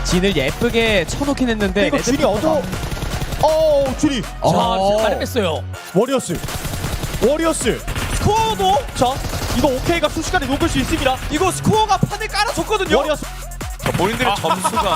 진을 예쁘게 쳐놓긴 했는데 이거 준이 얻어. 준이. 자, 많이 뺐어요. 워리어스. 스코어도 자 이거 오케이가 순식간에 녹을 수 있습니다. 이거 스코어가 판을 깔아줬거든요. 워리어스. 본인들의 점수가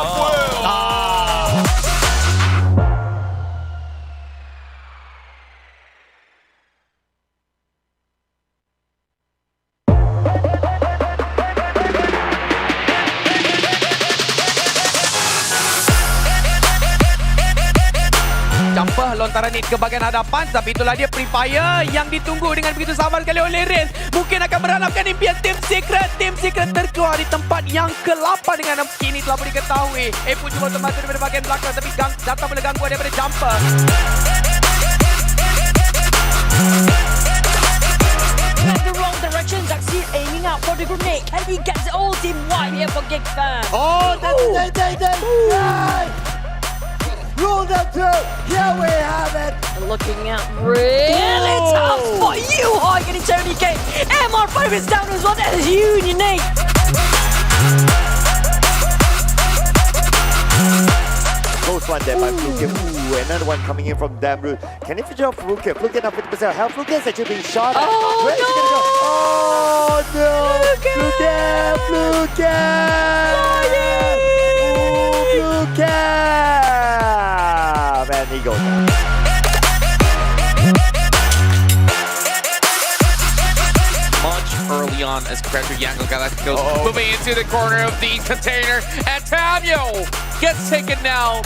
Jumper lontaran hit ke bahagian hadapan, tapi itulah dia Free Fire yang ditunggu dengan begitu sabar sekali oleh Riz. Mungkin akan meranapkan impian Tim Secret. Tim Secret terkeluar di tempat yang ke-8 dengan kini telah boleh diketahui. Pun cuba untuk masuk daripada bahagian belakang, tapi datang boleh gangguan daripada Jumper. In the wrong direction, GANKSY aiming out for the grenade. And he gets the whole team wide here for GANKSY. Oh, that's Rule number 2, here we have it. Looking out really tough for you, Hoi, getting Tony K. MR5 is down as well, that is unique. Close one there by Fluke. Ooh, another one coming in from Damru. Can he finish off Fluke? Fluke now 50% health. Fluke is actually being shot at. Oh, Where is he gonna go? Oh no! Fluke! Fluke! Man, he goes. Much early on as compared to Yango Galacticos moving into the corner of the container, and Tamio gets taken down.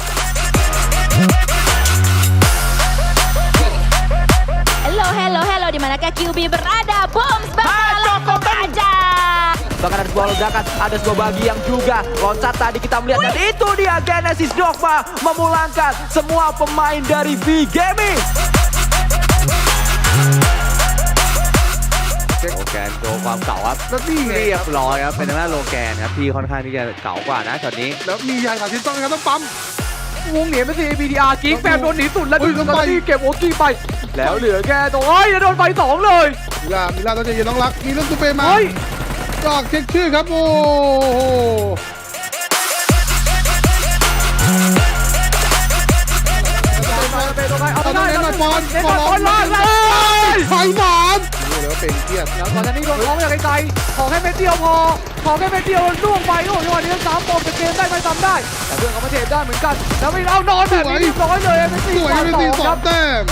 Hello, di manakah QB berada? Bombs bakal aja. Bahkan ada sebuah ledakan, ada sebuah bagi yang juga loncat tadi kita melihat. Dan itu dia Genesis Dogma memulangkan semua pemain dari V Gaming. โลแกนโชว์ความเก่าครับแล้วนี่เรียบร้อยครับเป็นทางด้านโลแกนครับที่ค่อนข้างที่จะเก่ากว่านะช็อตนี้แล้วมียายขาชิ้นต้องนะครับต้องปั๊มวงเหนียนไปสิ APTR กิ๊กแฟมโดนหนีสุดแล้วดึงแล้วที่เก็บโอกี้ไปแล้วเหลือแค่ตัวจะโดนไฟ2เลยมิลาต้องใจเย็นน้องรักมีเรื่องซูเปอร์มาจอกเช็คชื่อครับโอ้โหเอาต้องเน้นหน่อยปอนล่างไฟหนอนดูแล้วเป็นเครียดแล้วก่อนหน้านี้โดนท้องอย่างไกลขอแค่เม็ดเดียวพอขอแค่เม็ดเดียวล่วงไปโอ้ยวันนี้ทั้ง3 ปมเป็นเกมได้ไม่ทำได้แต่เพื่อนเขามาเทปได้เหมือนกันแล้วไม่เอานอนแบบนี้เรียบร้อยเลยเป็น4 2 แต้ม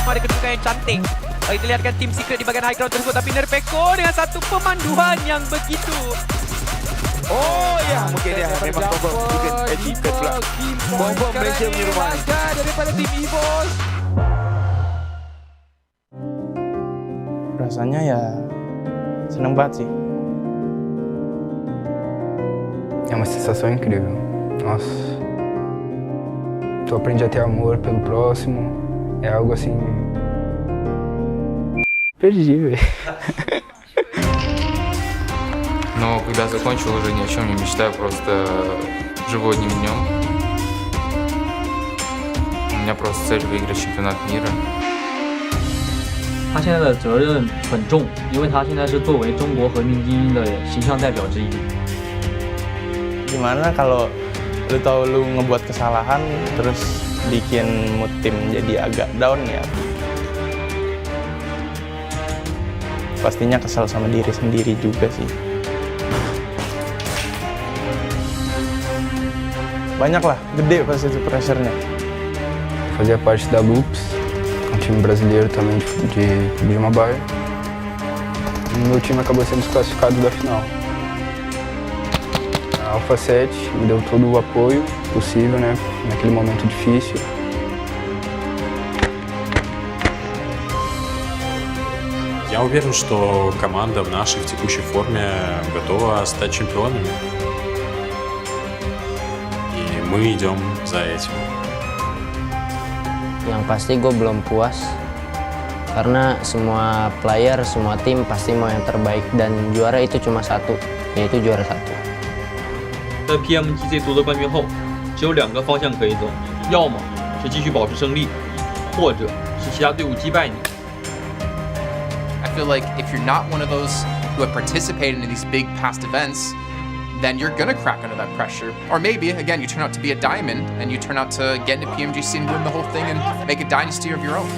Ada kedudukan yang cantik. Kita lihatkan Tim Secret di bahagian high ground tersebut, tapi Nerpeko dengan satu pemanduan yang begitu. Oh ya, mungkin dia memang bikin achievement pula. Bomba Malaysia punya rumah daripada tim EVOS. Rasanya ya seneng banget sih. É uma sensação incrível. Nossa. Tu aprende a ter amor pelo próximo. É algo assim. Perdi, velho. Но когда закончил, уже ни о чем не мечтаю, просто живу одним днем. У меня просто цель выиграть чемпионат мира. 他现在的责任很重，因为他现在是作为中国和平精英的形象代表之一。 Gimana kalau lu tahu lu ngebuat kesalahan terus bikin mood tim jadi agak down ya? Pastinya kesal sama diri sendiri juga sih. Banyak lah, gede pasti itu pressure-nya. Fazia parte da Loops, um time brasileiro também de mobile. E meu time acabou sendo desclassificado da final. A Alpha 7 me deu todo o apoio possível, né, naquele momento difícil. Я уверен, что команда в нашей в текущей форме готова stать чемпионами. И мы идем за этим. Yang pasti gue belum puas karena semua player, semua tim pasti mau yang terbaik dan juara itu cuma satu, yaitu juara satu. 在 PMGC 夺得冠军后，只有2个方向可以走，要么是继续保持胜利，或者是其他队伍击败你。I feel like if you're not one of those who have participated in these big past events, then you're gonna crack under that pressure. Or maybe, again, you turn out to be a diamond and you turn out to get into PMGC and win the whole thing and make a dynasty of your own.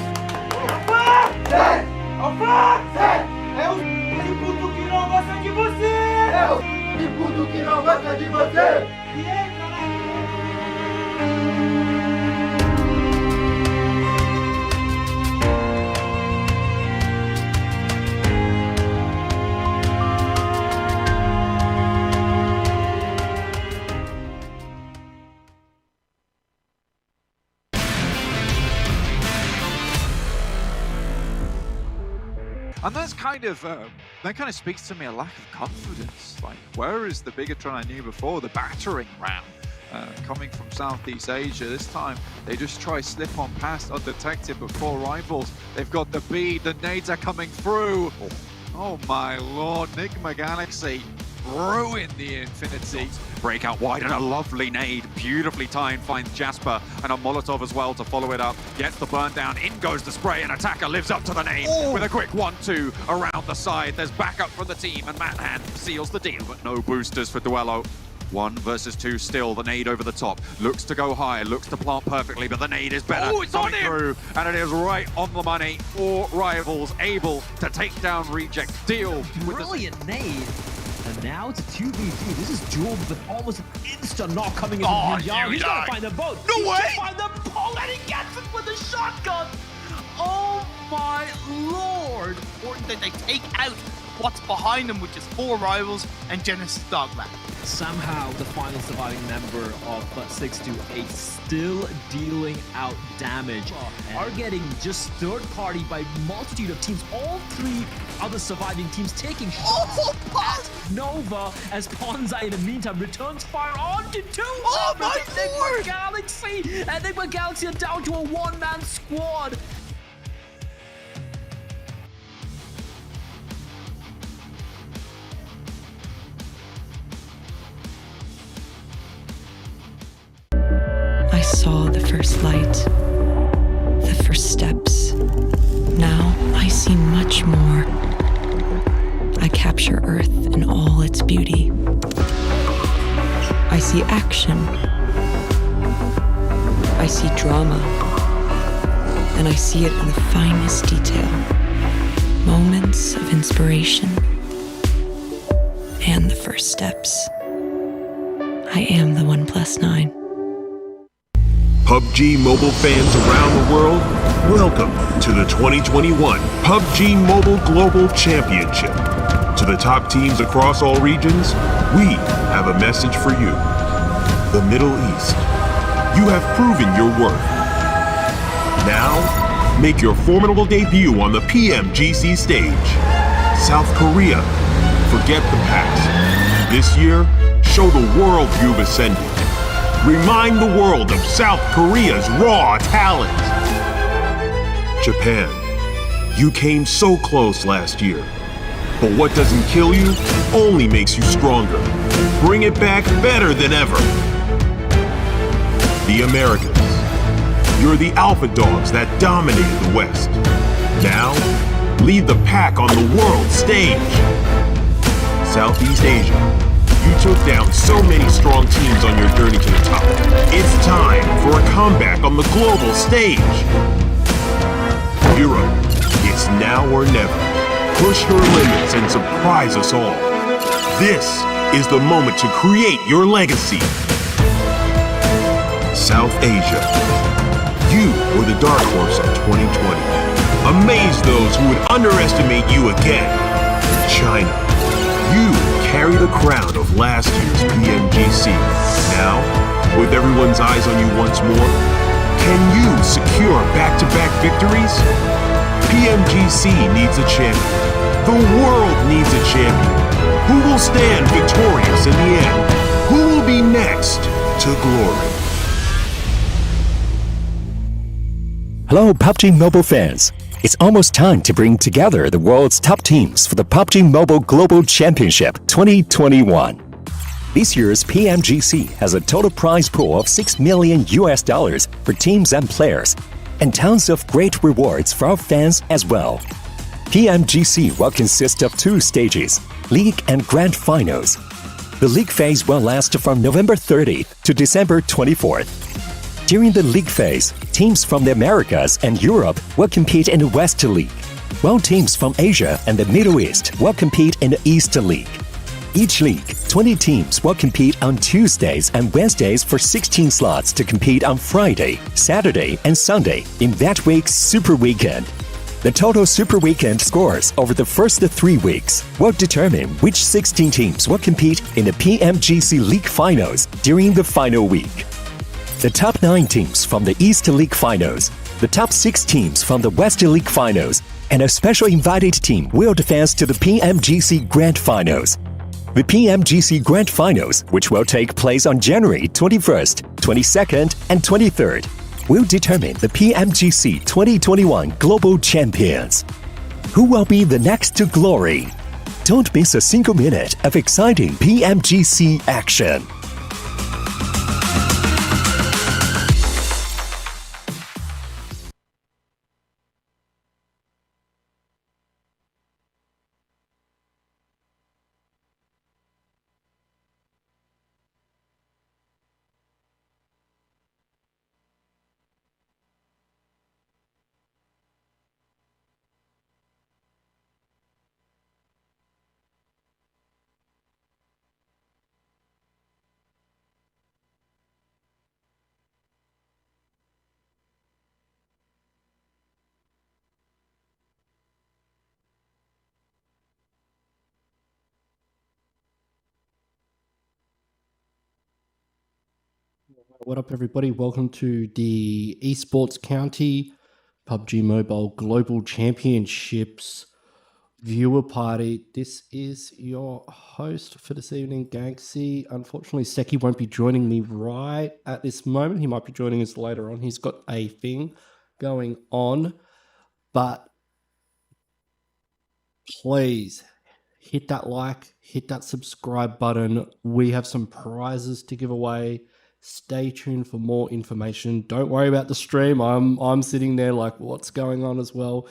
And that's kind of, that kind of speaks to me a lack of confidence. Like, where is the Bigatron I knew before, the battering ram? Coming from Southeast Asia, this time they just try slip on past undetected before rivals. They've got the bead, the nades are coming through. Oh my lord, GANKSY ruined the Infinity. Breakout wide and a lovely nade, beautifully timed, finds Jasper and a Molotov as well to follow it up. Gets the burn down, in goes the spray, and Attacker lives up to the name with a quick 1-2 around the side. There's backup from the team and Manhand seals the deal, but no boosters for Duello. 1 versus 2 still, the nade over the top. Looks to go high, looks to plant perfectly, but the nade is better. Oh, it's on him! Through, and it is right on the money. All rivals able to take down Reject. Deal with brilliant nade. And now it's a 2v3. This is Jewel with almost an instant knock coming into the yard. He's gonna find the boat. No way! Find the boat and he gets it with a shotgun. Oh my lord! Important that they take out what's behind them, which is 4 rivals and Genesis Dogman. Somehow the final surviving member of 628 still dealing out damage. Are getting just third party by multitude of teams. All 3 other surviving teams taking shots at Nova as Ponzai in the meantime returns fire onto 2 members of GANKSY. And GANKSY are down to a 1-man squad. I saw the first light, the first steps. Now I see much more. I capture Earth in all its beauty. I see action. I see drama. And I see it in the finest detail. Moments of inspiration. And the first steps. I am the 1+9. PUBG Mobile fans around the world, welcome to the 2021 PUBG Mobile Global Championship. To the top teams across all regions, we have a message for you. The Middle East, you have proven your worth. Now, make your formidable debut on the PMGC stage. South Korea, forget the past. This year, show the world you've ascended. Remind the world of South Korea's raw talent. Japan, you came so close last year. But what doesn't kill you only makes you stronger. Bring it back better than ever. The Americans, you're the alpha dogs that dominated the West. Now, lead the pack on the world stage. Southeast Asia, you took down so many strong teams on your journey to the top. It's time for a comeback on the global stage. Europe, it's now or never. Push your limits and surprise us all. This is the moment to create your legacy. South Asia, you were the dark horse of 2020. Amaze those who would underestimate you again. China, you carry the crown of last year's PMGC. Now, with everyone's eyes on you once more, can you secure back-to-back victories? PMGC needs a champion. The world needs a champion. Who will stand victorious in the end? Who will be next to glory? Hello, PUBG Mobile fans. It's almost time to bring together the world's top teams for the PUBG Mobile Global Championship 2021. This year's PMGC has a total prize pool of $6 million for teams and players, and tons of great rewards for our fans as well. PMGC will consist of 2 stages, League and Grand Finals. The League phase will last from November 30th to December 24th. During the League phase, teams from the Americas and Europe will compete in the West League, while teams from Asia and the Middle East will compete in the East League. Each league, 20 teams will compete on Tuesdays and Wednesdays for 16 slots to compete on Friday, Saturday, and Sunday in that week's Super Weekend. The total Super Weekend scores over the first 3 weeks will determine which 16 teams will compete in the PMGC League Finals during the final week. The top 9 teams from the East League Finals, the top 6 teams from the West League Finals, and a special invited team will advance to the PMGC Grand Finals. The PMGC Grand Finals, which will take place on January 21st, 22nd, and 23rd, will determine the PMGC 2021 Global Champions. Who will be the next to glory? Don't miss a single minute of exciting PMGC action. What up, everybody? Welcome to the Esports County PUBG Mobile Global Championships viewer party. This is your host for this evening, GANKSY. Unfortunately, SEECI won't be joining me right at this moment. He might be joining us later on. He's got a thing going on, but please hit that like, hit that subscribe button. We have some prizes to give away. Stay tuned for more information. Don't worry about the stream. I'm sitting there like, what's going on as well?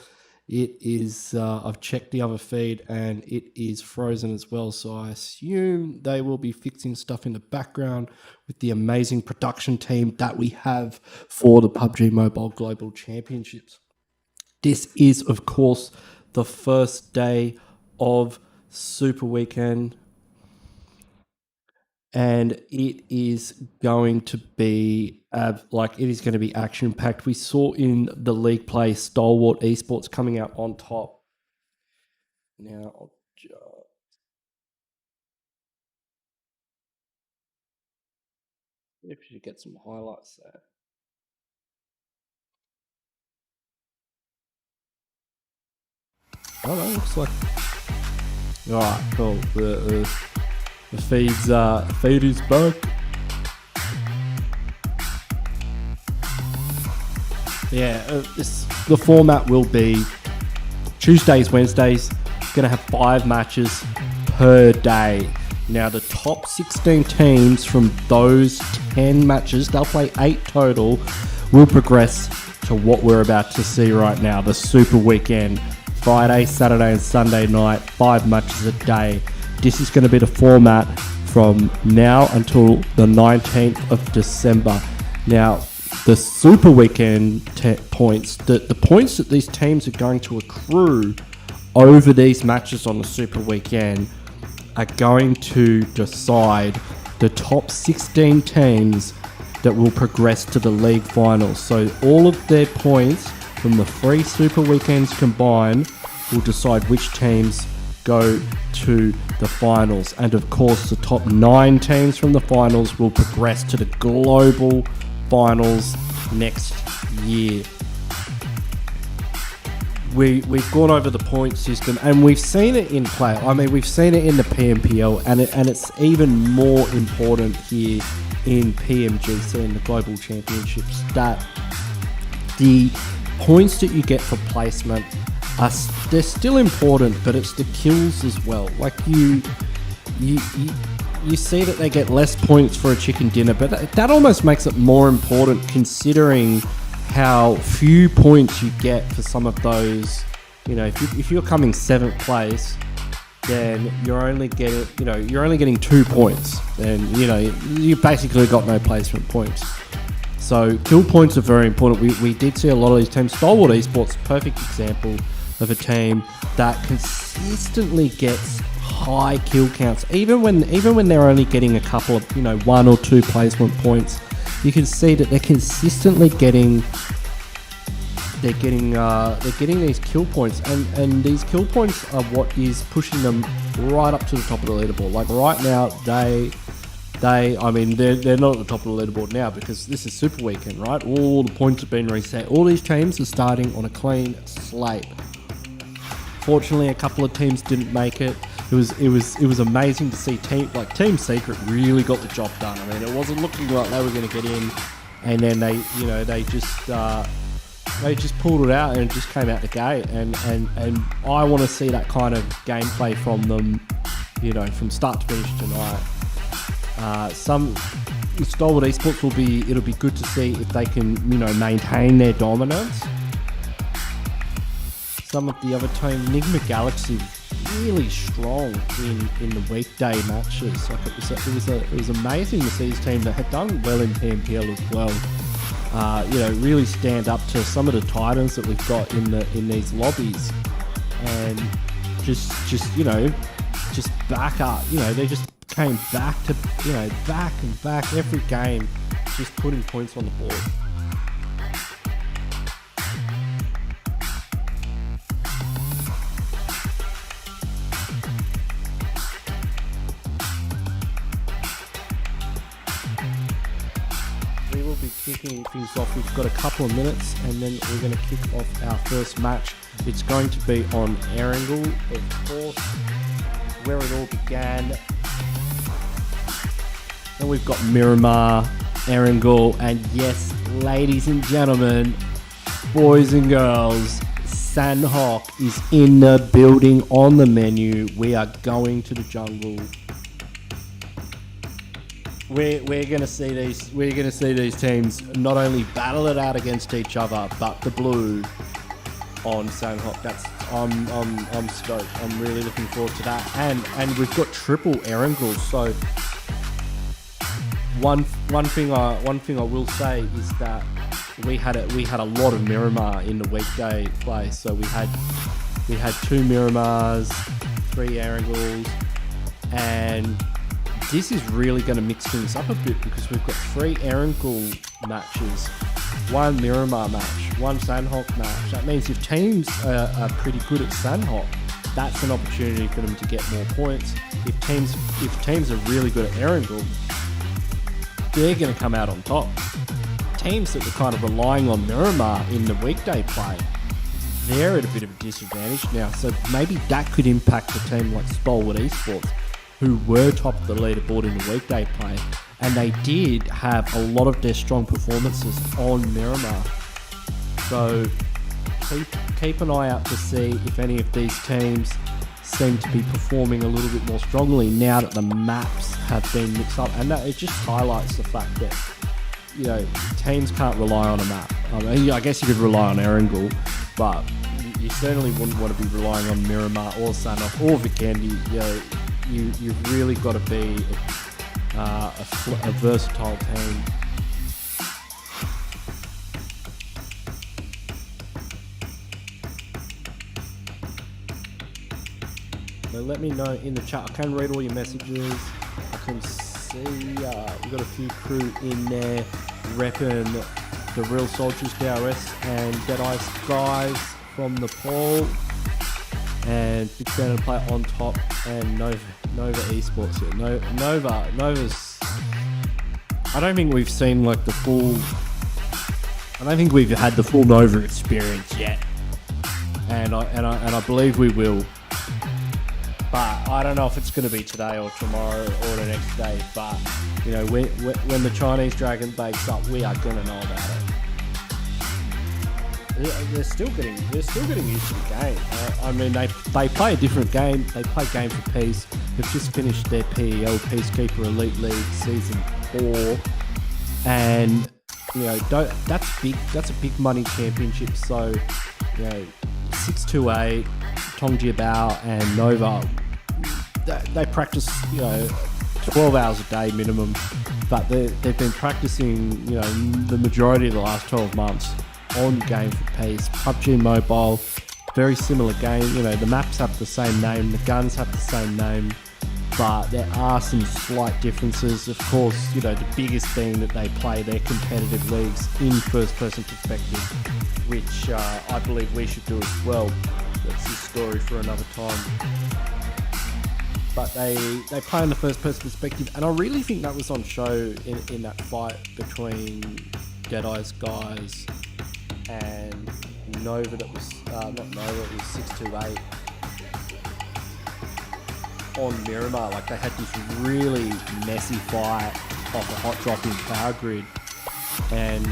It is, I've checked the other feed and it is frozen as well. So I assume they will be fixing stuff in the background with the amazing production team that we have for the PUBG Mobile Global Championships. This is, of course, the first day of Super Weekend. And it is going to be action packed. We saw in the league play Stalwart Esports coming out on top. Now I'll just see if you get some highlights there. Oh, that looks like. All right, cool. The feed is back. Yeah, the format will be Tuesdays, Wednesdays. Going to have 5 matches per day. Now, the top 16 teams from those 10 matches, they'll play 8 total, will progress to what we're about to see right now, the Super Weekend. Friday, Saturday, and Sunday night, 5 matches a day. This is going to be the format from now until the 19th of December. Now, the Super Weekend points, the points that these teams are going to accrue over these matches on the Super Weekend are going to decide the top 16 teams that will progress to the league finals. So all of their points from the 3 Super Weekends combined will decide which teams go to the finals. And of course, the top 9 teams from the finals will progress to the global finals next year. We've gone over the point system and we've seen it in play. I mean, we've seen it in the PMPL and it's even more important here in PMGC in the Global Championships that the points that you get for placement they're still important, but it's the kills as well. Like you see that they get less points for a chicken dinner, but that almost makes it more important considering how few points you get for some of those You know, if you're coming 7th place, then you're only getting 2 points, and you basically got no placement points. So kill points are very important. We did see a lot of these teams. Stalwart Esports, perfect example of a team that consistently gets high kill counts, even when they're only getting a couple of 1 or 2 placement points. You can see that they're consistently getting these kill points, and these kill points are what is pushing them right up to the top of the leaderboard. Like right now, they're not at the top of the leaderboard now because this is Super Weekend, right? All the points have been reset. All these teams are starting on a clean slate. Fortunately, a couple of teams didn't make it. It was amazing to see Team Secret really got the job done. I mean, it wasn't looking like they were going to get in, and then they just pulled it out and it just came out the gate. And I want to see that kind of gameplay from them, from start to finish tonight. Some Stalwart Esports it'll be good to see if they can maintain their dominance. Some of the other team, Enigma Galaxy, really strong in the weekday matches. Like it was amazing to see this team that had done well in PMPL as well. Really stand up to some of the titans that we've got in these lobbies, and just back up. They just came back to back and back every game, just putting points on the board. We will be kicking things off. We've got a couple of minutes, and then we're going to kick off our first match. It's going to be on Erangel, of course, where it all began. And we've got Miramar, Erangel, and yes, ladies and gentlemen, boys and girls, Sandhawk is in the building on the menu. We are going to the jungle. We're going to see these teams not only battle it out against each other, but the blue on Sandhawk. I'm stoked. I'm really looking forward to that. And we've got triple Erangel, so one thing I will say is that we had a lot of Miramar in the weekday play. So we had 2 Miramars, 3 Erangels, and this is really going to mix things up a bit because we've got 3 Erangel matches, 1 Miramar match, 1 Sandhawk match. That means if teams are pretty good at Sandhawk, that's an opportunity for them to get more points. If teams are really good at Erangel, they're going to come out on top. Teams that were kind of relying on Miramar in the weekday play, they're at a bit of a disadvantage now. So maybe that could impact a team like Stalwart Esports, who were top of the leaderboard in the weekday play, and they did have a lot of their strong performances on Miramar. So keep an eye out to see if any of these teams seem to be performing a little bit more strongly now that the maps have been mixed up, and that it just highlights the fact that teams can't rely on a map. I guess you could rely on Erangel, but you certainly wouldn't want to be relying on Miramar or Sandhawk or Vikendi. You've really got to be a versatile team. So let me know in the chat. I can read all your messages. I can see we've got a few crew in there repping the Real Soldiers DRS and Deadeye Skies from Nepal. And Big Fan and Play on top, and Nova Esports here. Nova's. I don't think we've seen like the full. I don't think we've had the full Nova experience yet, and I believe we will. But I don't know if it's going to be today or tomorrow or the next day. But when the Chinese Dragon bakes up, we are going to know about it. They're still getting used to the game. I mean, they play a different game. They play Game for Peace. They've just finished their PEL Peacekeeper Elite League Season 4, and that's big. That's a big money championship. So 628, Tongji Bao and Nova, they practice, 12 hours a day minimum, but they've been practicing, the majority of the last 12 months on Game for Peace. PUBG Mobile, very similar game. The maps have the same name, the guns have the same name, but there are some slight differences. Of course, the biggest being that they play their competitive leagues in first-person perspective, which I believe we should do as well. That's a story for another time. But they play in the first-person perspective, and I really think that was on show in that fight between Deadeye's guys and Nova. That was not Nova, it was 628 on Miramar. Like, they had this really messy fight off a hot drop in Power Grid, and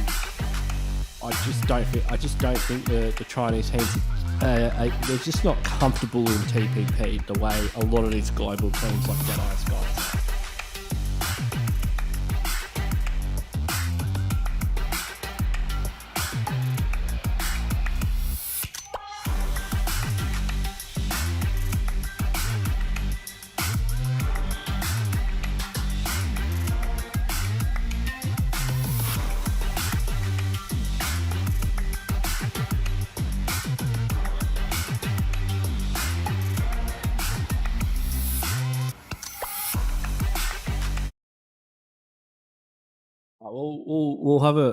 I just don't think the Chinese teams they're just not comfortable in TPP the way a lot of these global teams like Deadeye's guys are.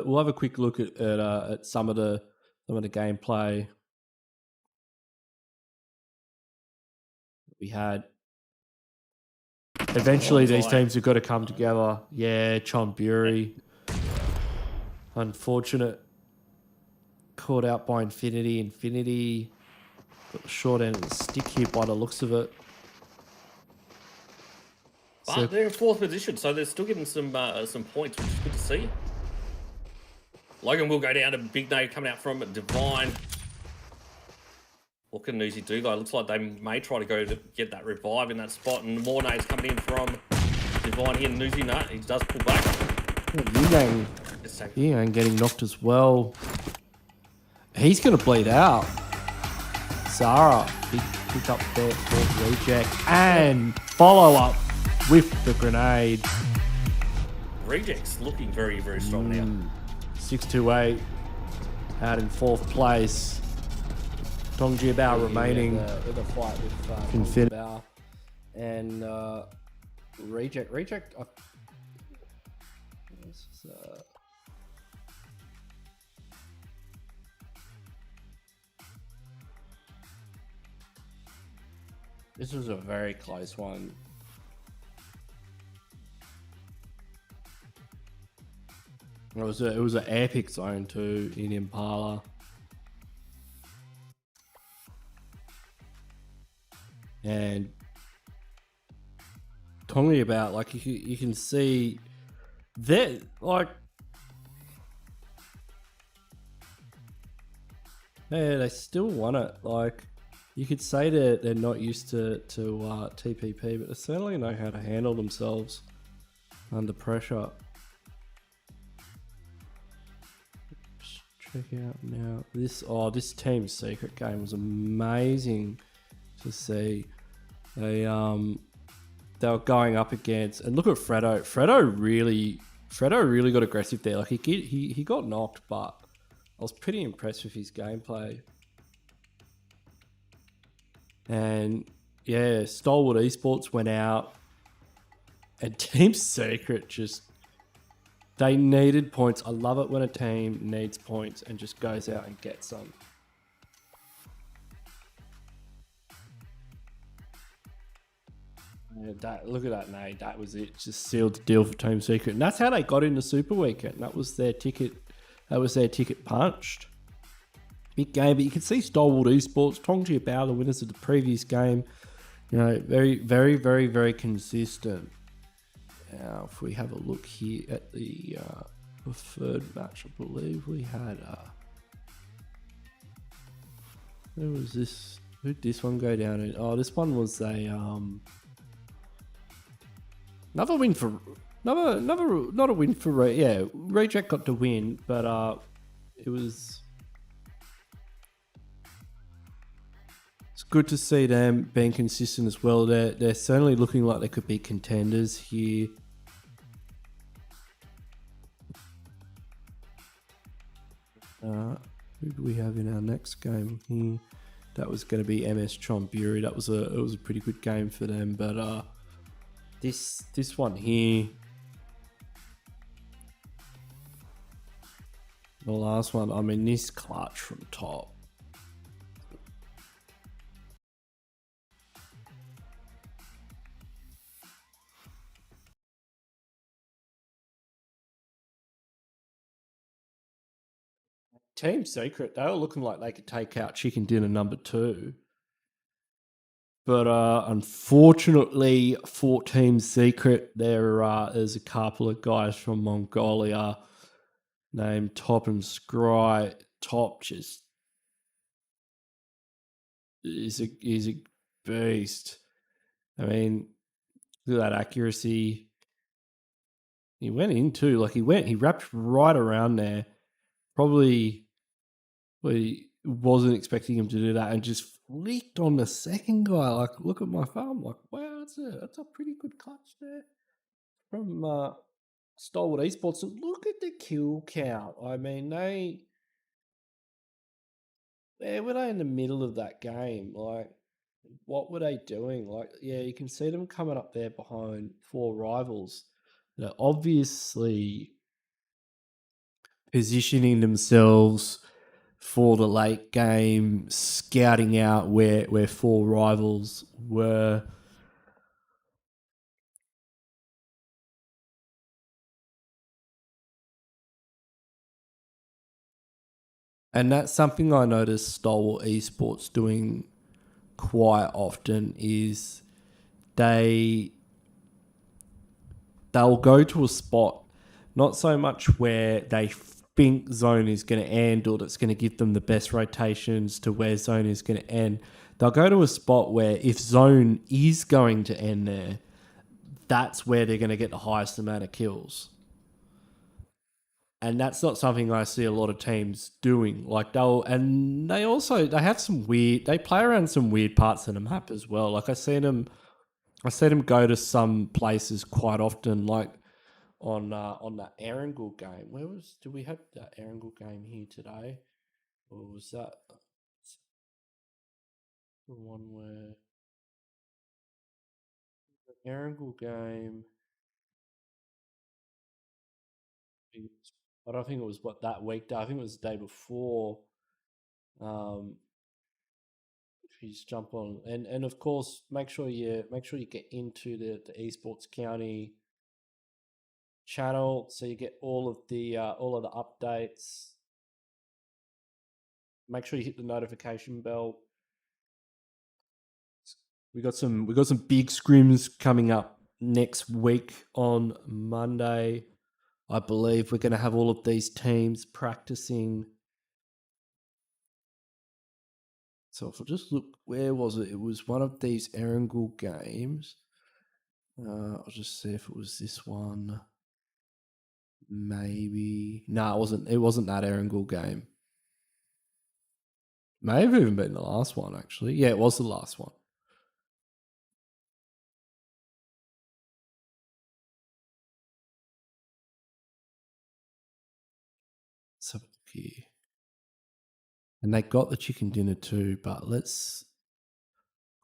We'll have a quick look at some of the gameplay we had. Eventually, these teams have got to come together. Yeah, Chonburi. Unfortunate. Caught out by Infinity. Infinity got the short end of the stick here by the looks of it. But they're in 4th position, so they're still getting some points, which is good to see. Logan will go down to big nade coming out from Divine. What can Nuzi do though? Looks like they may try to go to get that revive in that spot, and more nades coming in from Divine here. Nuzi, no, he does pull back. Yang getting knocked as well. He's going to bleed out. Zara, big pick up there for Reject, and follow up with the grenade. Reject's looking very, very strong now. 628 out in 4th place. Tongji Bao remaining in the fight with Infinity Bao. And Reject. This was a very close one. It was an epic zone too in Impala. And talking about, like, you can see that, like, yeah, they still won it. Like, you could say that they're not used to TPP, but they certainly know how to handle themselves under pressure. Check out now. This team's secret game was amazing to see. They were going up against, and look at Fredo. Fredo really got aggressive there. Like, he got knocked, but I was pretty impressed with his gameplay. And yeah, Stalwart Esports went out, and Team Secret just, they needed points. I love it when a team needs points and just goes out and gets some. Yeah, look at that nade. That was it. Just sealed the deal for Team Secret. And that's how they got into Super Weekend. That was their ticket. That was their ticket punched. Big game. But you can see Stalwart Esports, Tongji Bao, the winners of the previous game. You know, very, very, very, very consistent. Now, if we have a look here at the preferred match, I believe we had... where was this? Who did this one go down in? Oh, this one was a... another win for... not a win for... yeah, Reject got to win, but it was... It's good to see them being consistent as well. They're certainly looking like they could be contenders here. Who do we have in our next game here? That was going to be MS Chonburi. It was a pretty good game for them, but this one here, the last one. I mean, this clutch from top. Team Secret, they were looking like they could take out Chicken Dinner number 2. But unfortunately for Team Secret, there's a couple of guys from Mongolia named Top and Scry. Top just is a beast. I mean, look at that accuracy. He went in too. Like he wrapped right around there. Probably he wasn't expecting him to do that and just flicked on the second guy. Like, look at my thumb. Like, wow, that's a pretty good clutch there from Stalwart Esports. And look at the kill count. I mean, were they in the middle of that game? Like, what were they doing? Like, yeah, you can see them coming up there behind 4 rivals. They're obviously positioning themselves for the late game, scouting out where 4 rivals were. And that's something I noticed Stalwart Esports doing quite often is they'll go to a spot, not so much where they think zone is going to end or that's going to give them the best rotations to where zone is going to end. They'll go to a spot where if zone is going to end there, that's where they're going to get the highest amount of kills. And that's not something I see a lot of teams doing. Like they play around some weird parts of the map as well. Like I seen them go to some places quite often, like on that Erangel game. Do we have that Erangel game here today? Or was that the one where the Erangel game? I don't think it was that weekday. I think it was the day before. If you just jump on and of course make sure you get into the Esports County channel so you get all of the updates. Make sure you hit the notification bell. We got some big scrims coming up next week on Monday. I believe we're going to have all of these teams practicing. So if I just look, where was it? It was one of these Erangel games. I'll just see if it was this one. Maybe. No, it wasn't. It wasn't that Erangel game. May have even been the last one, actually. Yeah, it was the last one. So here. And they got the chicken dinner too, but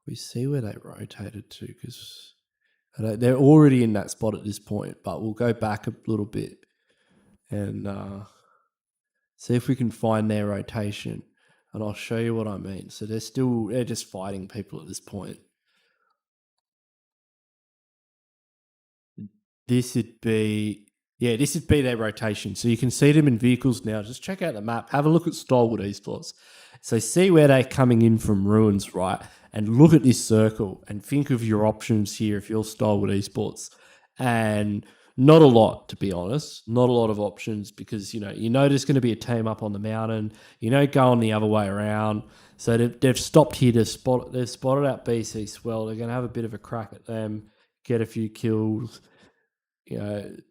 we see where they rotated to because they're already in that spot at this point, but we'll go back a little bit and see if we can find their rotation. And I'll show you what I mean. So they're just fighting people at this point. This would be their rotation. So you can see them in vehicles now. Just check out the map. Have a look at Stalwart Esports. So see where they're coming in from ruins, right? And look at this circle and think of your options here if you're Stalwart Esports. And not a lot, to be honest. Not a lot of options because, you know there's going to be a team up on the mountain. Going the other way around. So they've stopped here to spot. They've spotted out BC Swell. They're going to have a bit of a crack at them, get a few kills.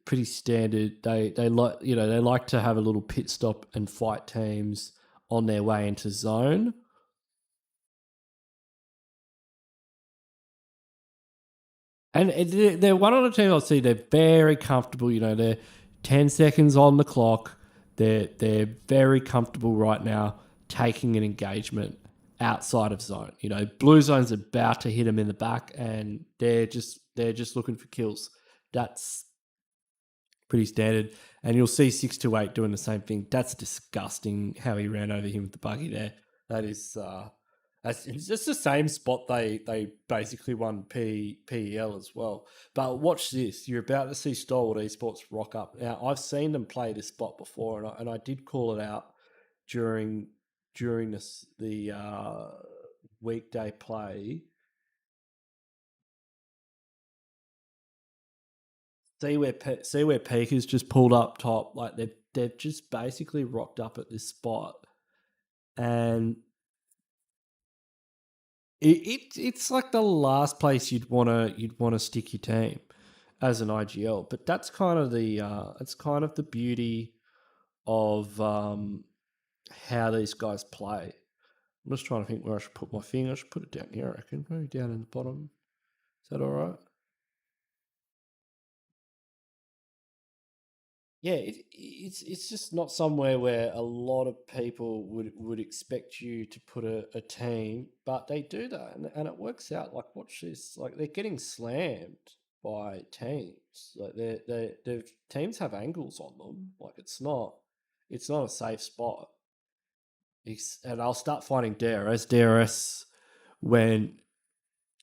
Pretty standard. They like to have a little pit stop and fight teams on their way into zone. And they're one of the teams I'll see. They're very comfortable. You know, they're 10 seconds on the clock. They're very comfortable right now taking an engagement outside of zone. You know, blue zone's about to hit them in the back, and they're just looking for kills. That's pretty standard. And you'll see 628 doing the same thing. That's disgusting how he ran over him with the buggy there. That is it's just the same spot they basically won PEL as well. But watch this. You're about to see Stalwart Esports rock up. Now, I've seen them play this spot before, and I did call it out during the weekday play. See where Peaker's just pulled up top. Like they've just basically rocked up at this spot, and it's like the last place you'd wanna stick your team as an IGL. But that's kind of the beauty of how these guys play. I'm just trying to think where I should put my thing. I should put it down here, I reckon. Maybe down in the bottom. Is that all right? Yeah, it's just not somewhere where a lot of people would expect you to put a team, but they do that, and it works out. Like, watch this. Like, they're getting slammed by teams. Like, their teams have angles on them. Like, it's not a safe spot. And I'll start finding DRS. DRS went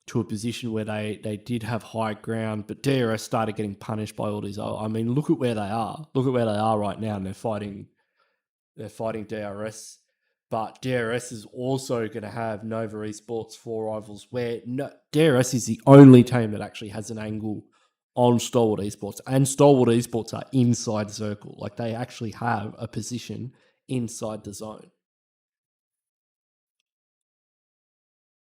to a position where they did have high ground, but DRS started getting punished by all these. I mean, look at where they are. Look at where they are right now, and they're fighting DRS. But DRS is also going to have Nova Esports 4 Rivals, where DRS is the only team that actually has an angle on Stalwart Esports, and Stalwart Esports are inside circle. Like, they actually have a position inside the zone.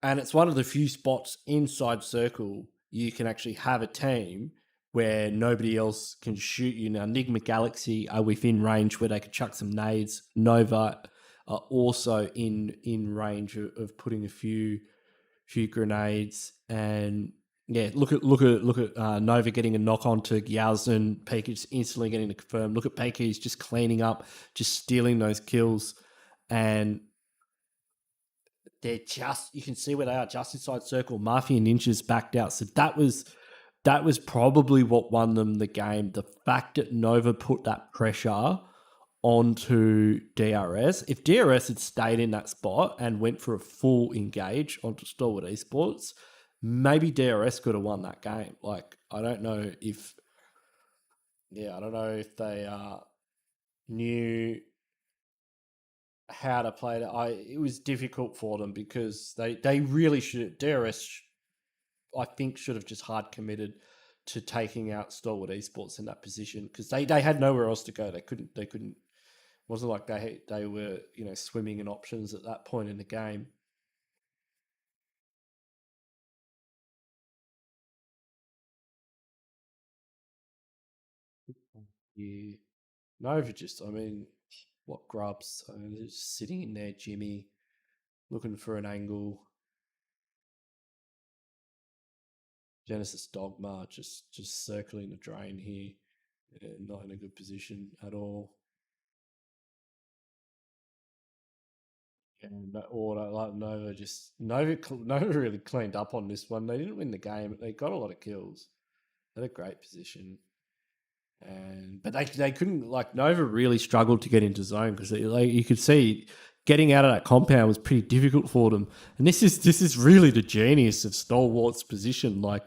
And it's one of the few spots inside circle you can actually have a team where nobody else can shoot you. Now, Enigma Galaxy are within range where they could chuck some nades. Nova are also in range of putting a few grenades. And yeah, look at Nova getting a knock on to Gyalzen. Peker just instantly getting to confirm. Look at Peker, he's just cleaning up, just stealing those kills. And you can see where they are, just inside circle. Mafia Ninjas backed out. So that was probably what won them the game. The fact that Nova put that pressure onto DRS. If DRS had stayed in that spot and went for a full engage onto Stalwart Esports, maybe DRS could have won that game. Like, I don't know if they knew how to play it. It was difficult for them because they really should. DRS, I think, should have just hard committed to taking out Stalwart Esports in that position, because they had nowhere else to go. They couldn't. It wasn't like they were swimming in options at that point in the game. Yeah, Nova just. I mean, what grubs? I mean, they're just sitting in there, Jimmy, looking for an angle. Genesis Dogma just circling the drain here, not in a good position at all. And Nova really cleaned up on this one. They didn't win the game, but they got a lot of kills. They had a great position. But they couldn't, Nova really struggled to get into zone, because you could see getting out of that compound was pretty difficult for them. And this is really the genius of Stalwart's position. Like,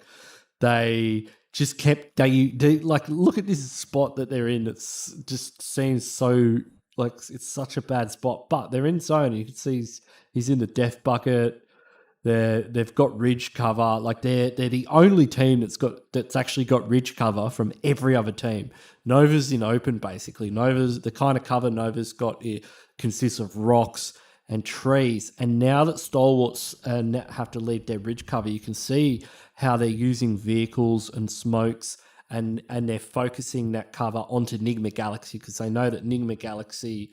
they just kept look at this spot that they're in. It's just seems so it's such a bad spot, but they're in zone. You can see he's in the death bucket. They've got ridge cover. Like, they're the only team that's actually got ridge cover from every other team. Nova's in open, basically. The kind of cover Nova's got consists of rocks and trees. And now that Stalwarts have to leave their ridge cover, you can see how they're using vehicles and smokes, and they're focusing that cover onto Enigma Galaxy, because they know that Enigma Galaxy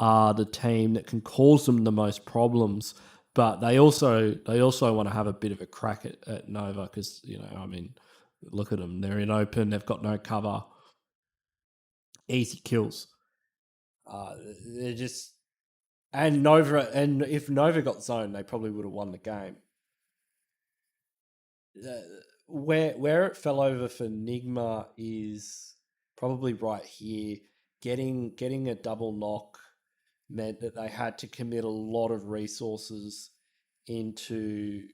are the team that can cause them the most problems. But they also want to have a bit of a crack at Nova, because Look at them. They're in open. They've got no cover. Easy kills. They're just... And Nova... And if Nova got zoned, they probably would have won the game. Where it fell over for Nigma is probably right here. Getting a double knock meant that they had to commit a lot of resources into,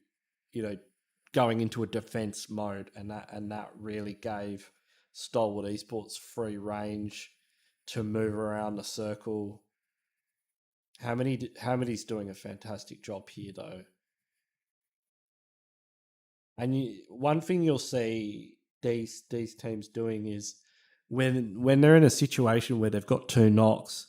going into a defense mode, and that really gave Stalwart Esports free range to move around the circle. Hamidy's doing a fantastic job here, though. And one thing you'll see these teams doing is when they're in a situation where they've got 2 knocks,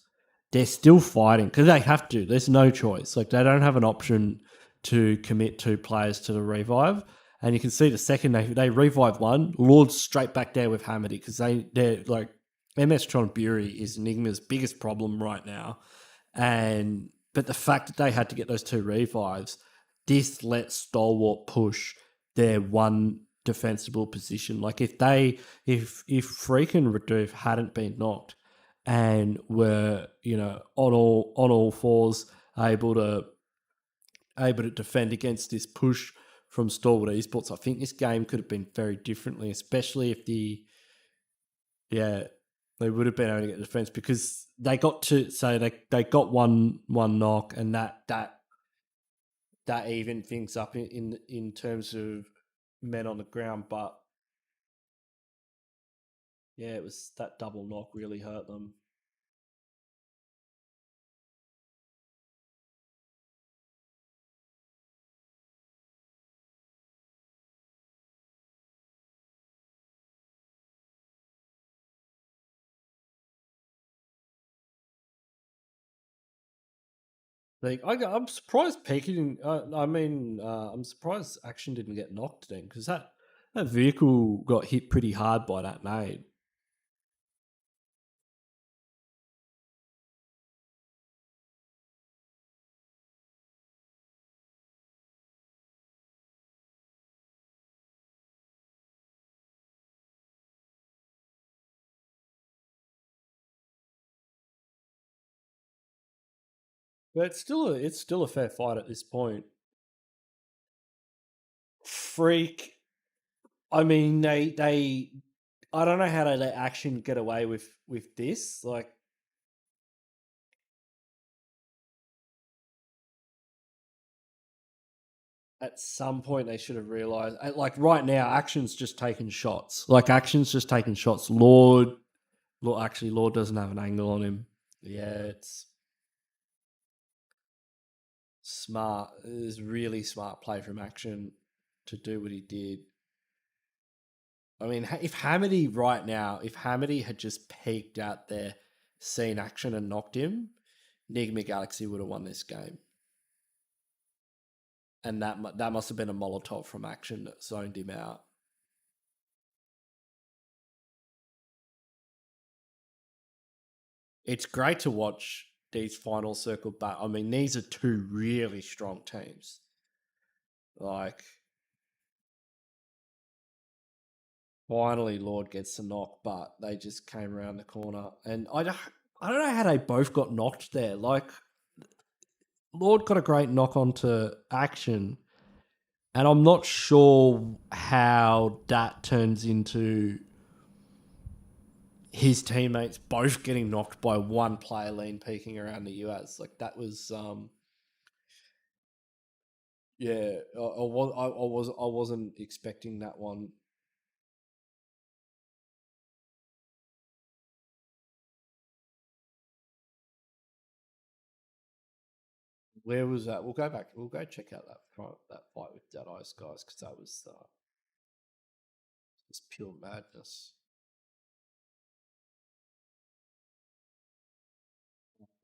they're still fighting because they have to. There's no choice. Like, they don't have an option to commit 2 players to the revive. And you can see the second they revive one, Lord's straight back there with Hamady because they're like, MS Tron Bury is Enigma's biggest problem right now. But the fact that they had to get those 2 revives, this lets Stalwart push their one defensible position. Like, if Freak and Radoof hadn't been knocked and were, on all fours able to defend against this push from Stalwart Esports, I think this game could have been very differently, especially if they would have been able to get defense, because they got to say they got one knock, and that evened things up in terms of men on the ground. But yeah, it was that double knock really hurt them. Like, I'm surprised Peking. I'm surprised Action didn't get knocked then, because that vehicle got hit pretty hard by that nade. But it's still a fair fight at this point. Freak. I mean, they I don't know how they let Action get away with this. Like, at some point they should have realized. Like, right now, Action's just taking shots. Lord doesn't have an angle on him. Yeah, it's smart. It is really smart play from Action to do what he did. I mean, if Hamady had just peeked out there, seen Action and knocked him, Nigma Galaxy would have won this game. And that must have been a Molotov from Action that zoned him out. It's great to watch these final circle back. I mean, these are 2 really strong teams. Like, finally Lord gets the knock, but they just came around the corner. And I don't know how they both got knocked there. Like, Lord got a great knock onto Action, and I'm not sure how that turns into his teammates both getting knocked by one player lean peeking around the US. Like, that was I wasn't expecting that one. Where was that? We'll go back. We'll go check out that fight with Dead Eyes, guys, because that was just pure madness.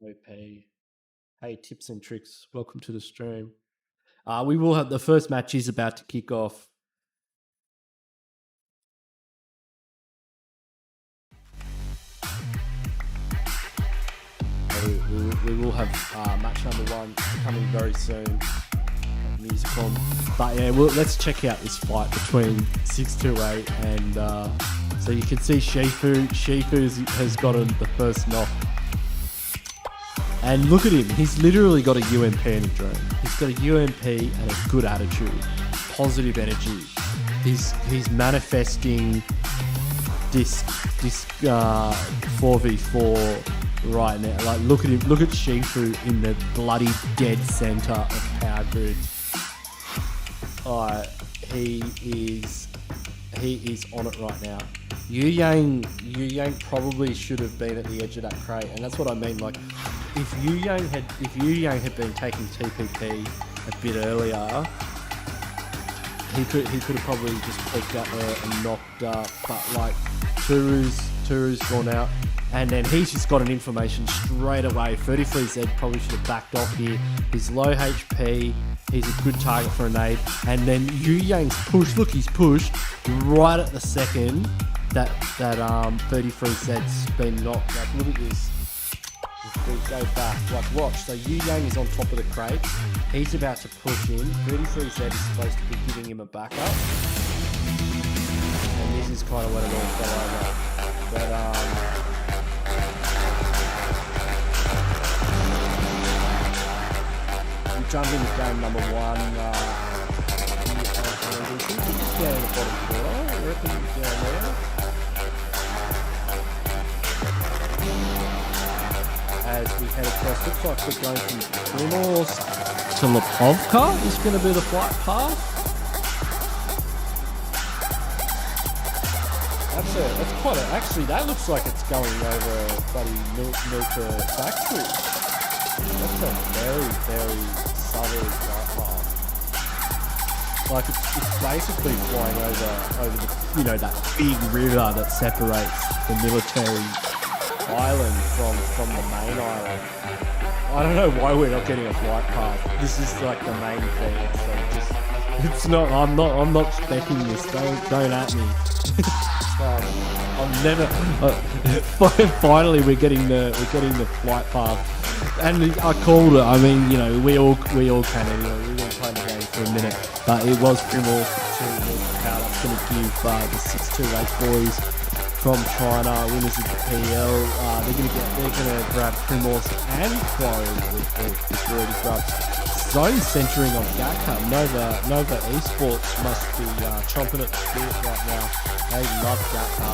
OP. Hey, Tips and Tricks. Welcome to the stream. We will have the first match is about to kick off. We will have match number 1 coming very soon. music on. But yeah, well, let's check out this fight between 628 and so you can see Shifu. Shifu has gotten the first knock. And look at him, he's literally got a UMP and a drone. He's got a UMP and a good attitude, positive energy. He's manifesting this 4v4 right now. Like, look at him, look at Shifu in the bloody dead center of Power Grid. He is on it right now. Yu Yang probably should have been at the edge of that crate, and that's what I mean. Like, if Yu Yang had been taking TPP a bit earlier, he could have probably just peeked out there and knocked up. But like, Turu's gone out, and then he's just got an information straight away. 33Z probably should have backed off here. He's low HP. He's a good target for a nade. And then Yu Yang's pushed. Look, he's pushed right at the second that 33Z's been knocked. Like, look at this. If we go back, like, watch. So Yu Yang is on top of the crate. He's about to push in. 33Z is supposed to be giving him a backup. And this is kind of when it all fell over. But we jump into game number 1. Just down in the bottom corner. I reckon he's down there. As we head across, looks like we're going from Primorsk to Lipovka is going to be the flight path. That's quite a, actually that looks like it's going over bloody Milka factory. That's a very, very southern flight path. Like, it's basically flying over the, you know, that big river that separates the military island from the main island. I don't know why we're not getting a flight path. This is like the main thing. So it's not. I'm not specking this. Don't at me. I'm never. Finally, we're getting the flight path, and I called it. I mean, you know, we all can anyway. We're gonna play the game for a minute, but it was Primorsk to how that's going to give the 628 boys from China, winners of the PL. They're gonna grab Primorsk and Quarry with already grabbed. Zone centering on Gaka. Nova Esports must be chomping at the bit right now. They love Gaka.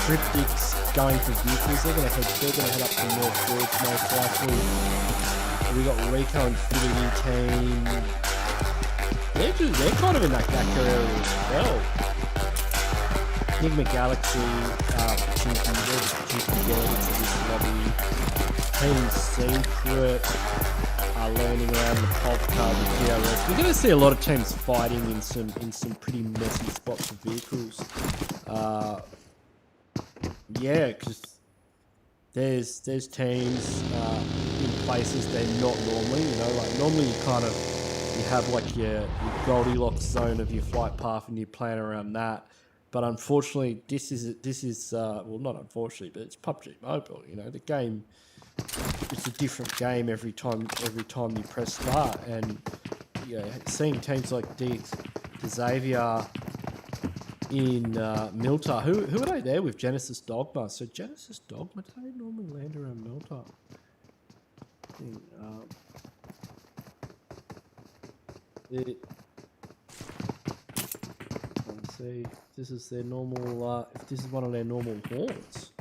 Cryptics going for vehicles. They're gonna head up to North Forge most likely. We got Rico and Infinity team. They're kind of in that Gaka area as well. Enigma Galaxy, Pachinki getting into this lobby. Team Secret are landing around the Povka with DRS. We're going to see a lot of teams fighting in some pretty messy spots of vehicles. Yeah, because there's teams in places they're not normally. You know, like normally you have like your Goldilocks zone of your flight path and you plan around that. But unfortunately, this is well, not unfortunately, but it's PUBG Mobile. You know, the game, it's a different game every time you press start. And yeah, seeing teams like Xavier in Milta, who are they there with? Genesis Dogma. So Genesis Dogma, do they normally land around Milta? Let's see. This is their normal, if this is one of their normal haunts.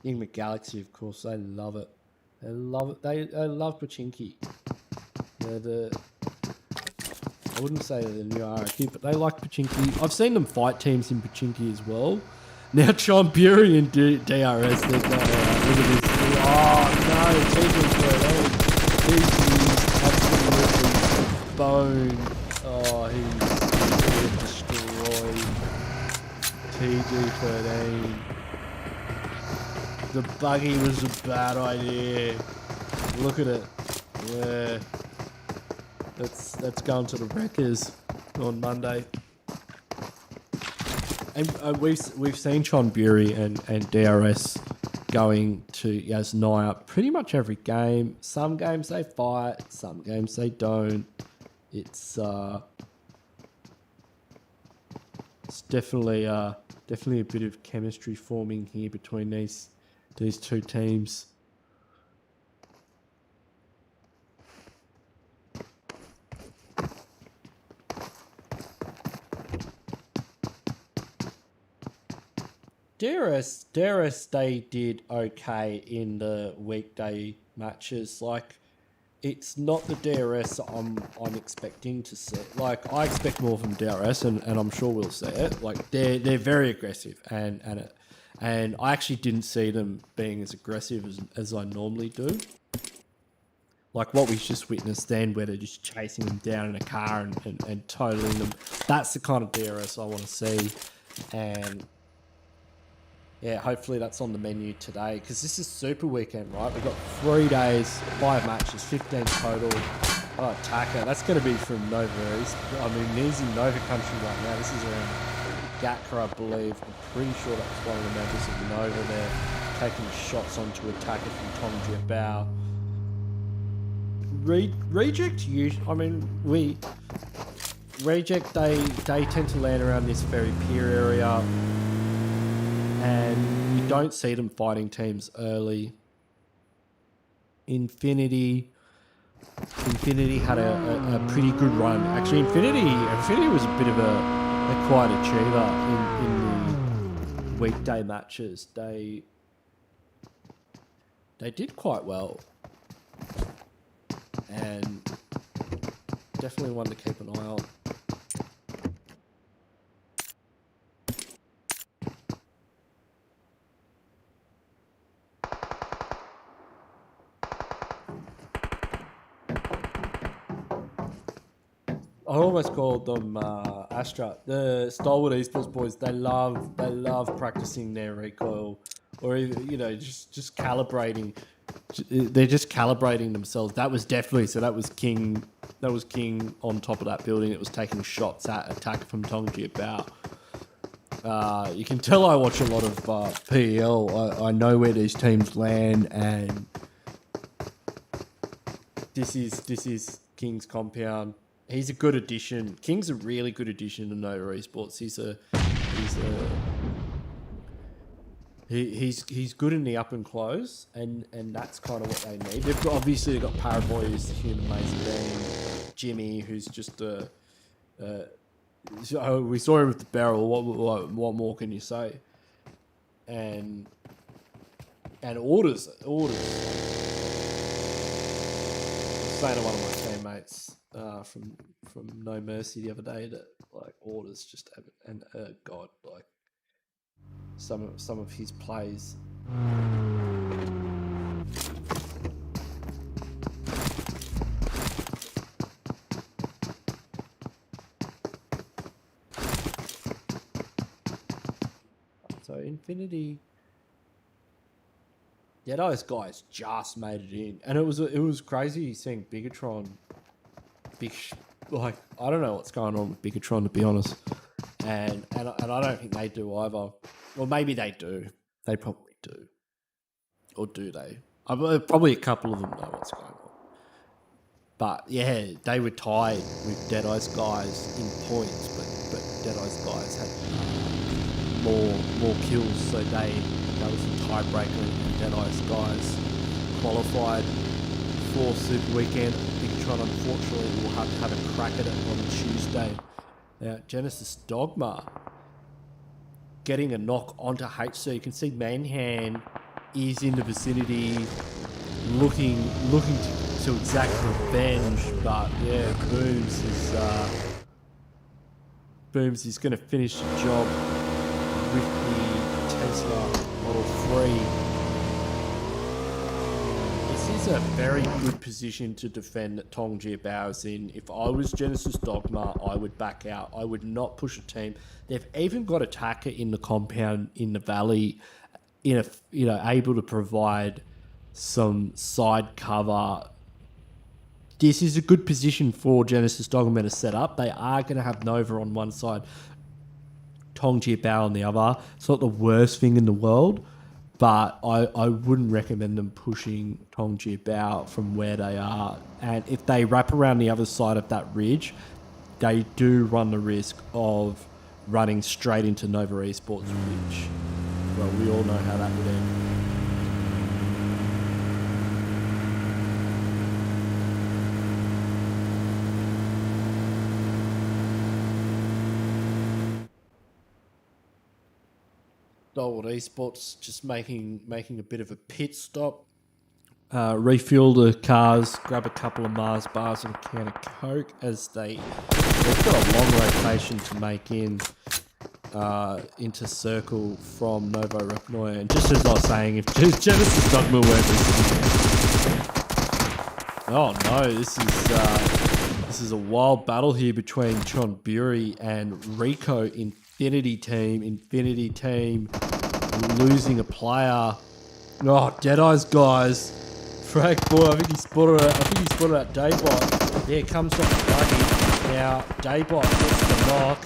Enigma Galaxy, of course, they love it. They love it. They love Pachinki. I wouldn't say they're the new RRQ, but they like Pachinki. I've seen them fight teams in Pachinki as well. Now Chonburi and DRS, they're going look at this. Oh no, TG13. This is absolutely bone. Oh, he's destroyed. TG13. The buggy was a bad idea. Look at it. Yeah. That's going to the wreckers on Monday. And we've seen Chonburi and DRS going to Yasnaya pretty much every game. Some games they fight, some games they don't. It's definitely a bit of chemistry forming here between these two teams. DRS, they did okay in the weekday matches. Like, it's not the DRS I'm expecting to see. Like, I expect more from DRS, and I'm sure we'll see it. Like, they're very aggressive, and I actually didn't see them being as aggressive as I normally do. Like what we just witnessed then, where they're just chasing them down in a car and totaling them. That's the kind of DRS I want to see, and yeah, hopefully that's on the menu today, because this is Super Weekend, right? We've got 3 days, 5 matches, 15 total. Oh, Taka, that's going to be from Nova East. I mean, he's in Nova country right now. This is around Gatka, I believe. I'm pretty sure that's one of the members of Nova there, taking shots onto Taka from Tong Jiabao. Reject, Reject, they tend to land around this very pier area, and you don't see them fighting teams early. Infinity had a pretty good run. Actually, Infinity was a bit of a quiet achiever in the weekday matches. They did quite well, and definitely one to keep an eye on. I almost called them Astra. The Stalwart Esports boys, they love practicing their recoil, or just calibrating. They're just calibrating themselves. That was definitely that was King on top of that building. It was taking shots at attack from Tong Jiabao. You can tell I watch a lot of PEL. I know where these teams land, and this is King's compound. He's a good addition. King's a really good addition to Nova Esports. He's good in the up and close, and that's kind of what they need. They've got Paraboy, who's the human laser beam. Jimmy, who's just we saw him with the barrel. What more can you say? And orders. I was saying to one of my teammates from No Mercy the other day that like orders just have and God, like some of his plays. So Infinity, yeah, those guys just made it in, and it was crazy seeing Bigatron. I don't know what's going on with Bigatron, to be honest, and I don't think they do either. Well, maybe they do. They probably do, or do they? Probably a couple of them know what's going on. But yeah, they were tied with Deadeye's guys in points, but Deadeye's guys had more kills, so that was a tiebreaker, and Deadeye's guys qualified for Super Weekend. Bigatron, unfortunately, will have to have a crack at it on Tuesday. Now, Genesis Dogma getting a knock onto HC. You can see Manhan is in the vicinity, looking to exact revenge, but yeah, Booms is going to finish the job with the Tesla Model 3. This is a very good position to defend that Tong Jiabao's in. If I was Genesis Dogma, I would back out. I would not push a team. They've even got Attacker in the compound in the valley, able to provide some side cover. This is a good position for Genesis Dogma to set up. They are going to have Nova on one side, Tong Jiabao on the other. It's not the worst thing in the world, but I wouldn't recommend them pushing Tongji Bao from where they are. And if they wrap around the other side of that ridge, they do run the risk of running straight into Nova Esports, which, well, we all know how that would end. Starwood Esports just making a bit of a pit stop, refuel the cars, grab a couple of Mars bars and a can of Coke as they've got a long rotation to make into circle from Novo Repnoy. And just as I was saying, if Genesis Dogma weren't oh no, this is a wild battle here between Chonburi and Rico Infinity Team losing a player. Oh, Deadeye's guys. Frank boy, I think he spotted that Daybot. Yeah, comes off the buggy. Now Daybot gets the knock.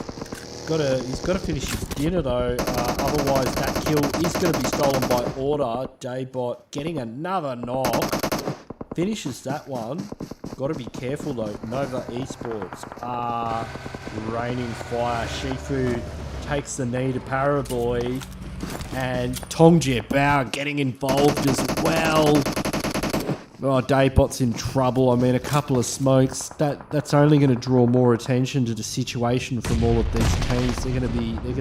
He's got to finish his dinner though. Otherwise that kill is going to be stolen by Order. Daybot getting another knock. Finishes that one. Got to be careful though. Nova Esports are raining fire. Shifu takes the knee to Paraboy. And Tongji Bao getting involved as well. Oh, Daybot's in trouble. I mean, a couple of smokes. That's only going to draw more attention to the situation from all of these teams. They're going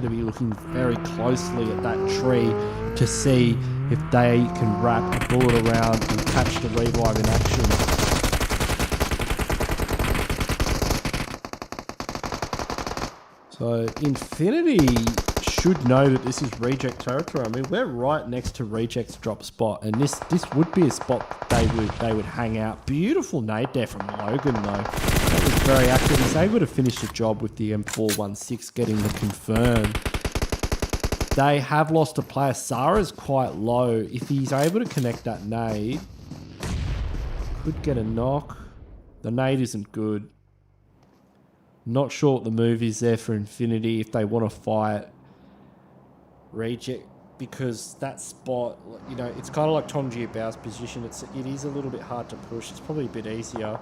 to be looking very closely at that tree to see if they can wrap a bullet around and catch the revive in action. So Infinity should know that this is Reject territory. I mean, we're right next to Reject's drop spot, and this would be a spot they would hang out. Beautiful nade there from Logan though. That was very active. He's able to finish the job with the M416, getting the confirm. They have lost a player. Sarah's quite low. If he's able to connect that nade, could get a knock. The nade isn't good. Not sure what the move is there for Infinity if they want to fight Reject, because that spot, you know, it's kind of like Tongji Bao's position. It is a little bit hard to push. It's probably a bit easier.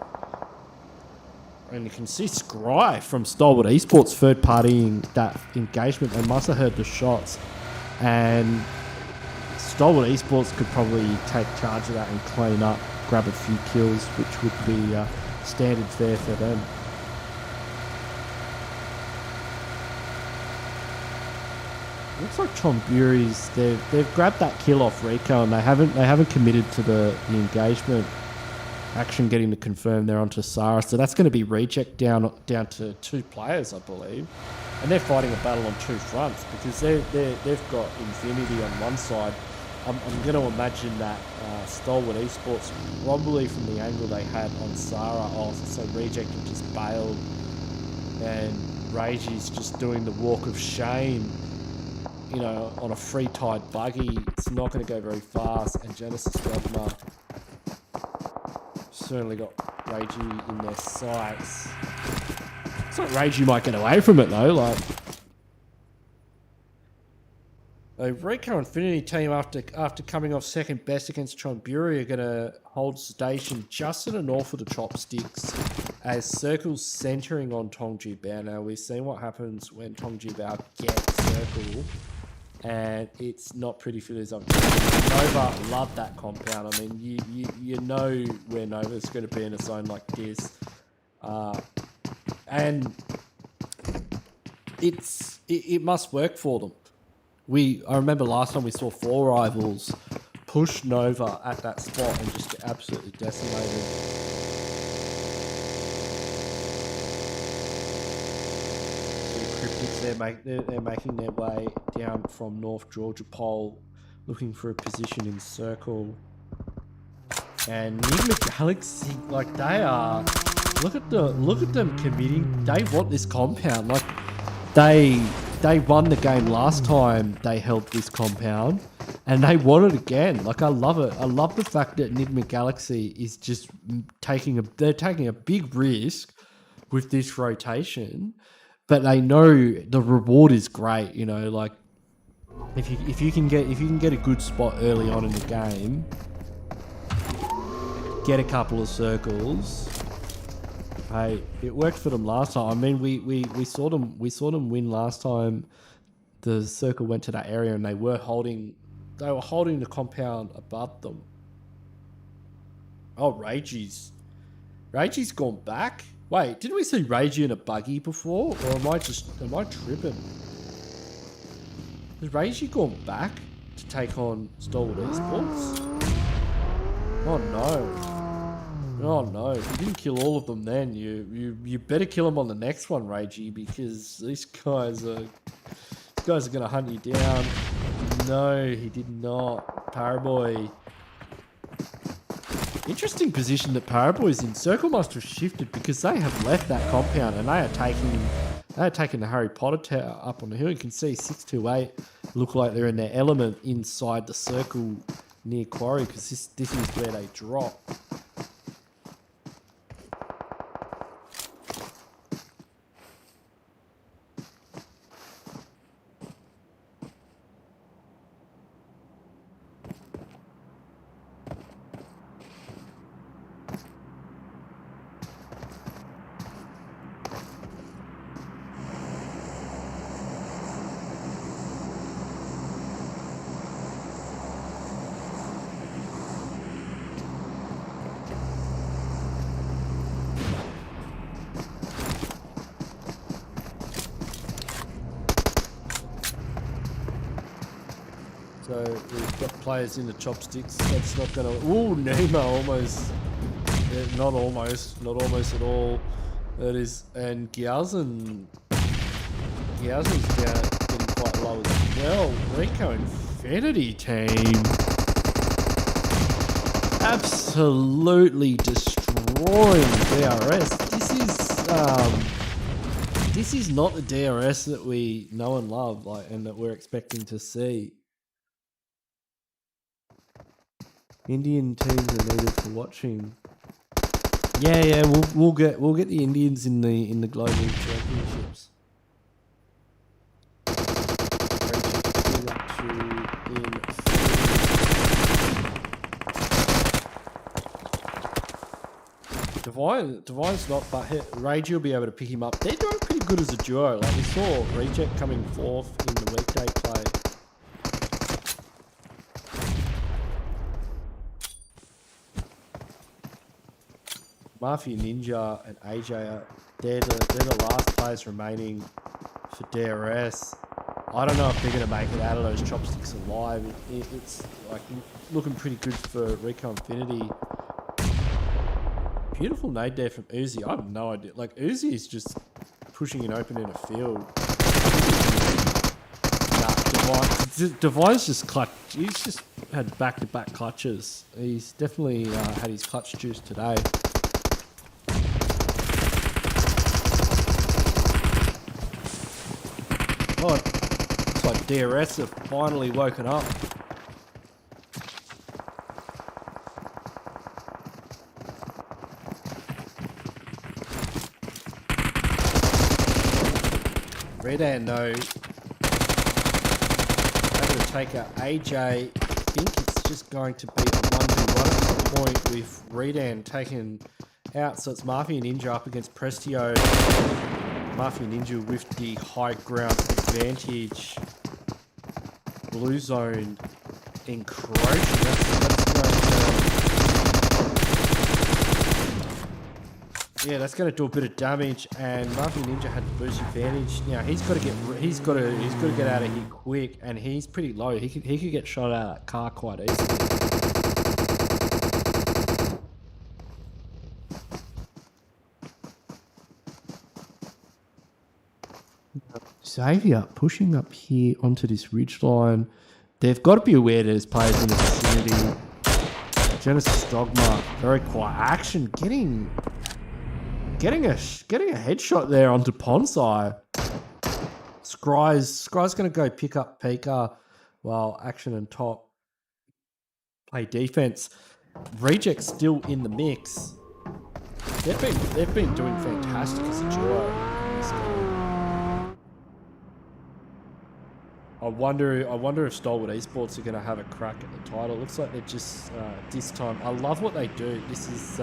And you can see Scry from Starwood Esports third-partying that engagement. They must have heard the shots. And Starwood Esports could probably take charge of that and clean up, grab a few kills, which would be standard fare for them. Looks like Chonburi's they've grabbed that kill off Rico, and they haven't committed to the engagement. Action getting to confirm they're onto Sarah, so that's going to be Reject down to 2 players, I believe, and they're fighting a battle on 2 fronts because they've got Infinity on one side. I'm going to imagine that Stalwart Esports, probably from the angle they had on Sarah, so Reject have just bailed, and Reggie's just doing the walk of shame. You know, on a free-tied buggy, it's not going to go very fast, and Genesis Dogma certainly got Reiji in their sights. It's like Reiji might get away from it though, like... Rico Infinity team, after coming off second best against Chonburi, are going to hold station just to the north of the chopsticks as Circle's centering on Tongji Bao. Now, we've seen what happens when Tongji Bao gets Circle, and it's not pretty for these. Nova love that compound. I mean, you know where Nova's going to be in a zone like this, and it must work for them. I remember last time we saw 4 rivals push Nova at that spot and just get absolutely decimated. They're making their way down from North Georgia Pole, looking for a position in Circle. And Enigma Galaxy, like they are, look at them committing. They want this compound. Like they won the game last time they held this compound, and they want it again. Like, I love it. I love the fact that Enigma Galaxy is just taking a big risk with this rotation, but they know the reward is great. You know, like If you can get a good spot early on in the game, get a couple of circles. Hey, it worked for them last time. I mean, we saw them win last time. The circle went to that area and they were holding the compound above them. Oh, Reggie's gone back. Wait, didn't we see Reggie in a buggy before, or am I tripping? Has Reggie gone back to take on Stalwart Esports? Oh no! Oh no! If you didn't kill all of them, then you better kill them on the next one, Reggie, because these guys are gonna hunt you down. No, he did not. Paraboy. Interesting position that Paraboy's in. Circle must have shifted because they have left that compound and they are taking the Harry Potter tower up on the hill. You can see 628 look like they're in their element inside the circle near Quarry because this is where they drop. So we've got players in the chopsticks. That's not going to... Ooh, Nemo almost... Yeah, not almost at all. That is... And Gyalzen's getting quite low as well. Rico Infinity team. Absolutely destroying DRS. This is not the DRS that we know and love, and that we're expecting to see. Indian teams are needed for watching. Yeah, we'll get the Indians in the global championships. Divine's not, but Rage will be able to pick him up. They're doing pretty good as a duo. Like we saw Reject coming fourth in the weekday play. Mafia Ninja and AJ they're the last players remaining for DRS. I don't know if they're going to make it out of those chopsticks alive. It's like looking pretty good for Rico Infinity. Beautiful nade there from Uzi. I have no idea. Like Uzi is just pushing it open in a field. Divine's just clutch. He's just had back-to-back clutches. He's definitely had his clutch juice today. Oh, looks like DRS have finally woken up. Redan though, able to take out AJ. I think it's just going to be a 1v1 at this point with Redan taken out. So it's Mafia Ninja up against Prestio. Mafia Ninja with the high ground advantage. Blue zone encroaching. That's going to do a bit of damage, and Mafia Ninja had the boost advantage. Now he's got to get out of here quick, and he's pretty low. He could get shot out of that car quite easily. Xavier pushing up here onto this ridge line. They've got to be aware there's players in the vicinity. Genesis Dogma, very quiet action, getting a headshot there onto Ponsai. Scry's going to go pick up Pika while Action and Top play defense. Reject's still in the mix. They've been doing fantastic as a duo in this game. wonder if Stalwart Esports are going to have a crack at the title. Looks like they're just this time. I love what they do. This is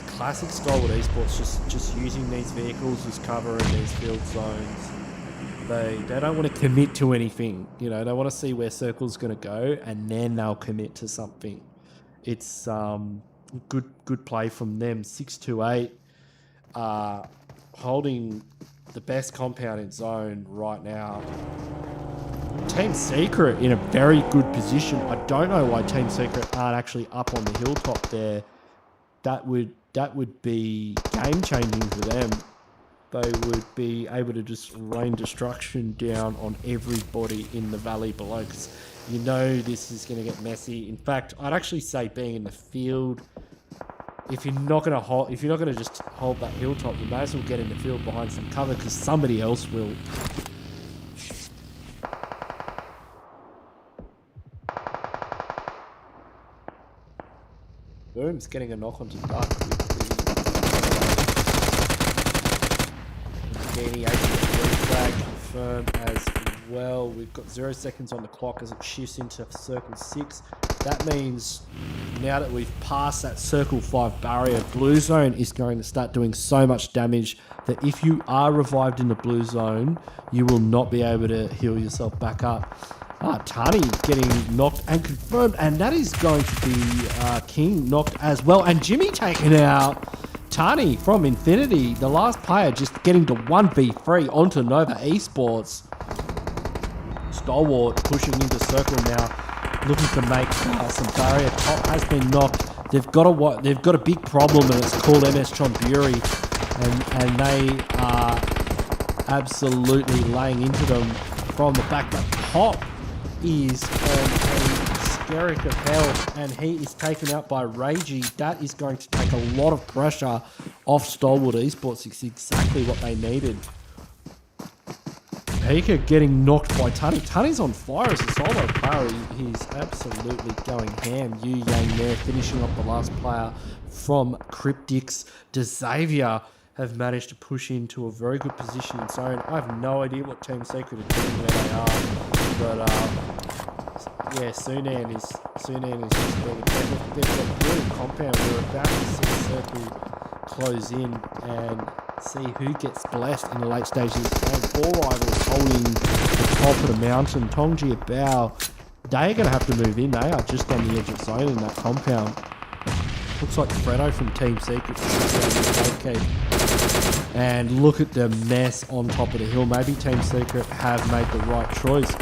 classic Stalwart Esports. Just using these vehicles as cover in these field zones. They don't want to commit to anything. You know, they want to see where Circle's going to go, and then they'll commit to something. It's good play from them. 6-2-8, holding the best compound in zone right now. Team Secret in a very good position. I don't know why Team Secret aren't actually up on the hilltop there. That would be game changing for them. They would be able to just rain destruction down on everybody in the valley below, because you know this is going to get messy. In fact, I'd actually say being in the field, if you're not going to just hold that hilltop, you may as well get in the field behind some cover, because somebody else will. Boom's getting a knock onto Duck. Danny flag confirmed as well. We've got 0 seconds on the clock as it shifts into circle 6. That means now that we've passed that circle 5 barrier, blue zone is going to start doing so much damage that if you are revived in the blue zone, you will not be able to heal yourself back up. Tani getting knocked and confirmed, and that is going to be King knocked as well, and Jimmy taken out. Tani from Infinity, the last player, just getting to 1v3 onto Nova Esports. Stalwart pushing into circle now, looking to make some barrier. Top has been knocked. They've got a big problem, and it's called MS Chonburi, and they are absolutely laying into them from the back. But Top is on a Skerrick of health, and he is taken out by Ragey. That is going to take a lot of pressure off Stalwart Esports. It's exactly what they needed. Pika getting knocked by Tani. Tani's on fire as a solo player. He's absolutely going ham. Yu Yang there finishing off the last player from Cryptics. Xavier have managed to push into a very good position in zone. I have no idea what Team Secret are doing where they are, but yeah, Sunan is just being attacked. They've got good compound. We're about to see Circle close in and see who gets blessed in the late stages. And 4 rivals holding the top of the mountain. Tongji Bao, they are going to have to move in. They are just on the edge of zone in that compound. Looks like Fredo from Team Secret is okay. And look at the mess on top of the hill. Maybe Team Secret have made the right choice.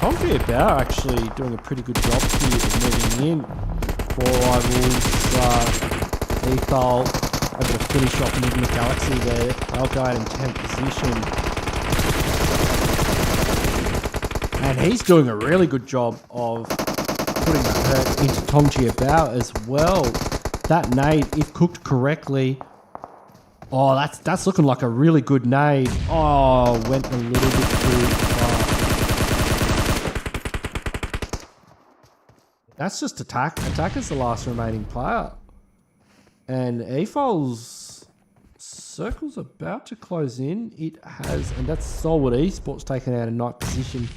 Tongji Bao actually doing a pretty good job here of moving in. 4 rivals, Ethal able to finish off Enigma Galaxy there. They'll go out in 10th position. And he's doing a really good job of putting the hurt into Tongji Bao as well. That nade, if cooked correctly, oh, that's looking like a really good nade. Oh, went a little bit too far. That's just attack. Attack is the last remaining player. And Efal's circle's about to close in. It has, and that's Stalwart Esports taken out in 9th position.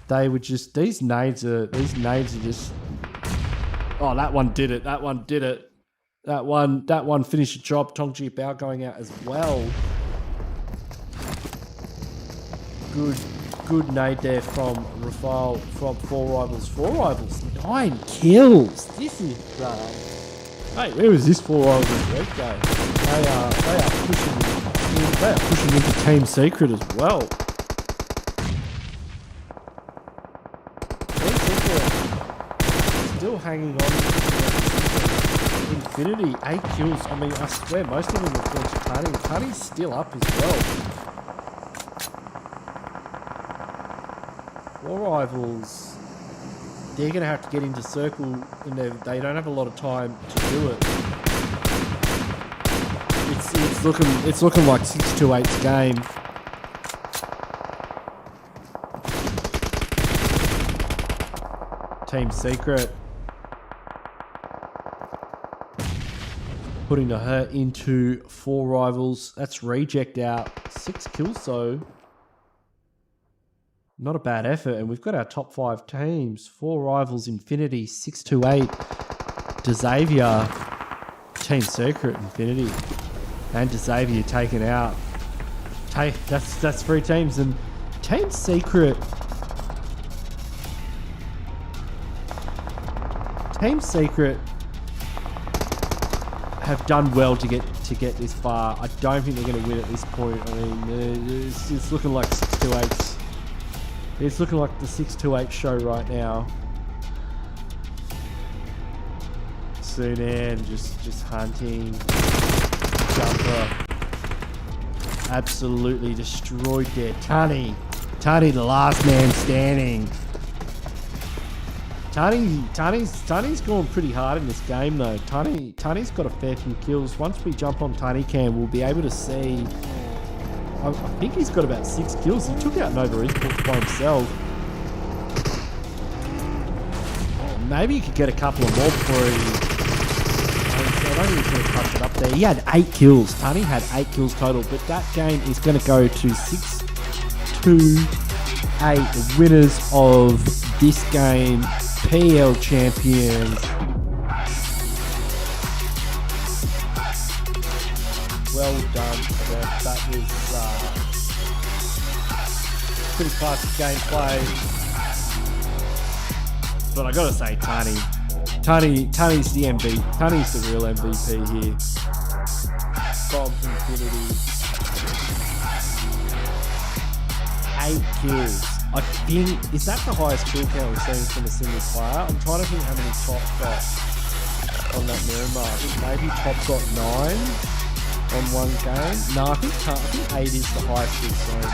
They would just, these nades are just, oh, that one did it. That one did it. That one finished the job. Tongji Bao going out as well. Good nade there from Rafael from 4 rivals. 4 rivals, 9 kills. This is hey, where was this 4 rivals week go? They are pushing into Team Secret as well. Team Secret still hanging on. Infinity, 8 kills. I mean, I swear most of them were going to Tani. Tani's still up as well. 4 rivals. They're going to have to get into circle. They don't have a lot of time to do it. It's looking like 6-2-8's game. Team Secret putting the hurt into 4 rivals. That's reject out. 6 kills though. Not a bad effort. And we've got our top 5 teams. 4 rivals, Infinity, 628, Xavier, Team Secret, Infinity, and Xavier taken out. That's 3 teams. And Team Secret have done well to get this far. I don't think they're going to win at this point. I mean, it's looking like 628. It's looking like the 628 show right now. Sunan just hunting. Jumper. Absolutely destroyed there. Tani, the last man standing. Tani's going pretty hard in this game though. Tani's got a fair few kills. Once we jump on Tani Cam, we'll be able to see. I think he's got about 6 kills. He took out Nova Esports by himself. Maybe he could get a couple of more before he. I don't think he's going to touch it up there. He had 8 kills. Tani had 8 kills total, but that game is going to go to 6-2-8. The winners of this game, PL champions. Well done for them. That was pretty classic gameplay. But I gotta say, Tani's the MVP. Tani's the real MVP here. From Infinity. 8 kills. I think, is that the highest kill count we've seen from a single player? I'm trying to think how many Top got on that mirror mark. Maybe Top got 9 on one game. No, I think 8 is the highest we've seen.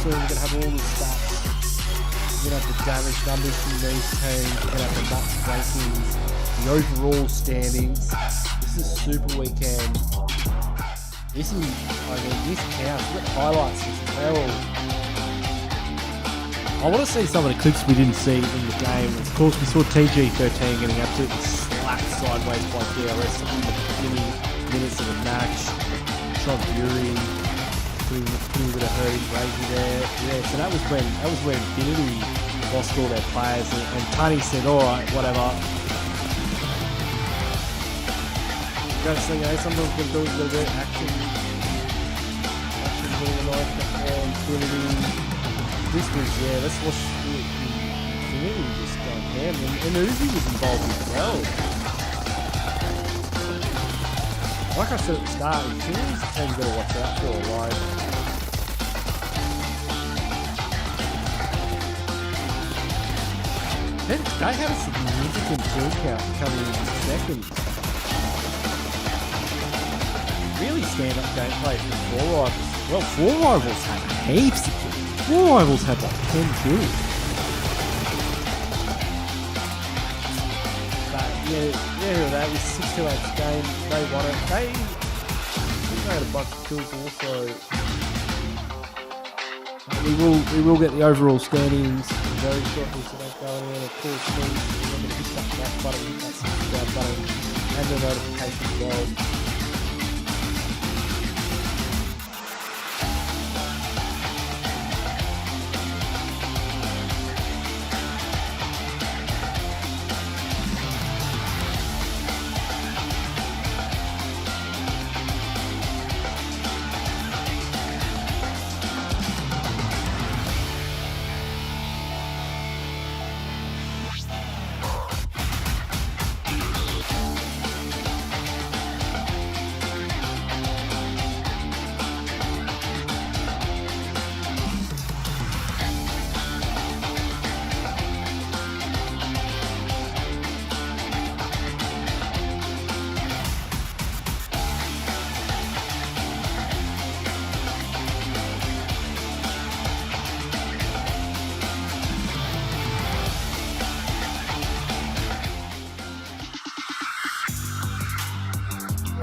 We're going to have all the stats. We're going to have the damage numbers from these teams. We're going to have the match rankings, the overall standings. This is Super Weekend. This counts. We've got highlights as well. I want to see some of the clips we didn't see in the game. Of course, we saw TG13 getting absolutely slapped sideways by DRS in the beginning minutes of the match. Sean Fury putting a bit of hurting crazy there. Yeah, so that was when Infinity lost all their players, and Tani said, "All right, whatever." Sometimes we can do a little bit of action really nice Infinity. This was, let's watch Infinity just go ham, and Uzi was involved as well. Like I said at the start, Infinity's a team you've got to watch out for, like. They had a significant kill count coming in second. Really stand-up gameplay from 4 rivals. Well, 4 rivals had heaps of kills. 4 rivals had like 10 kills. But yeah, that was 6-8 game. They won it. They had a bunch of kills also. We will get the overall standings very shortly, so don't go anywhere. Of course, please remember to hit that like button, hit that subscribe button, and the notification bell.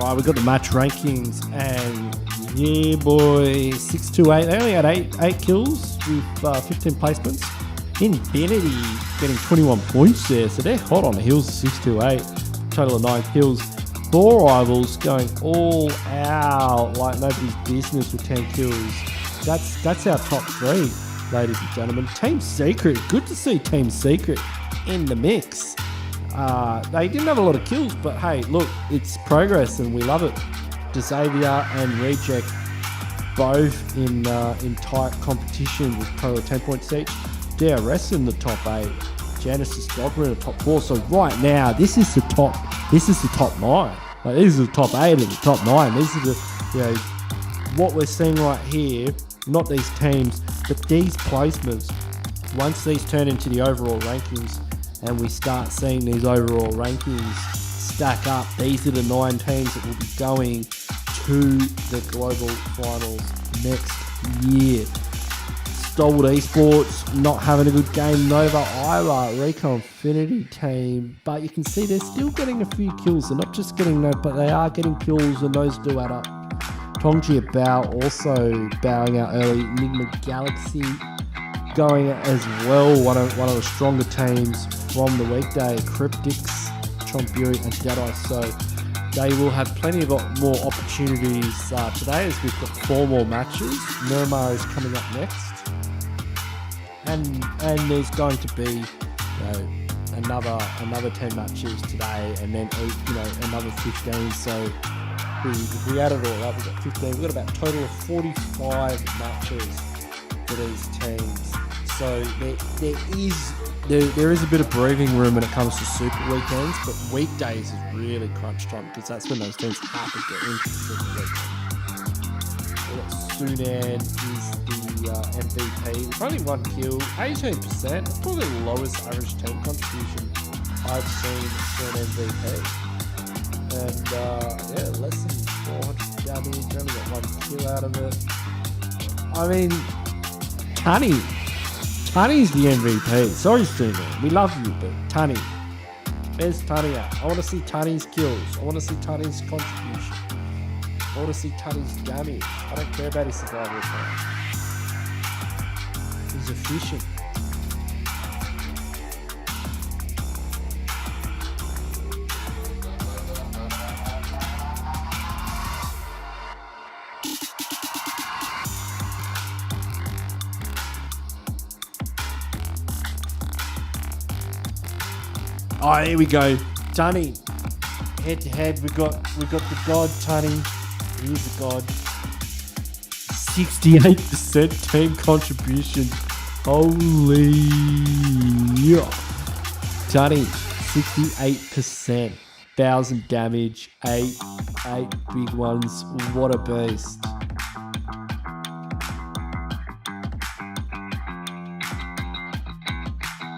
Right, we've got the match rankings, and yeah, boy, 628. They only had eight kills with 15 placements. Infinity getting 21 points there, so they're hot on the heels of 628. Total of 9 kills. 4 rivals going all out like nobody's business with 10 kills. That's our top 3, ladies and gentlemen. Team Secret, good to see Team Secret in the mix. They didn't have a lot of kills, but hey, look, it's progress and we love it. Xavier and Reject both in tight competition with total of 10 points each. DRS in the top 8. Genesis Dogma in the top 4. So right now, this is the top 9. Like, these are the top 8 and the top 9. These are the, what we're seeing right here, not these teams, but these placements. Once these turn into the overall rankings and we start seeing these overall rankings stack up, these are the 9 teams that will be going to the global finals next year. Stalwart Esports not having a good game. Nova Isla, Rico Infinity team, but you can see they're still getting a few kills. They're not just getting no, but they are getting kills, and those do add up. Tongji Bao also bowing out early. Enigma Galaxy going as well. One of the stronger teams from the weekday. Cryptics, Chompuri and Deadeye. So they will have plenty of more opportunities today, as we've got 4 more matches. Miramar is coming up next. And there's going to be another 10 matches today, and then another 15. So if we add it all up, we've got 15. We've got about a total of 45 matches for these teams. So there is a bit of breathing room when it comes to super weekends, but weekdays is really crunch time because that's when those teams have to get into the super weekend. Sudan is the MVP with only 1 kill, 18%, probably the lowest average team contribution I've seen for an MVP. And less than 400 damage, only got 1 kill out of it. I mean, Tunny's the MVP. Sorry, Sudan, we love you, but Tunny. Where's Tunny at? I want to see Tunny's kills. I want to see Tunny's contribution. I want to see Tunny's damage. I don't care about his survival time. He's efficient. Oh, here we go. Tunny. Head to head, we got the god Tunny. He's a god. 68% team contribution. Holy yeah. Tunny, 68%. 1,000 damage. 8 big ones. What a beast.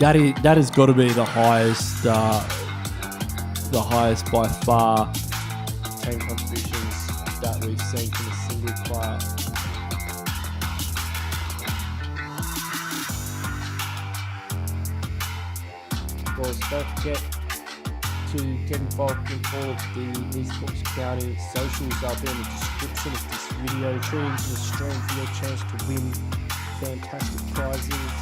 That has got to be the highest by far team contributions that we've seen from a single player. Of course, don't forget to get involved in all of the Esports County socials. They'll be in the description of this video. Tune into the stream for your chance to win fantastic prizes.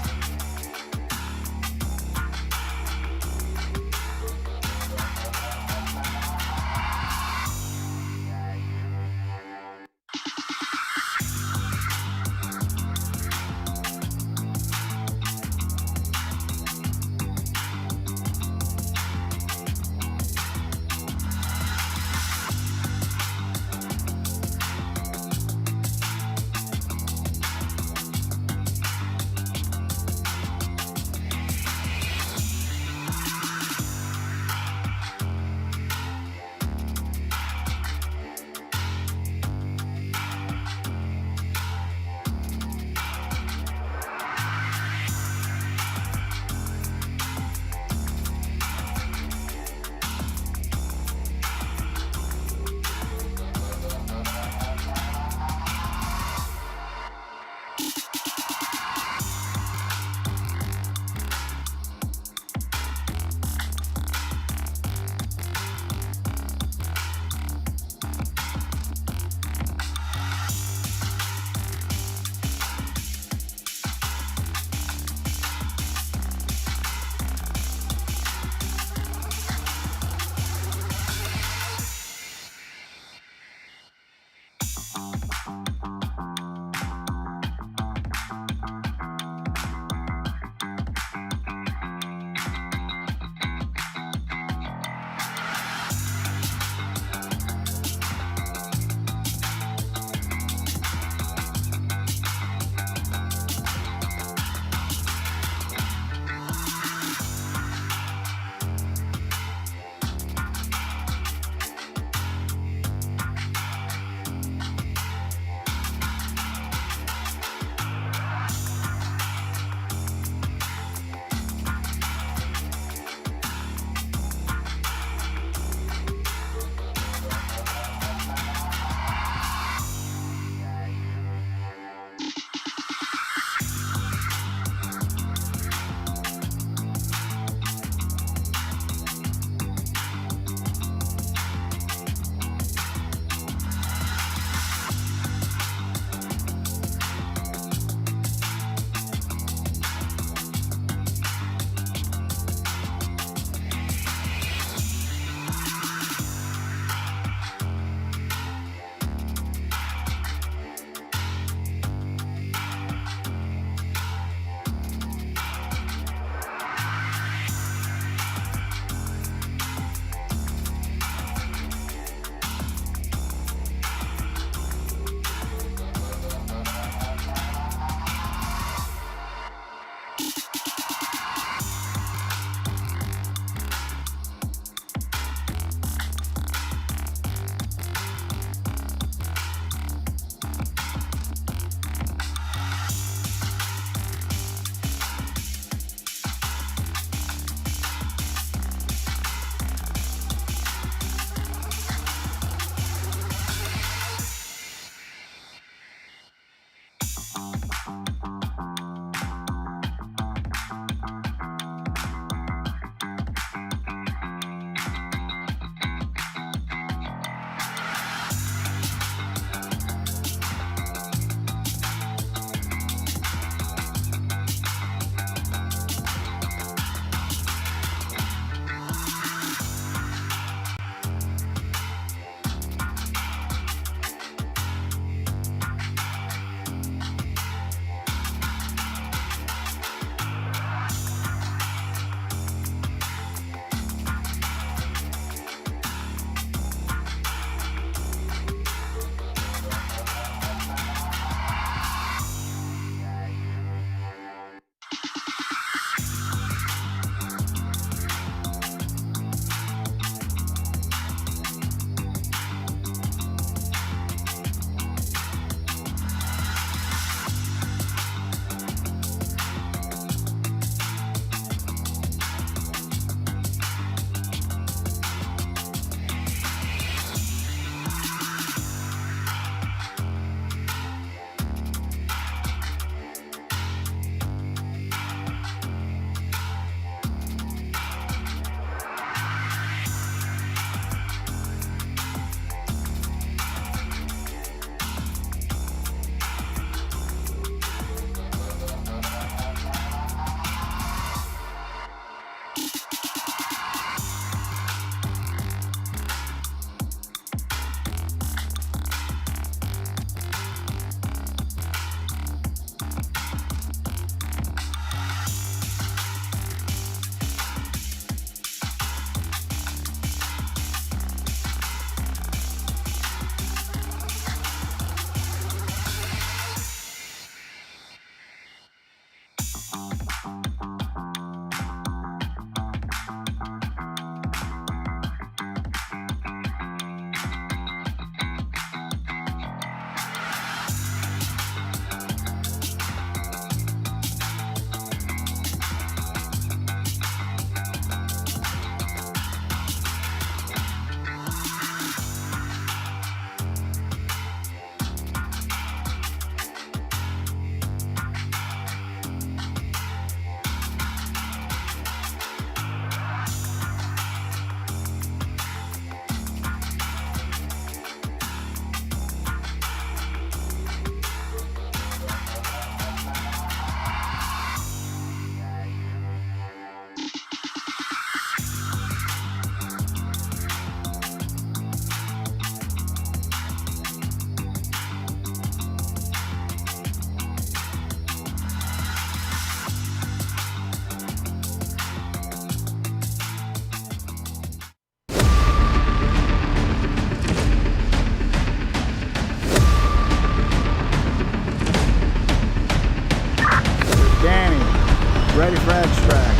French track.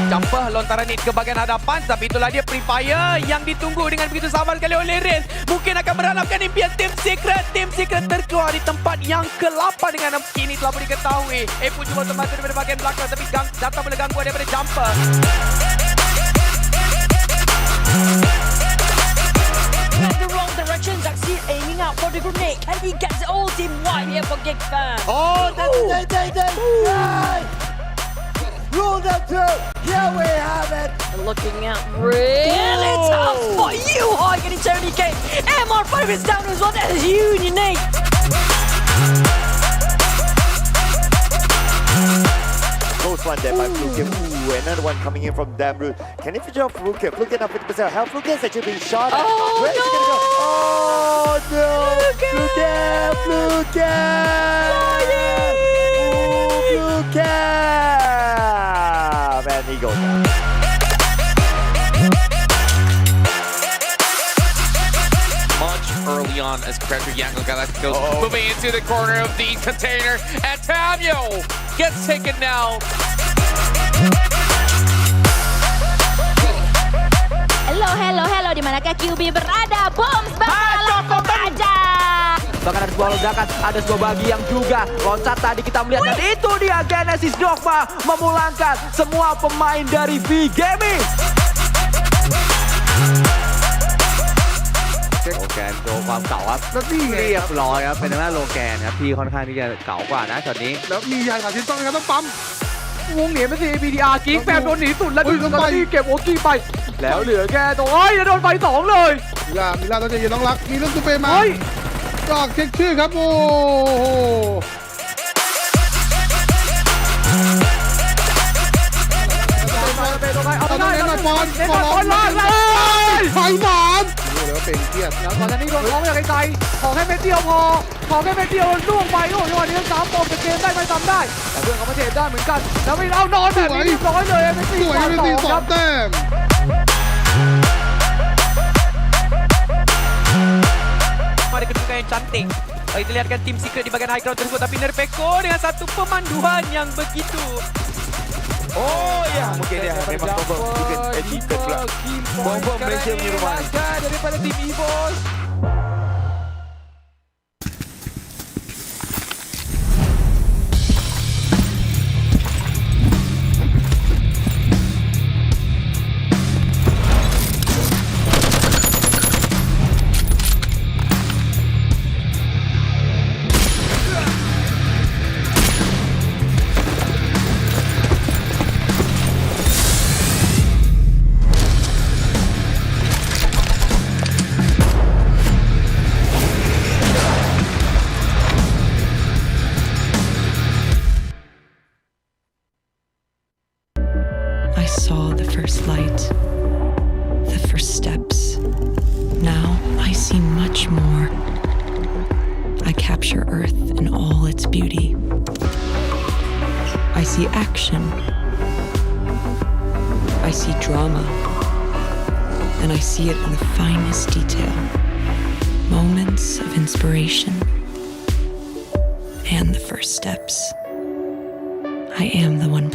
Jumper lontaran hit ke bahagian hadapan, tapi itulah dia Free Fire yang ditunggu dengan begitu sabar sekali oleh Rails. Mungkin akan meranapkan impian Team Secret. Team Secret terkeluar di tempat yang ke-8 dengan kini telah boleh diketahui. Pun cuba untuk masuk daripada bahagian belakang, tapi datang boleh gangguan daripada Jumper. Went the wrong direction. GANKSY aiming out for the grenade. And he gets the whole team wide here for GANKSY. Oh, that's Rule number 2, here we have it. Looking out really tough for you, getting 70k. MR5 is down as well. That is unique. Close one there by Fluke. Ooh, another one coming in from Damru. Can you figure out Fluke? Fluke now 50% health. Fluke is actually being shot at. Where is he gonna go? Oh no! Fluke! Fluke! And he goes down. Much early on as Crasher Yango Galacticos moving into the corner of the container, and Tamio gets taken down. Hello, di manakah QB berada? Bombs bakal aja. Bahkan ada sebuah ledakan, ada sebuah bagi yang juga loncat tadi kita melihat. Dan itu dia Genesis Dogma memulangkan semua pemain dari V Gaming. โลแกนโชว์ความเก่าครับแล้วนี่เรียบร้อยครับเป็นทางด้านโลแกนครับที่ค่อนข้างที่จะเก่ากว่านะช็อตนี้แล้วมียายขาชิ้นต้องนะครับต้องปั๊มวงเหนียนเป็น CPTR กิ๊กแฟมโดนหนีสุดแล้วดูตอนนี้เก็บโอกี้ไปแล้วเหลือแค่ตรงจะโดนไฟ2เลยมีลาต้องใจเย็นน้องรักมีเรื่องซูเปอร์มาจอกเช็คชื่อครับโอ้โหเอาได้หน่อยปอนล่างเลยไฟหมอนดูแล้วเป็นเครียดแล้วก่อนหน้านี้โดนล้อมจากไกลๆขอแค่เม็ดเดียวพอขอแค่เม็ดเดียวล่วงไปโอ้ยวันนี้3 ปมเป็นเกมได้ไม่ทำได้แต่เพื่อนเขามาเทได้เหมือนกันแล้วไม่เอานอนแบบนี้เรียบร้อยเลยไม่ตี2 แต้มada kedudukan yang cantik. Kita lihatkan tim Secret di bahagian high ground tersebut, tapi Nerpeko dengan satu pemanduan yang begitu. Oh ya, mungkin dia memang mungkin achievement pula. Bomba Malaysia punya rumah daripada tim EVOS. I saw the first light, the first steps. Now I see much more. I capture Earth in all its beauty. I see action. I see drama. And I see it in the finest detail. Moments of inspiration. And the first steps. I am the 1+9.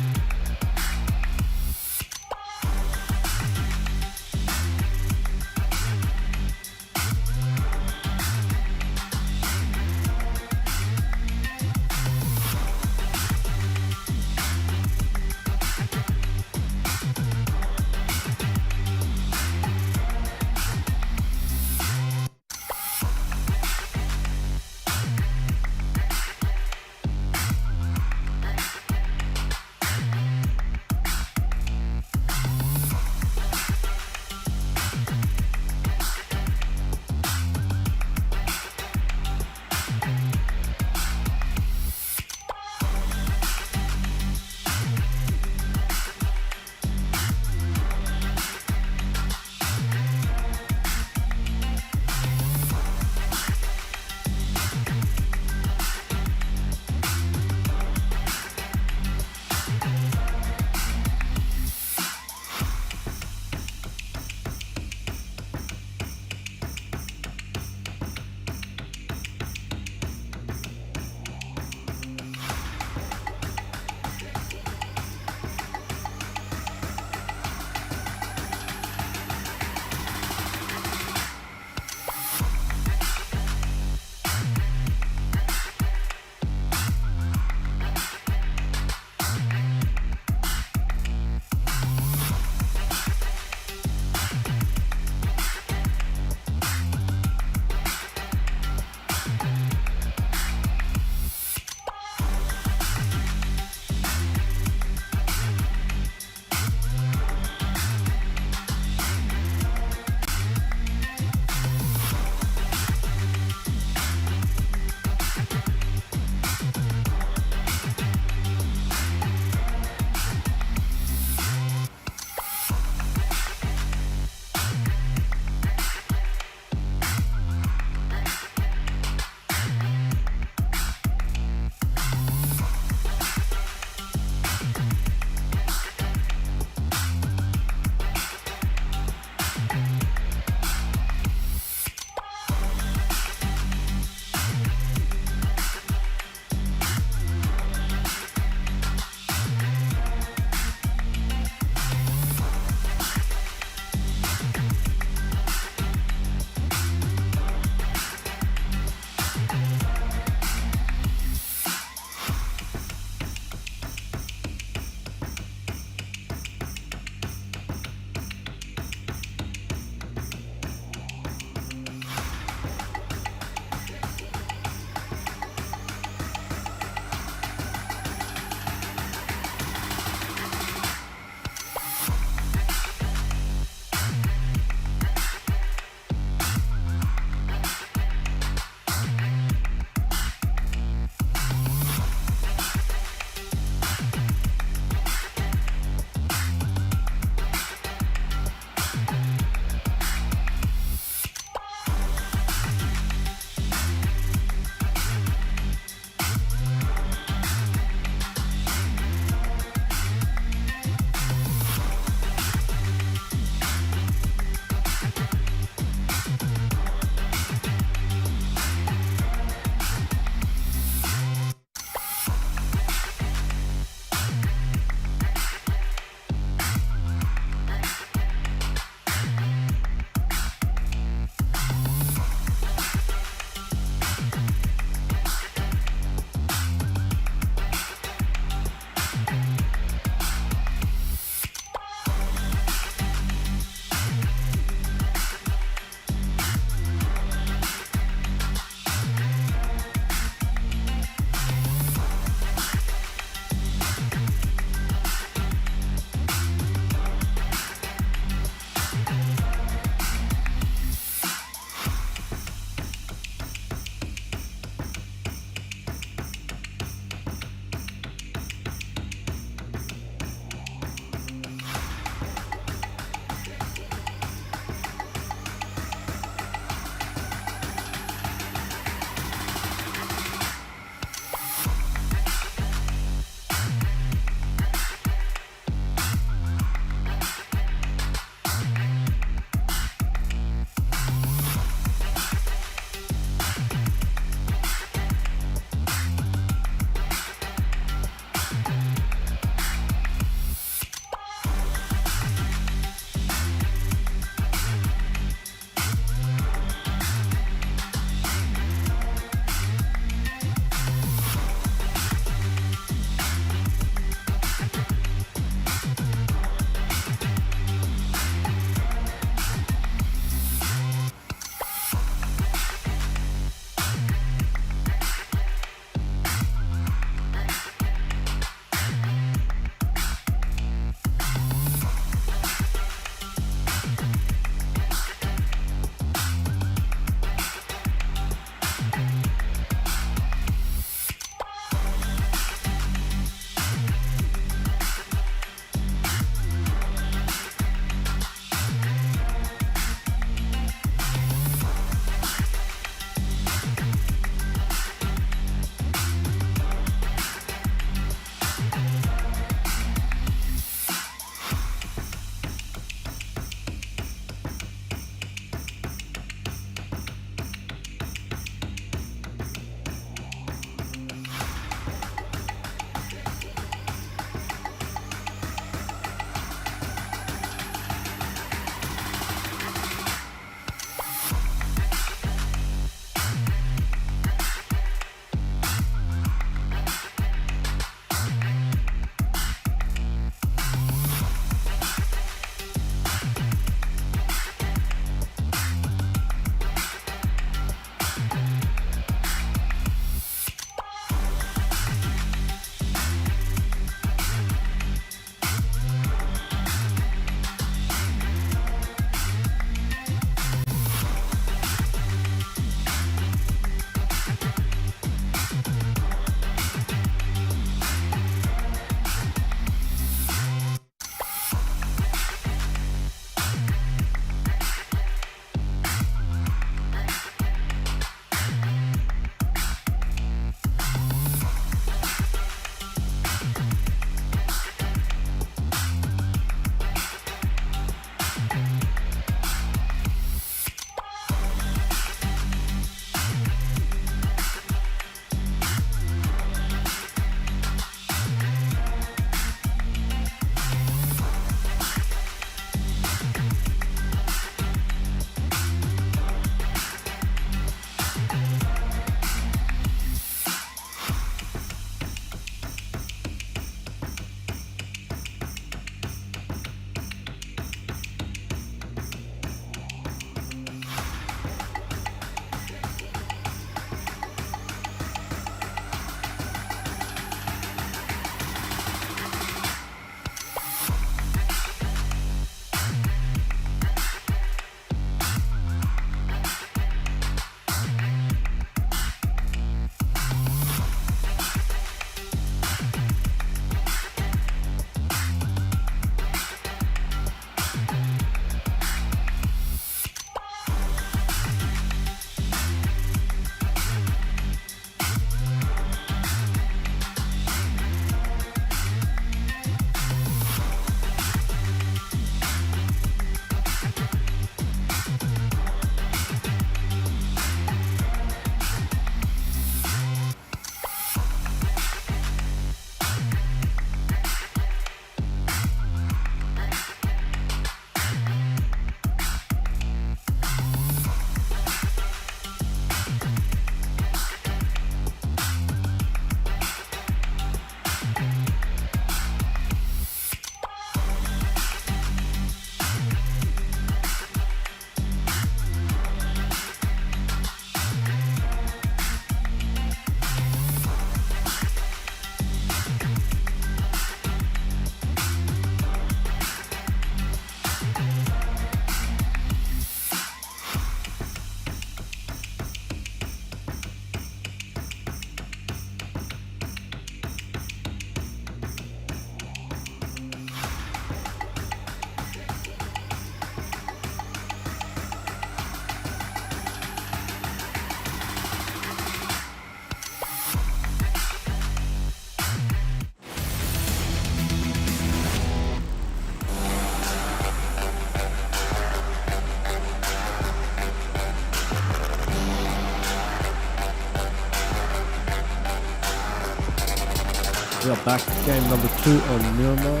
We are back to game number 2 on Miramar.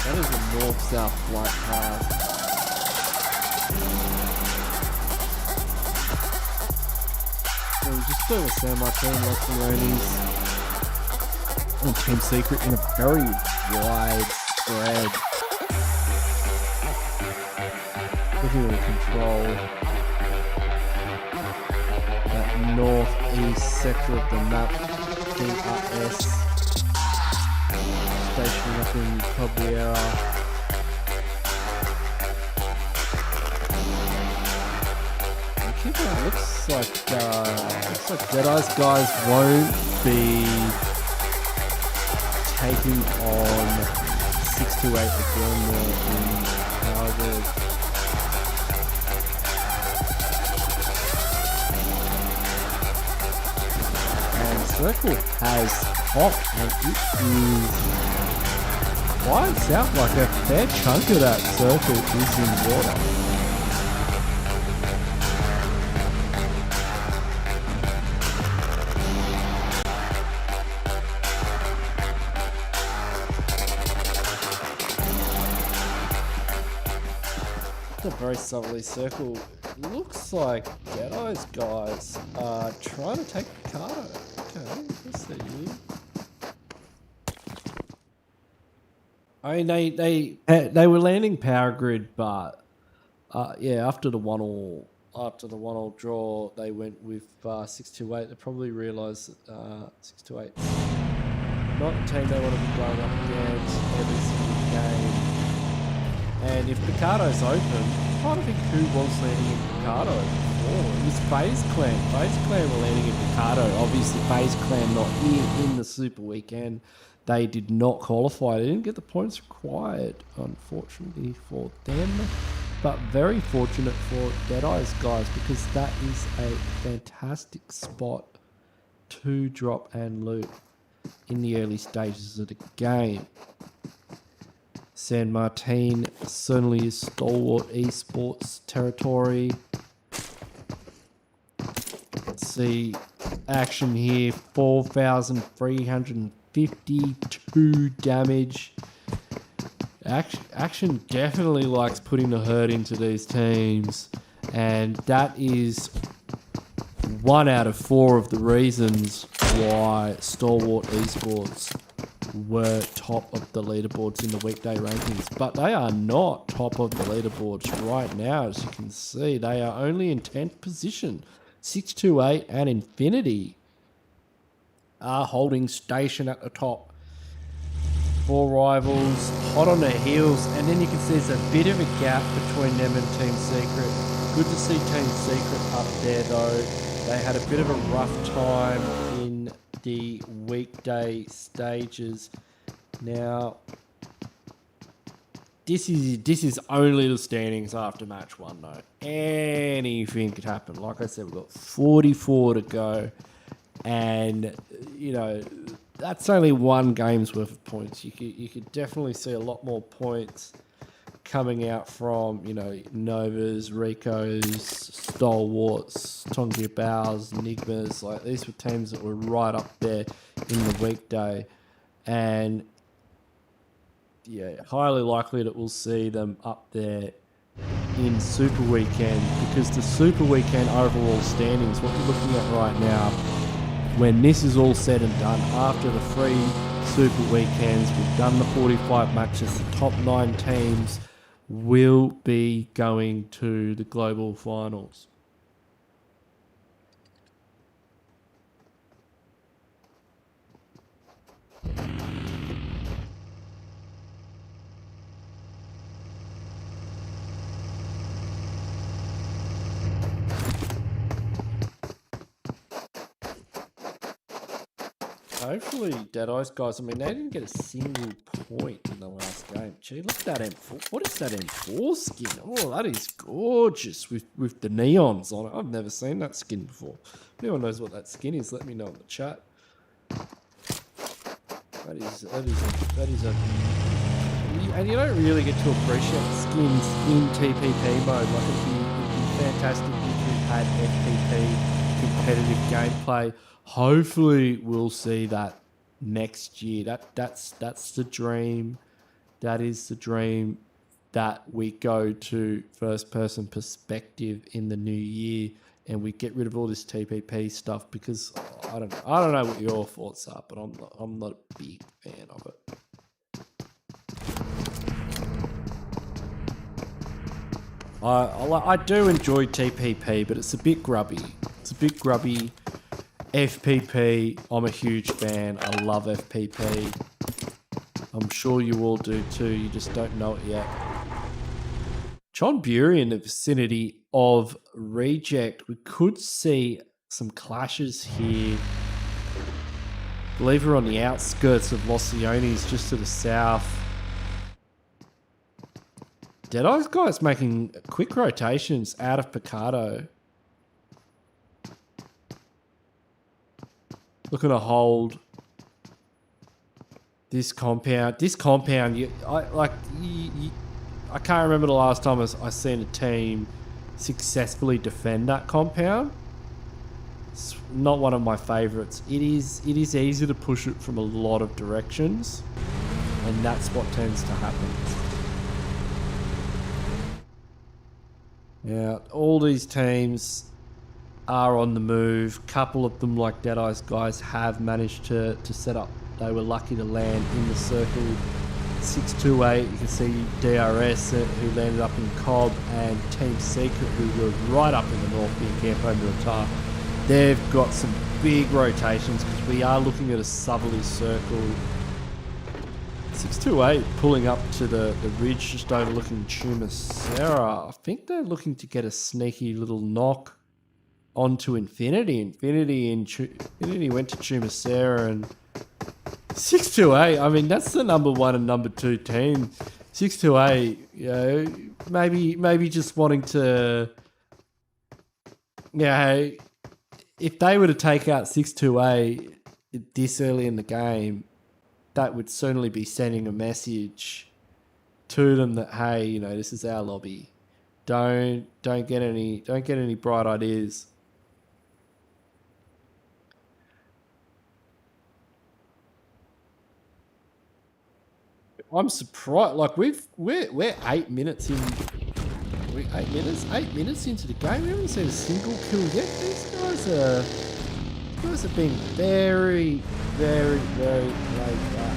That is a north-south flight path. So we just played with San Martin, Leonis, and Team Secret in a very wide spread. Looking to control that northeast sector of the map, DRS. Station up in Cabrera. Looks like Deadeye's guys won't be taking on 628 again in Harvard. And Circle has top, and it is winds out like a fair chunk of that circle is in water. A very southerly circle. Looks like Deadeye's guys are trying to take Picardo. Okay, let's see. I mean, they were landing power grid, but yeah, after the 1-1 draw, they went with 628. They probably realised 628 not the team they want to be going up against every single game. And if Picardo's open, I'm trying to think who was landing in Picardo before. It was FaZe Clan. FaZe Clan were landing in Picardo. Obviously, FaZe Clan not in the Super Weekend. They did not qualify. They didn't get the points required, unfortunately for them. But very fortunate for Deadeye's guys, because that is a fantastic spot to drop and loot in the early stages of the game. San Martin certainly is stalwart esports territory. Let's see action here, 4,352 damage. Action definitely likes putting the hurt into these teams, and that is 1 out of 4 of the reasons why stalwart esports were top of the leaderboards in the weekday rankings. But they are not top of the leaderboards right now. As you can see, they are only in 10th position. 628 and Infinity are holding station at the top. 4 rivals hot on their heels, and then you can see there's a bit of a gap between them and Team Secret. Good to see Team Secret up there though. They had a bit of a rough time in the weekday stages. Now, this is only the standings after match 1 though. Anything could happen. Like I said, we've got 44 to go, and you know that's only 1 game's worth of points. You could definitely see a lot more points coming out from, you know, Novas, Ricos, Stalwarts, Tongia Bows, Enigmas. Like, these were teams that were right up there in the weekday. And yeah, highly likely that we'll see them up there in Super Weekend, because the Super Weekend overall standings, what we're looking at right now, when this is all said and done, after the 3 Super Weekends, we've done the 45 matches, the top 9 teams will be going to the global finals. hopefully Deadeye's guys, I mean, they didn't get a single point in the last game. Gee, look at that M4. What is that M4 skin? Oh, that is gorgeous with the neons on it. I've never seen that skin before. If anyone knows what that skin is, let me know in the chat. That is a... And you don't really get to appreciate skins in TPP mode. Like, it'd be fantastic if you had FPP competitive gameplay. Hopefully we'll see that next year. That's the dream. That is the dream, that we go to first person perspective in the new year and we get rid of all this TPP stuff, because I don't know what your thoughts are, but I'm not a big fan of it. I do enjoy TPP, but it's a bit grubby. It's a bit grubby. FPP, I'm a huge fan. I love FPP. I'm sure you all do too. You just don't know it yet. John Bury in the vicinity of Reject. We could see some clashes here. I believe we're on the outskirts of Los Leones, just to the south. Deadeye's guys making quick rotations out of Picardo. Looking to hold this compound. This compound, I can't remember the last time I seen a team successfully defend that compound. It's not one of my favourites. It is easy to push it from a lot of directions, and that's what tends to happen. Yeah, all these teams are on the move. Couple of them, like Deadeye's guys, have managed to set up. They were lucky to land in the circle. 628, you can see DRS who landed up in Cobb, and Team Secret who were right up in the north near Campo Militar. They've got some big rotations because we are looking at a southerly circle. 628 pulling up to the ridge just overlooking Chumacera. I think they're looking to get a sneaky little knock onto Infinity. Infinity went to Chumacera, and 628, I mean, that's the number 1 and number 2 team. 628, you know, maybe just wanting to, you know, if they were to take out 628 this early in the game, that would certainly be sending a message to them that, hey, you know, this is our lobby. Don't get any bright ideas. I'm surprised. Like we're 8 minutes in. We're 8 minutes into the game. We haven't seen a single kill yet. These guys have been very, very, very laid back.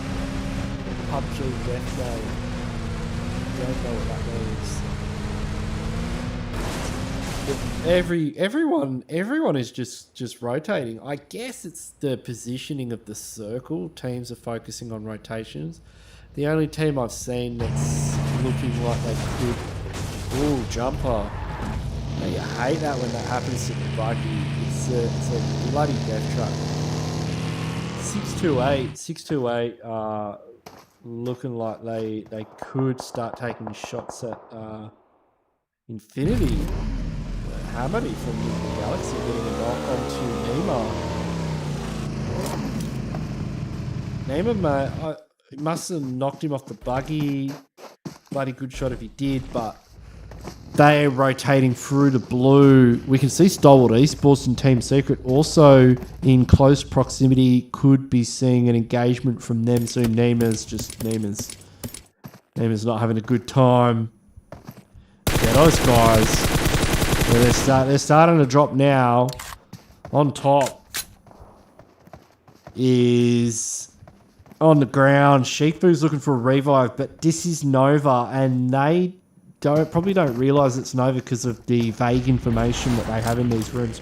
PUBG death zone. Don't know what that means. Everyone is just rotating. I guess it's the positioning of the circle. Teams are focusing on rotations. The only team I've seen that's looking like they could... Ooh, jumper. Now, you hate that when that happens to the buggy. It's a bloody death trap. 628 looking like they could start taking shots at Infinity. Hammerty from the Galaxy getting a knock onto Neymar. Neymar, it must have knocked him off the buggy. Bloody good shot if he did, but they're rotating through the blue. We can see Stalwart Esports and Team Secret also in close proximity. Could be seeing an engagement from them soon. Neymar's not having a good time. Yeah, those guys, they're starting to drop now. On top is... on the ground, Sheikfu's looking for a revive, but this is Nova, and they probably don't realise it's Nova because of the vague information that they have in these rooms.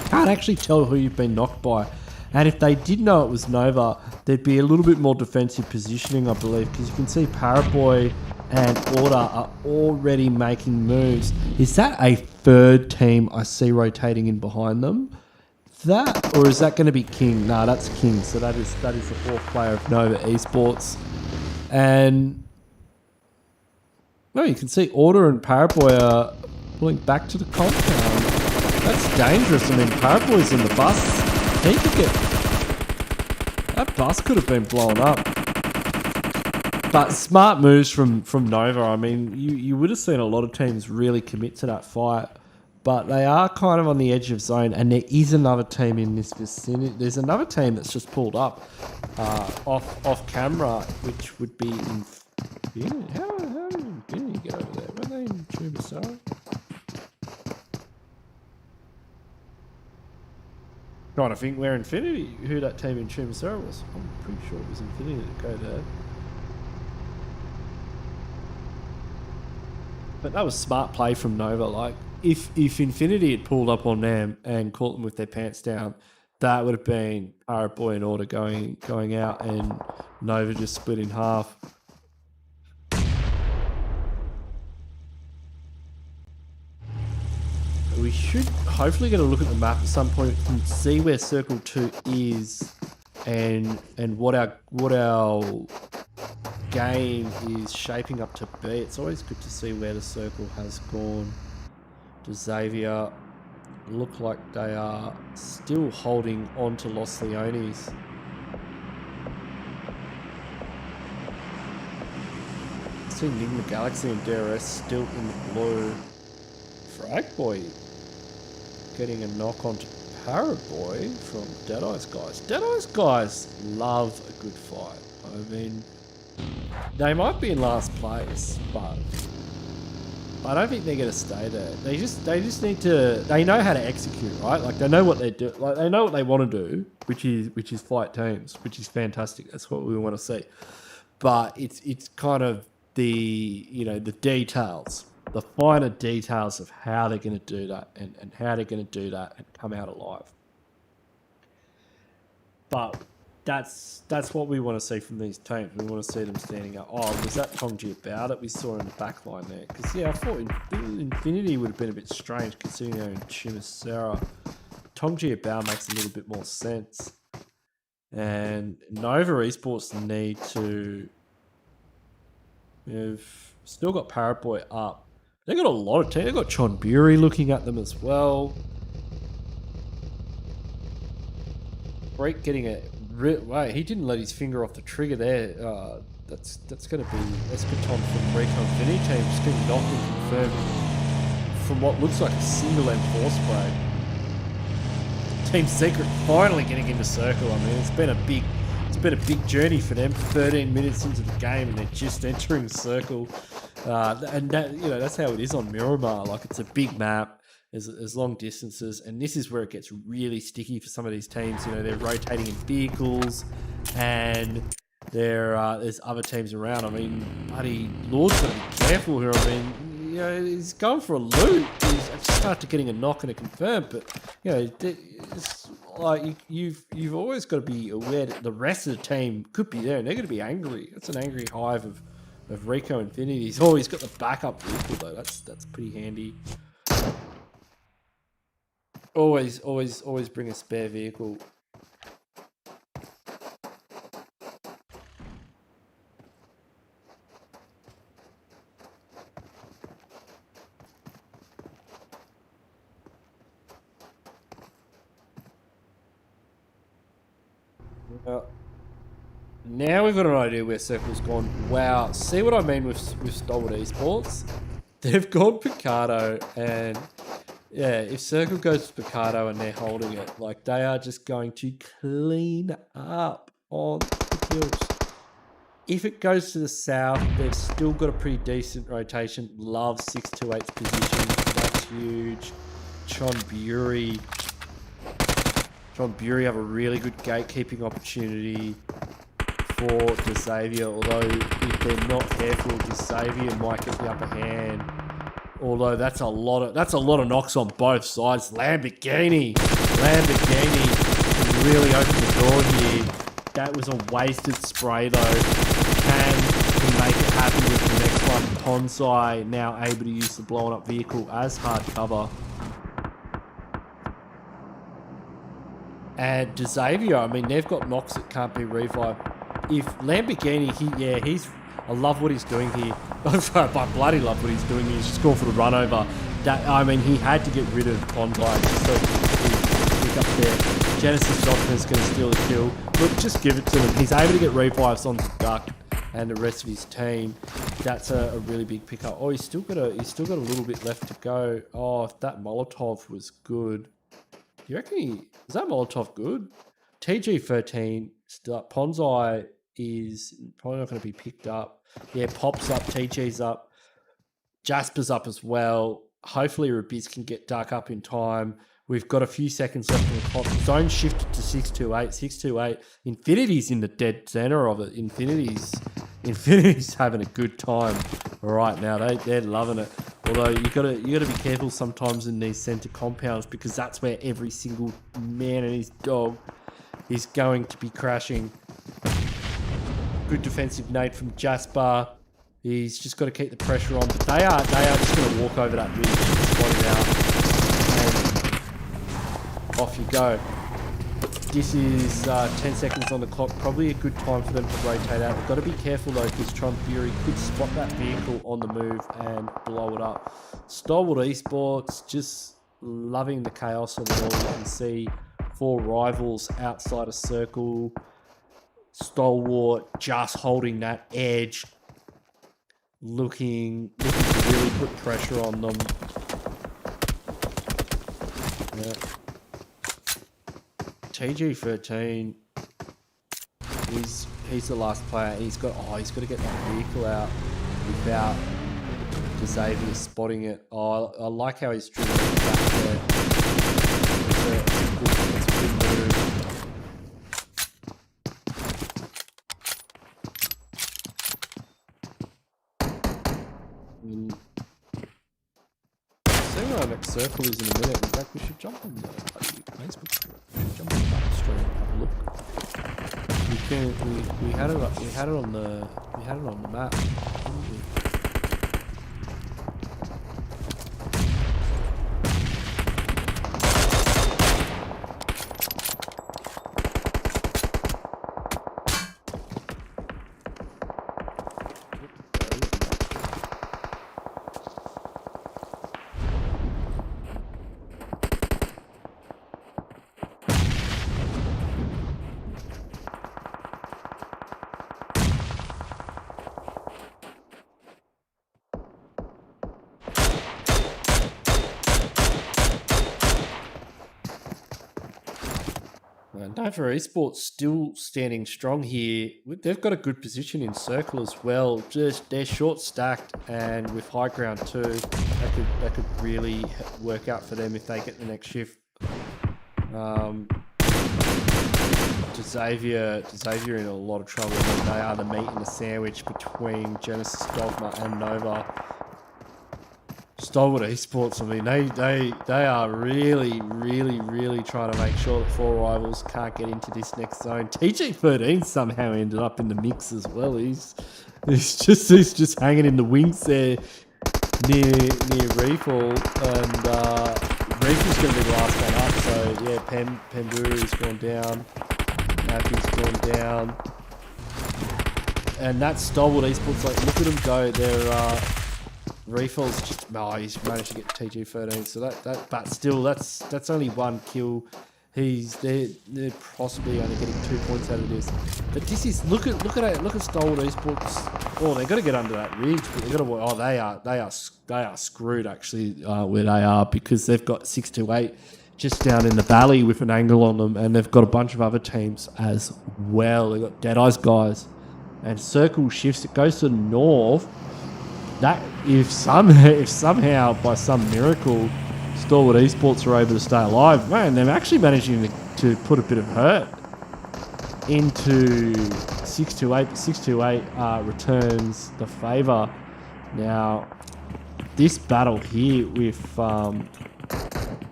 Can't actually tell who you've been knocked by. And if they did know it was Nova, there'd be a little bit more defensive positioning, I believe, because you can see Paraboy and Order are already making moves. Is that a third team I see rotating in behind them? that, or is that going to be King? Nah, that's King. So that is the fourth player of Nova Esports, and no, you can see Order and Paraboy are pulling back to the compound. That's dangerous. I mean, Paraboy's in the bus. He could get that bus could have been blown up. But smart moves from Nova. I mean, you would have seen a lot of teams really commit to that fight. But they are kind of on the edge of zone, and there is another team in this vicinity. There's another team that's just pulled up off camera, which would be Infinity. How did Infinity get over there? Were they in Chubasara? Trying to think where Infinity, who that team in Chubasara was. I'm pretty sure it was Infinity that go there. But that was smart play from Nova. Like, if Infinity had pulled up on them and caught them with their pants down, that would have been Paraboy and Order going out, and Nova just split in half. We should hopefully get a look at the map at some point and see where Circle 2 is, and what our game is shaping up to be. It's always good to see where the circle has gone. Does Xavier look like they are still holding on to Los Leones? I see Enigma Galaxy and DRS still in the blue. Fragboy getting a knock onto Paraboy from Deadeye's guys. Deadeye's guys love a good fight. I mean, they might be in last place, but I don't think they're going to stay there. They just need to. They know how to execute, right? Like, they know what they do. Like, they know what they want to do, which is fight teams, which is fantastic. That's what we want to see. But it's kind of the details, the finer details of how they're going to do that, and how they're going to do that and come out alive. But that's what we want to see from these teams. We want to see them standing up. Oh, was that Tongji Bao that we saw in the back line there? Because, yeah, I thought Infinity would have been a bit strange considering they're in Chimasera. Tongji Bao makes a little bit more sense. And Nova Esports need to... They've still got Paraboy up. They've got a lot of teams. They've got Chonburi looking at them as well. Break getting a... Wait, he didn't let his finger off the trigger there. That's going to be Escaton from Recon Infinity team. Just getting knocked and confirmed from what looks like a single M4 spray. Team Secret finally getting into circle. I mean, it's been a big journey for them. 13 minutes into the game, and they're just entering circle. And that, that's how it is on Miramar. Like, it's a big map. There's long distances, and this is where it gets really sticky for some of these teams. They're rotating in vehicles, and there's other teams around. I mean, buddy, Lord's got to be careful here. I mean, he's going for a loot. He's just started getting a knock and a confirm, but it's like you've always got to be aware that the rest of the team could be there, and they're going to be angry. That's an angry hive of Rico Infinity. He's always got the backup vehicle though. That's pretty handy. Always bring a spare vehicle. Now we've got an idea where Circle's gone. Wow, see what I mean with Stalwart Esports? They've gone Picardo, and yeah, if Circle goes to Picardo and they're holding it, like, they are just going to clean up on the kills. If it goes to the south, they've still got a pretty decent rotation. Love 628's position. That's huge. Chonburi have a really good gatekeeping opportunity for Xavier, although if they're not careful, Xavier might get the upper hand. Although that's a lot of knocks on both sides. Lamborghini can really open the door here. That was a wasted spray though. Can he make it happen with the next one? Ponsai now able to use the blown up vehicle as hard cover. And Xavier, I mean, they've got knocks that can't be revived. If Lamborghini, I love what he's doing here. I bloody love what he's doing here. He's just going for the run over. He had to get rid of Klondike so he could pick up there. Genesis Doctor's going to steal the kill. Look, just give it to him. He's able to get revives onto Duck and the rest of his team. That's a really big pickup. Oh, he's still got a little bit left to go. Oh, if that Molotov was good. You reckon is that Molotov good? TG13 still up. Ponzai is probably not going to be picked up. Yeah, Pop's up, TG's up, Jasper's up as well. Hopefully Rabiz can get Duck up in time. We've got a few seconds left in the clock. Zone shifted to 628. 628. Infinity's in the dead center of it. Infinity's having a good time right now. They're loving it. Although you gotta be careful sometimes in these center compounds because that's where every single man and his dog is going to be crashing. Good defensive nade from Jasper. He's just got to keep the pressure on, but they are just going to walk over that ridge, spot it out, and off you go. This is 10 seconds on the clock. Probably a good time for them to rotate out. They've got to be careful though, because Tron Fury could spot that vehicle on the move and blow it up. Stalwart Esports just loving the chaos on the wall. You can see 4 rivals outside a circle. Stalwart just holding that edge, looking to really put pressure on them. Yeah. TG13, he's the last player. He's got to get that vehicle out without Xavier spotting it. Oh, I like how he's driven it back there. It's a good move. See where our next circle is in a minute. In fact, we should jump on the Facebook stream. We should jump on the stream and have a look. We had it on the map. Didn't we? Nova Esports still standing strong here. They've got a good position in circle as well. Just they're short stacked, and with high ground too, that could really work out for them if they get the next shift. Xavier in a lot of trouble. They are the meat in the sandwich between Genesis Dogma and Nova. Stalwart Esports, I mean, they are really trying to make sure that 4 rivals can't get into this next zone. TG13 somehow ended up in the mix as well. He's just hanging in the wings there near Reefall, and Reefall's going to be the last one up. So yeah, Pemburi's gone down, Matthew's gone down, and that's Stalwart Esports. Like, look at them go. They're Reefall's just he's managed to get TG13, so but still that's only 1 kill. They're possibly only getting 2 points out of this. But this is look at Stalwart Esports. Oh, they got to get under that ridge, but they got to. They are screwed actually where they are, because they've got 628 just down in the valley with an angle on them, and they've got a bunch of other teams as well. They've got Deadeye's guys, and circle shifts. It goes to the north. That if somehow by some miracle Stalwart Esports are able to stay alive, man, they're actually managing to put a bit of hurt into 628. But 628 returns the favour. Now, this battle here with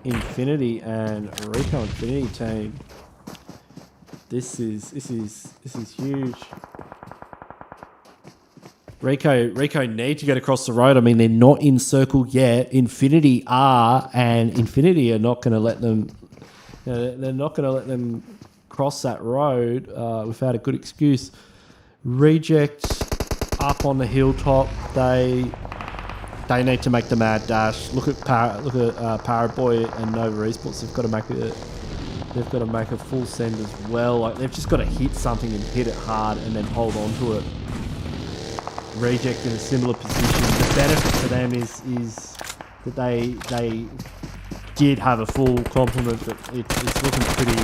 Infinity and Rico Infinity team, this is huge. Rico need to get across the road. I mean, they're not in circle yet. Infinity are, and Infinity are not going to let them You know, they're not going to let them cross that road without a good excuse. Reject up on the hilltop. They need to make the mad dash. Look at Paraboy and Nova Esports. They've got to make a full send as well. Like, they've just got to hit something and hit it hard and then hold on to it. Reject in a similar position. The benefit to them is that they did have a full complement, but it's looking pretty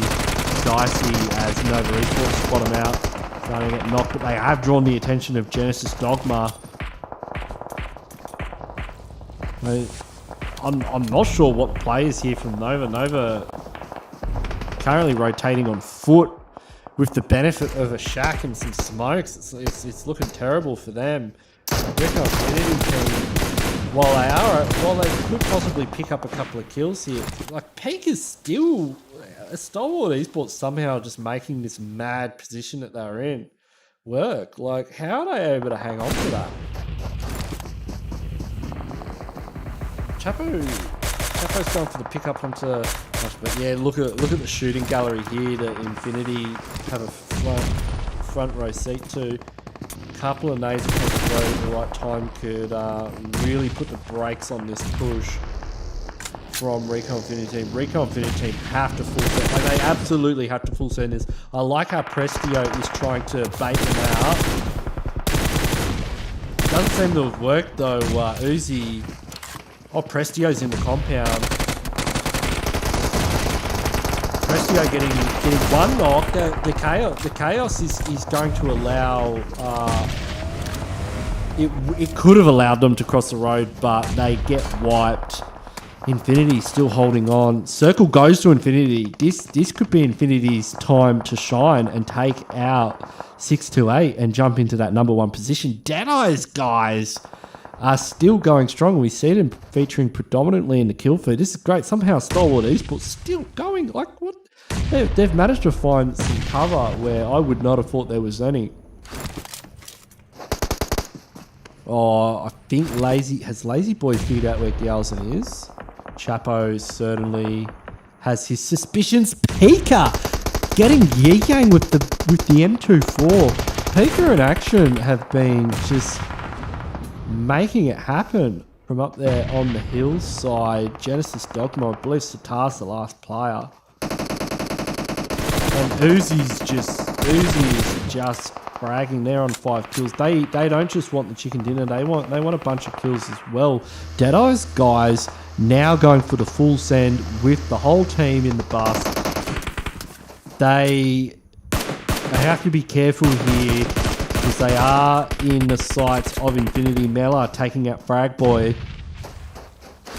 dicey as Nova Esports spot them out, starting to get knocked. But they have drawn the attention of Genesis Dogma. I'm not sure what play is here from Nova. Nova currently rotating on foot with the benefit of a shack and some smokes. It's looking terrible for them. Recon Infinity team, while they could possibly pick up a couple of kills here, like Peak is still Stalwart Esports somehow just making this mad position that they're in work. Like, how are they able to hang on to that? Chapo's going for the pickup onto, but yeah, look at the shooting gallery here that Infinity have a front row seat to. Couple of nades across the road at the right time could really put the brakes on this push from Recon Infinity team. Recon Infinity team have to full send. Like, they absolutely have to full send this. I like how Prestio is trying to bait them out. Doesn't seem to have worked though. Uzi. Oh, Prestio's in the compound. Prestio getting one knock. The chaos is going to allow. It could have allowed them to cross the road, but they get wiped. Infinity still holding on. Circle goes to Infinity. This could be Infinity's time to shine and take out 628 and jump into that number one position. Deadeye's guys are still going strong. We see them featuring predominantly in the kill feed. This is great. Somehow Stalwart Esports still going. Like, what? They've managed to find some cover where I would not have thought there was any. Oh, I think Lazy Boy figured out where Galzin is. Chapo certainly has his suspicions. Pika getting Yi-Gang with the M24. Pika in action have been just making it happen from up there on the hillside. Genesis Dogma, I believe Sitar's the last player. And Uzi's just fragging. They're on 5 kills. They don't just want the chicken dinner, they want a bunch of kills as well. Deadeye's guys now going for the full send with the whole team in the bus. They have to be careful here, because they are in the sights of Infinity. Mela taking out Fragboy.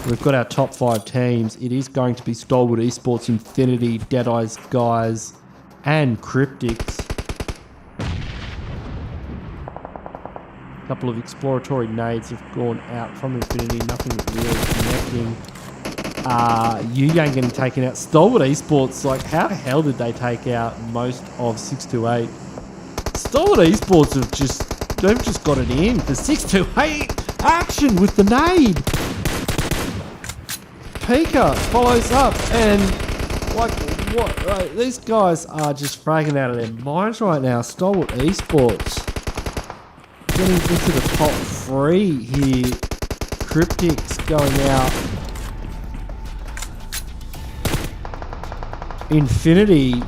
We've got our top 5 teams. It is going to be Stalwart Esports, Infinity, Deadeye's guys, and Cryptics. A couple of exploratory nades have gone out from Infinity. Nothing really connecting. Yu-Yang getting taken out. Stalwart Esports, like, how the hell did they take out most of 628? Stalwart Esports they've just got it in. The 628 action with the nade. Pika follows up and what? Like, these guys are just fragging out of their minds right now. Stalwart Esports getting into the top 3 here. Cryptics going out. Infinity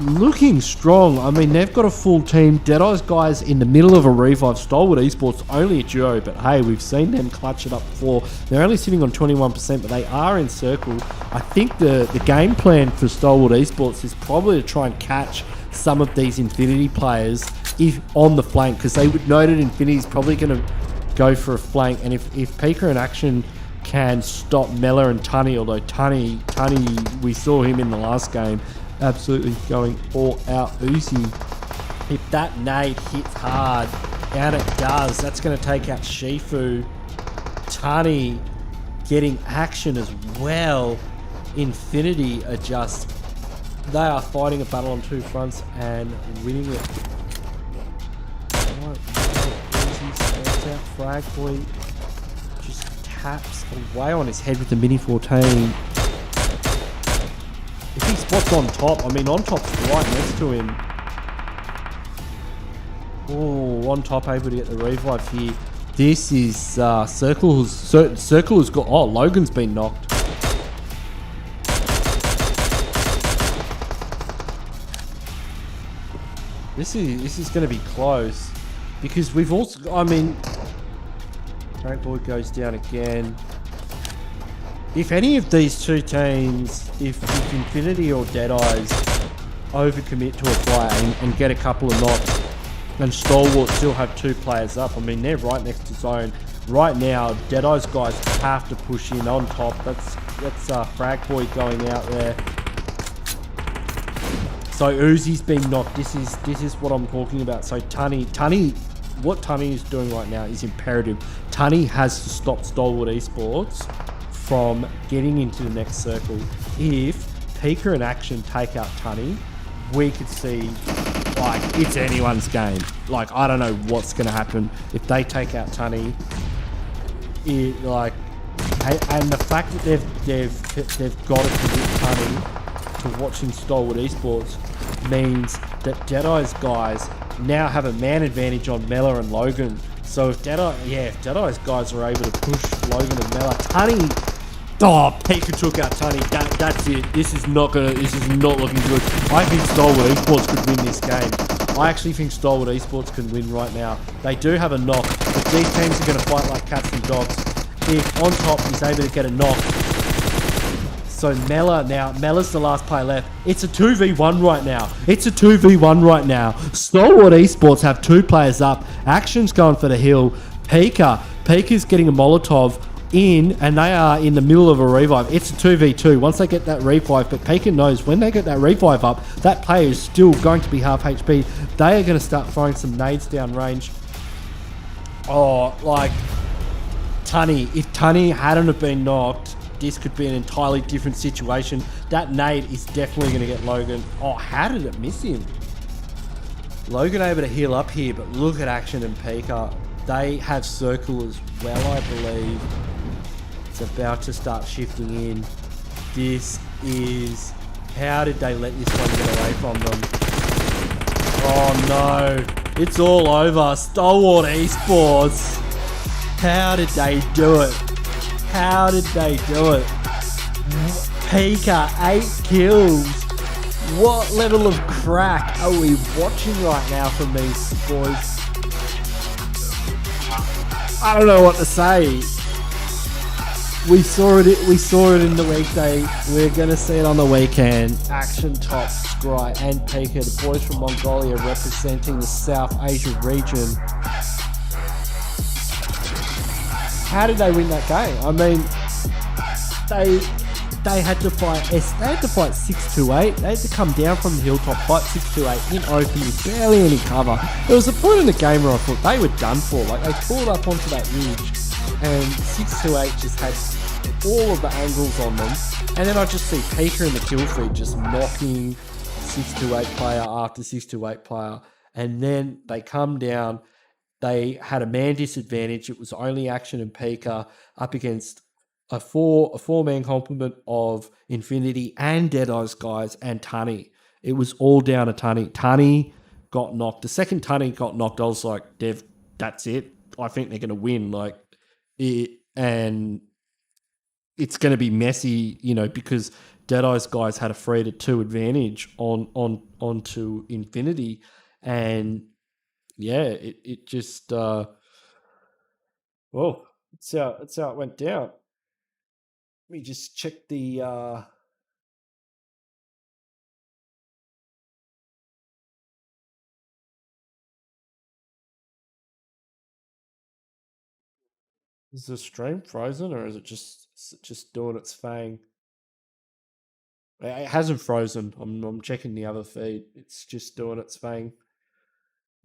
looking strong. I mean, they've got a full team. Deadeye's guys in the middle of a revive. Stalwart Esports only a duo, but hey, we've seen them clutch it up before. They're only sitting on 21%, but they are in circle. I think the game plan for Stalwart Esports is probably to try and catch some of these Infinity players on the flank, because they would know that Infinity's probably going to go for a flank, and if Pika in action can stop Mela and Tunny, although Tunny, we saw him in the last game, absolutely going all out. Uzi, if that nade hits hard, and it does, that's going to take out Shifu. Tunny getting action as well. Infinity are just, they are fighting a battle on 2 fronts and winning it. Right, Uzi stands out. Fragboy just taps away on his head with the Mini 14. If he spots on top, I mean, on top's right next to him. Oh, on top able to get the revive here. This is Circle has got. Oh, Logan's been knocked. This is going to be close because we've also. I mean, Frank Boyd goes down again. If any of these two teams, if Infinity or Deadeyes overcommit to a player and get a couple of knocks, and Stalwart still have two players up. I mean, they're right next to zone. Right now, Deadeye's guys have to push in on top. That's Frag Boy going out there. So Uzi's been knocked. This is what I'm talking about. So Tunny, what Tunny is doing right now is imperative. Tunny has to stop Stalwart Esports from getting into the next circle. If Pika and Action take out Tunny, we could see, like, it's anyone's game. Like, I don't know what's going to happen if they take out Tunny. And the fact that they've got to commit Tunny to watching Stalwart Esports means that Deadeye's guys now have a man advantage on Mela and Logan. So if Deadeye's guys are able to push Logan and Mela, Tunny. Oh, Pika took out Tunny. That's it. This is not looking good. I think Stalwart Esports could win this game. I actually think Stalwart Esports can win right now. They do have a knock, but these teams are going to fight like cats and dogs. If on top is able to get a knock. So Mela's the last player left. It's a 2v1 right now. Stalwart Esports have two players up. Action's going for the hill. Pika's getting a Molotov in, and they are in the middle of a revive. It's a 2v2 once they get that revive, but Pika knows when they get that revive up, that player is still going to be half HP. They are going to start throwing some nades down range. Oh, like Tunny, if Tunny hadn't have been knocked, this could be an entirely different situation. That nade is definitely going to get Logan. Oh, how did it miss him? Logan able to heal up here, but look at Action and Pika. They have circle as well, I believe. It's about to start shifting in. This is... How did they let this one get away from them? Oh no. It's all over. Stalwart Esports. How did they do it? Pika, 8 kills. What level of crack are we watching right now from these boys? I don't know what to say. We saw it in the weekday. We're gonna see it on the weekend. Action, Top, Scry, and Pika, the boys from Mongolia representing the South Asia region. How did they win that game? I mean, they had to fight 6-8. They had to come down from the hilltop, fight 6-8 in open with barely any cover. There was a point in the game where I thought they were done for. Like, they pulled up onto that ridge and 6-8 just had all of the angles on them. And then I just see Pika in the kill feed just knocking 6-8 player after 6-8 player. And then they come down. They had a man disadvantage. It was only Action and Pika up against a four-man complement of Infinity and Deadeye's guys and Tunny. It was all down to Tunny. Tunny got knocked. The second Tunny got knocked, I was like, Dev, that's it. I think they're going to win. And it's going to be messy, because Deadeye's guys had a 3-2 advantage onto Infinity. And yeah, it just, that's how it went down. Let me just check the is the stream frozen or is it just doing its thing? It hasn't frozen. I'm checking the other feed. It's just doing its thing.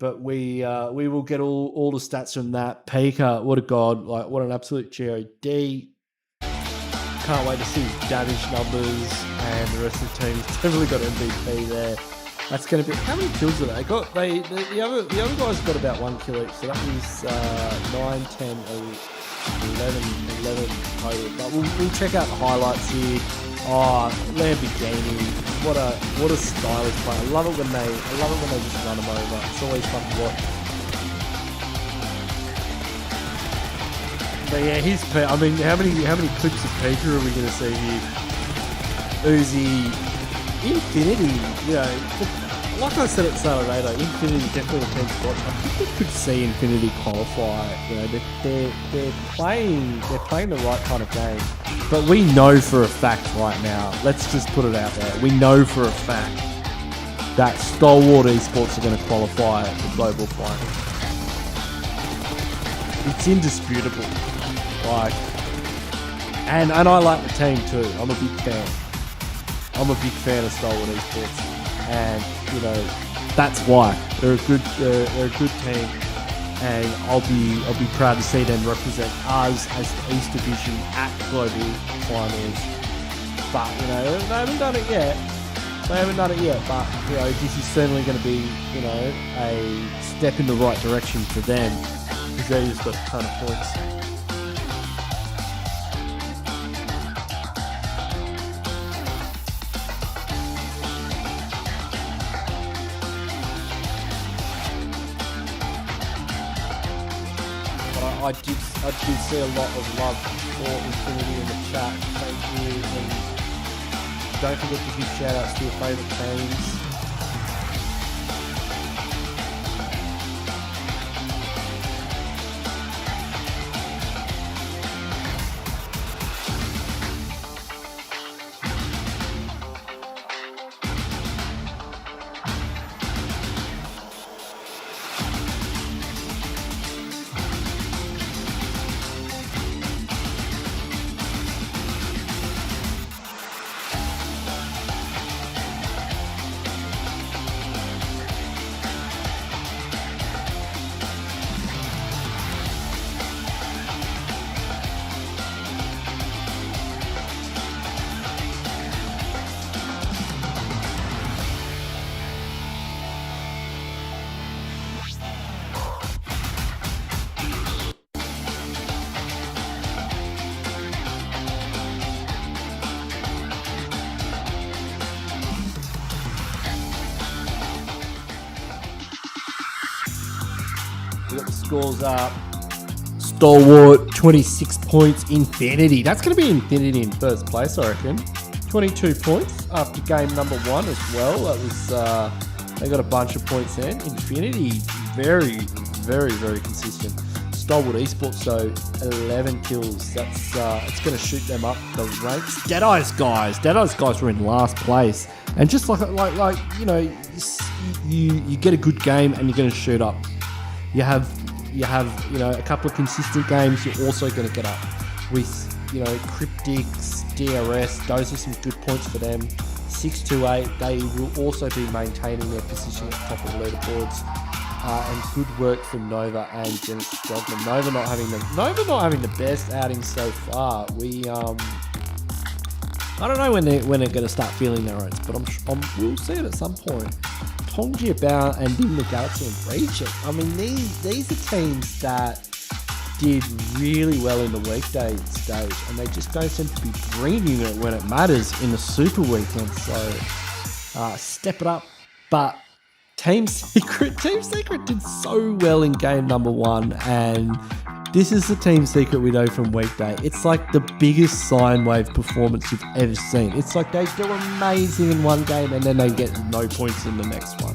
But we will get all the stats from that. Pika, what a god! Like, what an absolute GOD. Can't wait to see his damage numbers and the rest of the team. Definitely got MVP there. That's going to be... How many kills did they got? The other guys got about 1 kill each. So that was 9, 10, 11 total. But we'll check out the highlights here. Oh, Lamborghini! What a stylish play. I love it when they just run them over. It's always fun to watch. But yeah, here's I mean, how many clips of Peter are we going to see here? Uzi, Infinity. You know, like I said at Saturday, though, Infinity definitely a team to watch. I think we could see Infinity qualify. You know, they're playing the right kind of game. But we know for a fact right now, let's just put it out there, we know for a fact that Stalwart Esports are going to qualify at the global final. It's indisputable. Like, and I like the team too. I'm a big fan. I'm a big fan of Stalwart Esports, and you know that's why they're a good team. And I'll be proud to see them represent us as the East Division at global finals. But you know, they haven't done it yet. But you know, this is certainly going to be, you know, a step in the right direction for them, because they just got a ton of points. I did see a lot of love for Infinity in the chat. Thank you, and don't forget to give shout outs to your favourite teams. We got the scores up. Stalwart, 26 points. Infinity. That's going to be Infinity in first place, I reckon. 22 points after game number 1 as well. That was they got a bunch of points in. Infinity, very, very, very consistent. Stalwart Esports, so 11 kills. That's it's going to shoot them up the ranks. Deadeye's guys were in last place, and just like you know, you get a good game and you're going to shoot up. You have you know, a couple of consistent games, you're also going to get up with, you know, Cryptics, DRS. Those are some good points for them. 6-8, they will also be maintaining their position at the top of the leaderboards. And good work from Nova and Genesis Dogma. Nova not having the best outing so far. We I don't know when they're going to start feeling their oats, but we'll see it at some point. Tongji Bao and Dim the Galaxy and Breach it. I mean, these are teams that did really well in the weekday stage, and they just don't seem to be bringing it when it matters in the Super Weekend. So step it up. But Team Secret did so well in game number 1, and this is the Team Secret we know from weekday. It's like the biggest sine wave performance you've ever seen. It's like they do amazing in one game and then they get no points in the next one.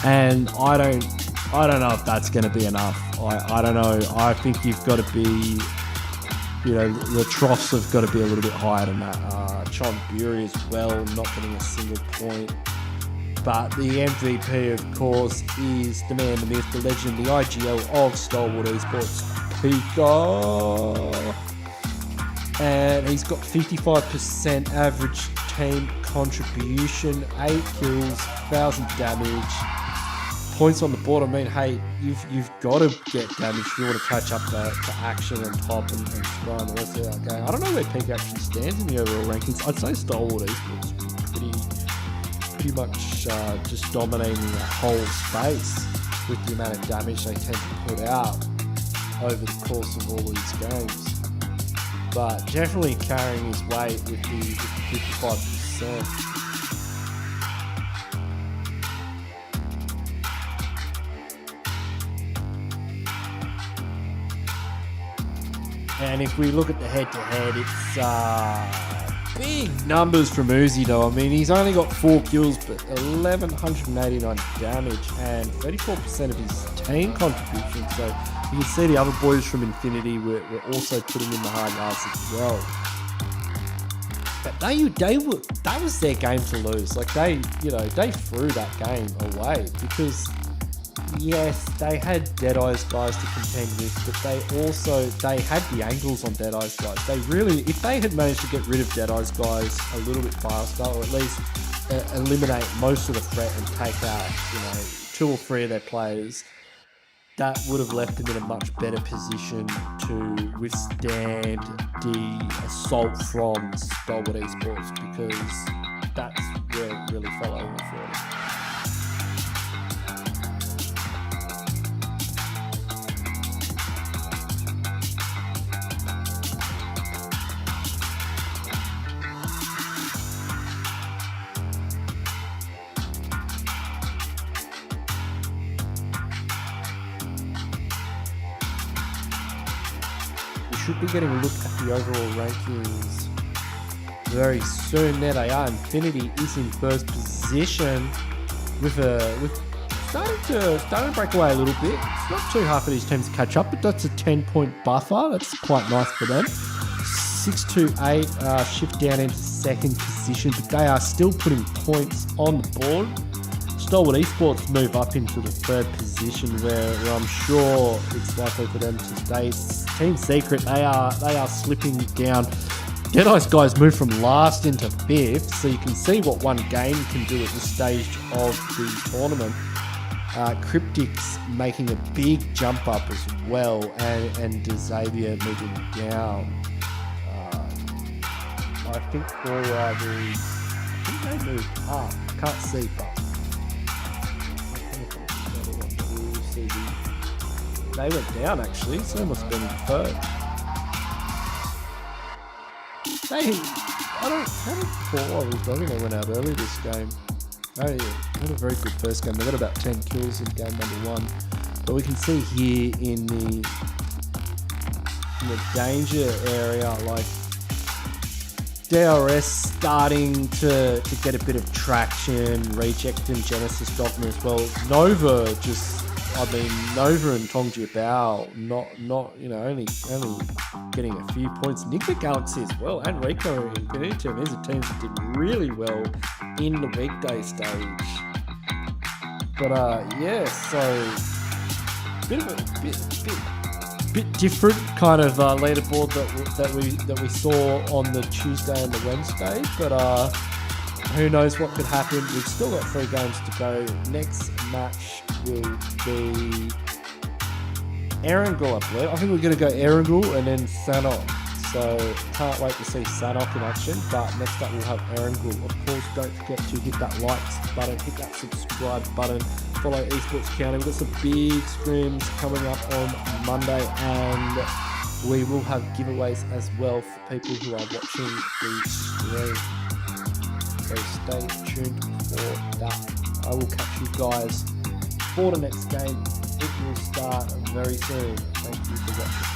And I don't know if that's going to be enough. I don't know. I think you've got to be, you know, the troughs have got to be a little bit higher than that. Chon Bury as well, not getting a single point. But the MVP, of course, is the man, the myth, the legend, the IGL of Stalwart Esports, Pika. And he's got 55% average team contribution, 8 kills, 1,000 damage, points on the board. I mean, hey, you've got to get damage if you want to catch up to Action and Top and Sky and the rest of that game. I don't know where Pika actually stands in the overall rankings. I'd say Stalwart Esports pretty much just dominating that whole space with the amount of damage they tend to put out. over the course of all these games. But definitely carrying his weight with the 55%. And if we look at the head-to-head, it's big numbers from Uzi though. I mean, he's only got 4 kills, but 1,189 damage and 34% of his team contribution. So you can see the other boys from Infinity were also putting in the hard yards as well. But that was their game to lose. Like they threw that game away because yes, they had Deadeye's guys to contend with, but they had the angles on Deadeye's guys. If they had managed to get rid of Deadeye's guys a little bit faster, or at least eliminate most of the threat and take out, 2 or 3 of their players, that would have left them in a much better position to withstand the assault from Stalwart Esports, because that's where it really fell over for them. Should be getting a look at the overall rankings very soon. There they are. Infinity is in first position with starting to break away a little bit. It's not too hard for these teams to catch up, but that's a 10-point buffer. That's quite nice for them. 6-8 shift down into second position, but they are still putting points on the board. Stalwart Esports move up into the third position, where I'm sure it's likely for them to stay. Team Secret, they are slipping down. Deadeye's guys move from last into 5th, so you can see what one game can do at this stage of the tournament. Cryptic's making a big jump up as well, and Xavier moving down. I think all rivals, they moved up. I can't see, but they went down actually, so they must have been in third. How did I think they went out early this game. They had a very good first game. They got about 10 kills in game number 1. But we can see here in the danger area, like DRS starting to get a bit of traction, Reject and Genesis Dogma as well. Nova and Tongji Bao only getting a few points. Nika Galaxy as well, and Rico and Infinity Team. These are teams that did really well in the weekday stage. But so bit different kind of leaderboard that we saw on the Tuesday and the Wednesday. But who knows what could happen? We've still got 3 games to go. Next match will be Erangel, I believe. I think we're going to go Erangel and then Sanok. So can't wait to see Sanok in action. But next up we'll have Erangel. Of course, don't forget to hit that like button, hit that subscribe button, follow Esports County. We've got some big scrims coming up on Monday, and we will have giveaways as well for people who are watching the stream. So stay tuned for that. I will catch you guys for the next game. It will start very soon. Thank you for watching.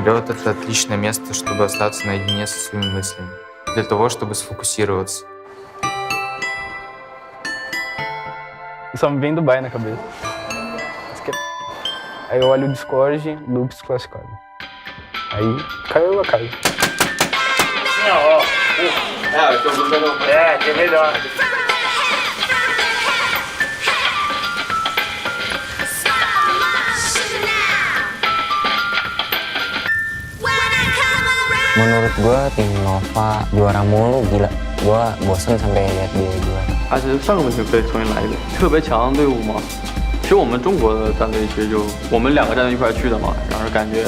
Лед — это отличное место, чтобы остаться наедине со своими мыслями, для того, чтобы сфокусироваться. Só me vem Dubai na cabeça. Aí eu olho o Discord, Loops classificado. Aí caiu a casa. Que melhor. Menurut gue tim Nova juara mulu, gila. Gue bosen sampai lihat dia juara. 而且上个问题可以重新来一遍。特别强的队伍嘛，其实我们中国的战队其实就我们2个战队一块去的嘛，然后感觉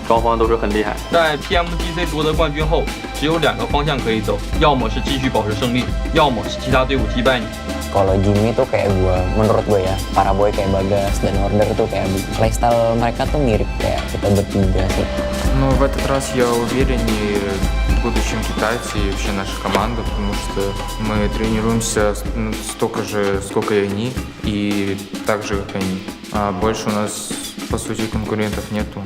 双方都是很厉害。在 PMGC 夺得冠军后，只有2个方向可以走，要么是继续保持胜利，要么是其他队伍击败你。 Kalau Jimmy tuh kayak gue, menurut gue ya, para boy kayak Bagas dan Order tuh kayak playstyle mereka tuh mirip kayak kita bertiga sih. Но в этот раз я увереннее буду, чем китайцы и вообще наша команда, потому что мы тренируемся столько же, сколько и они, и так же, как они. А больше у нас, по сути, конкурентов nету,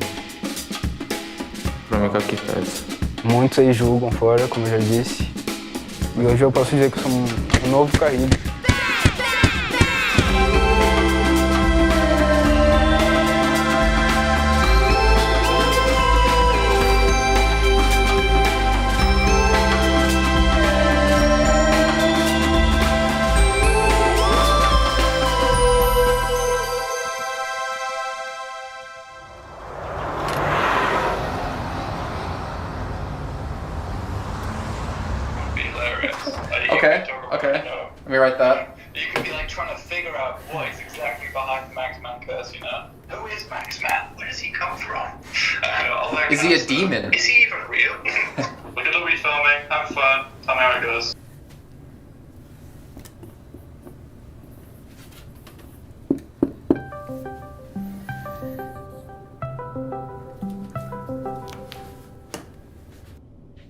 кроме как китайцы. Muitos aí julgam fora, como eu já disse, e hoje eu posso dizer que sou um novo Carrilho. Okay. Let me write that. You could be like trying to figure out what is exactly behind the Maxman curse, you know? Who is Maxman? Where does he come from? Is he a demon? Is he even real? Look at the refilming, have fun, tell me how it goes.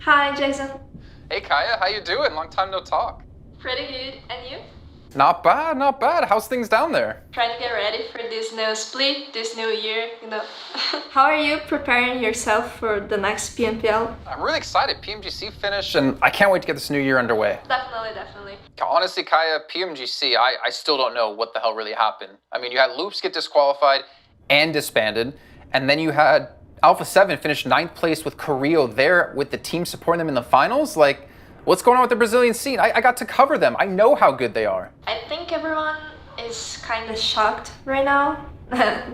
Hi, Jason. Hey Kaya, how you doing? Long time no talk. Pretty good. And you? Not bad, not bad. How's things down there? Trying to get ready for this new split, this new year, you know. How are you preparing yourself for the next PMPL? I'm really excited. PMGC finished, and I can't wait to get this new year underway. Definitely. Honestly, Kaya, PMGC, I still don't know what the hell really happened. I mean, you had Loops get disqualified and disbanded, and then you had Alpha 7 finish 9th place with Carrillo there with the team supporting them in the finals. Like, what's going on with the Brazilian scene? I got to cover them. I know how good they are. I think everyone is kind of shocked right now.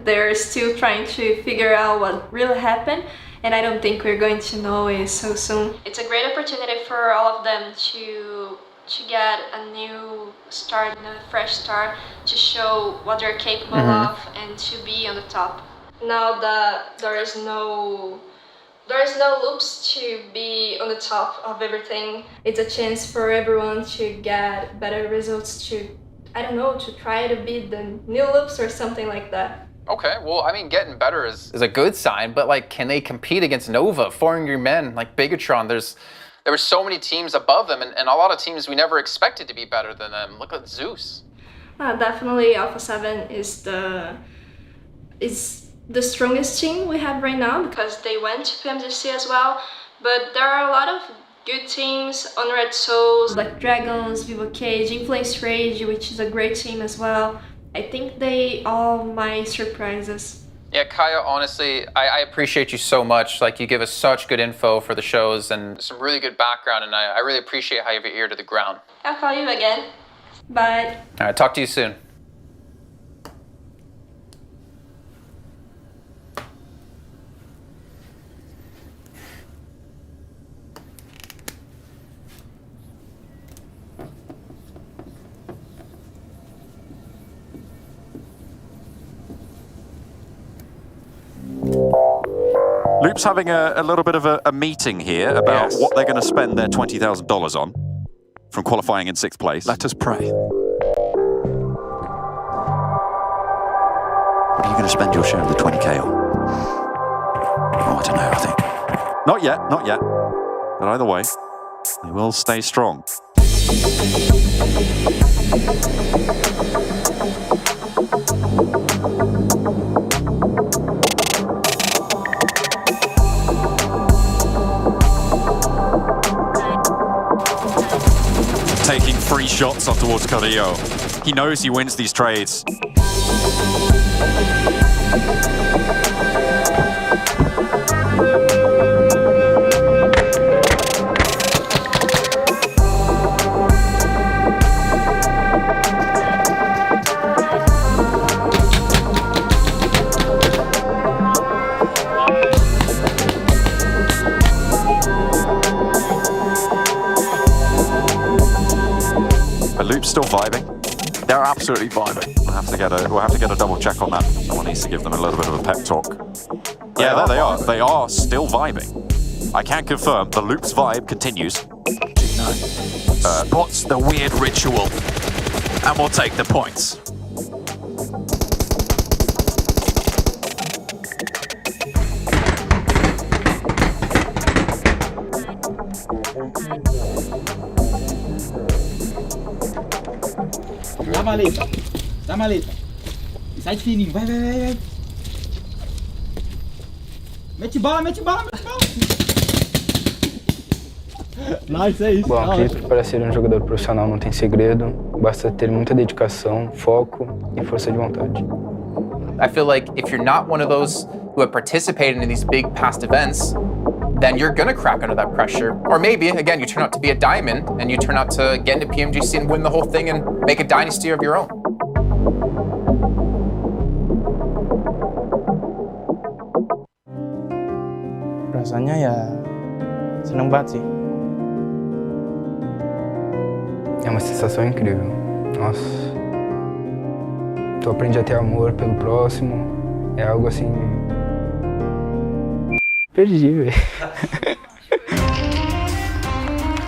They're still trying to figure out what really happened, and I don't think we're going to know it so soon. It's a great opportunity for all of them to get a new start, a fresh start, to show what they're capable of and to be on the top. Now that there is no Loops to be on the top of everything, it's a chance for everyone to get better results, to try to beat the new Loops or something like that. Okay, well, I mean, getting better is a good sign, but like, can they compete against Nova, 4 Angry Men, like Bigatron? There were so many teams above them, and a lot of teams we never expected to be better than them. Look at Zeus. Definitely Alpha 7 is the strongest team we have right now, because they went to PMGC as well, but there are a lot of good teams on Red Souls, like Dragons, Vivo Cage, Inflames Rage, which is a great team as well. I think they all might surprise us. Yeah, Kaya, honestly, I appreciate you so much. Like, you give us such good info for the shows and some really good background, and I really appreciate how you have your ear to the ground. I'll call you again. Bye. All right, talk to you soon. Loop's having a little bit of a meeting here about what they're going to spend their $20,000 on from qualifying in 6th place. Let us pray. What are you going to spend your share of the 20K on? Oh, I don't know, I think. Not yet. But either way, they will stay strong. taking free shots on towards Carrillo. He knows he wins these trades. Loop's still vibing. They're absolutely vibing. We'll have to get a double check on that. Someone needs to give them a little bit of a pep talk. Yeah, there they are. They are still vibing. I can confirm the Loop's vibe continues. Spots the weird ritual, and we'll take the points. Dá maleta. Sai fininho, vai. Mete bala. Nice, é isso. Bom, acredito que para ser um jogador profissional não tem segredo. Basta ter muita dedicação, foco e força de vontade. I feel like if you're not one of those who have participated in these big past events, then you're gonna crack under that pressure. Or maybe, again, you turn out to be a diamond and you turn out to get into PMGC and win the whole thing and make a dynasty of your own. Rasanya ya senang banget sih. É uma sensação incrível. Nossa. Tu aprende a ter amor pelo próximo. É algo assim. Perdi, velho.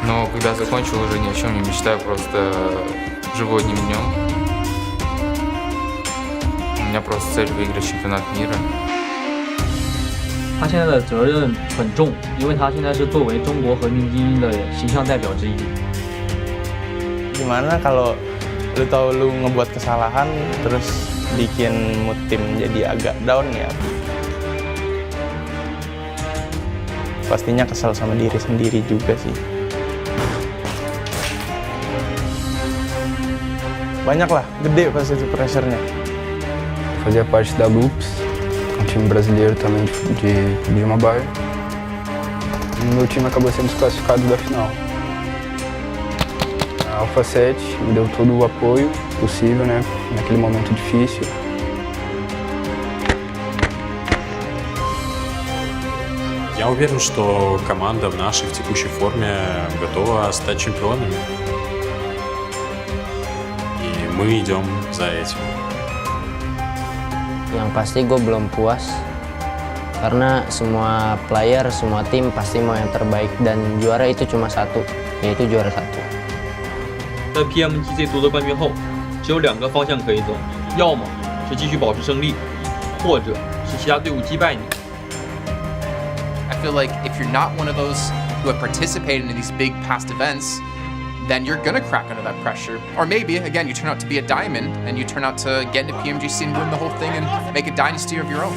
Но когда закончил, уже ни о чем не мечтаю, просто живу одним днем. У меня просто цель выиграть чемпионат мира. 他现在的责任很重，因为他现在是作为中国和平精英的形象代表之一。Gimana kalau lu tahu lu ngebuat kesalahan terus bikin mood tim jadi agak down ya? Pastinya kesal sama diri sendiri juga sih. Banyak lah, gede pasti itu pressure-nya. Fazia parte da Loops, um time brasileiro também de uma baia. Meu time acabou sendo desclassificado da final. A Alpha 7 me deu todo o apoio possível, né, naquele momento difícil. Я уверен, что команда в нашей текущей форме готова стать чемпионами. И мы идем за этим. Yang pasti gue belum puas karena semua player, semua tim pasti mau yang terbaik dan juara itu cuma satu, yaitu juara satu. 在 PMGC 夺得冠军后，只有2个方向可以走，要么是继续保持胜利，或者是其他队伍击败你。I feel like if you're not one of those who have participated in these big past events, then you're gonna crack under that pressure. Or maybe, again, you turn out to be a diamond and you turn out to get into PMGC and win the whole thing and make a dynasty of your own.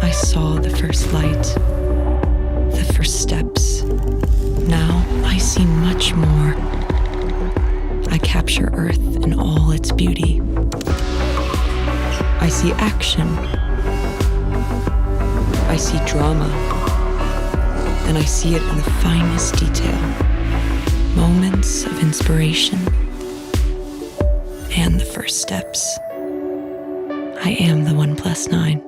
I saw the first light, the first steps. Now I see much more. I capture Earth in all its beauty. I see action. I see drama. And I see it in the finest detail. Moments of inspiration. And the first steps. I am the 1+9.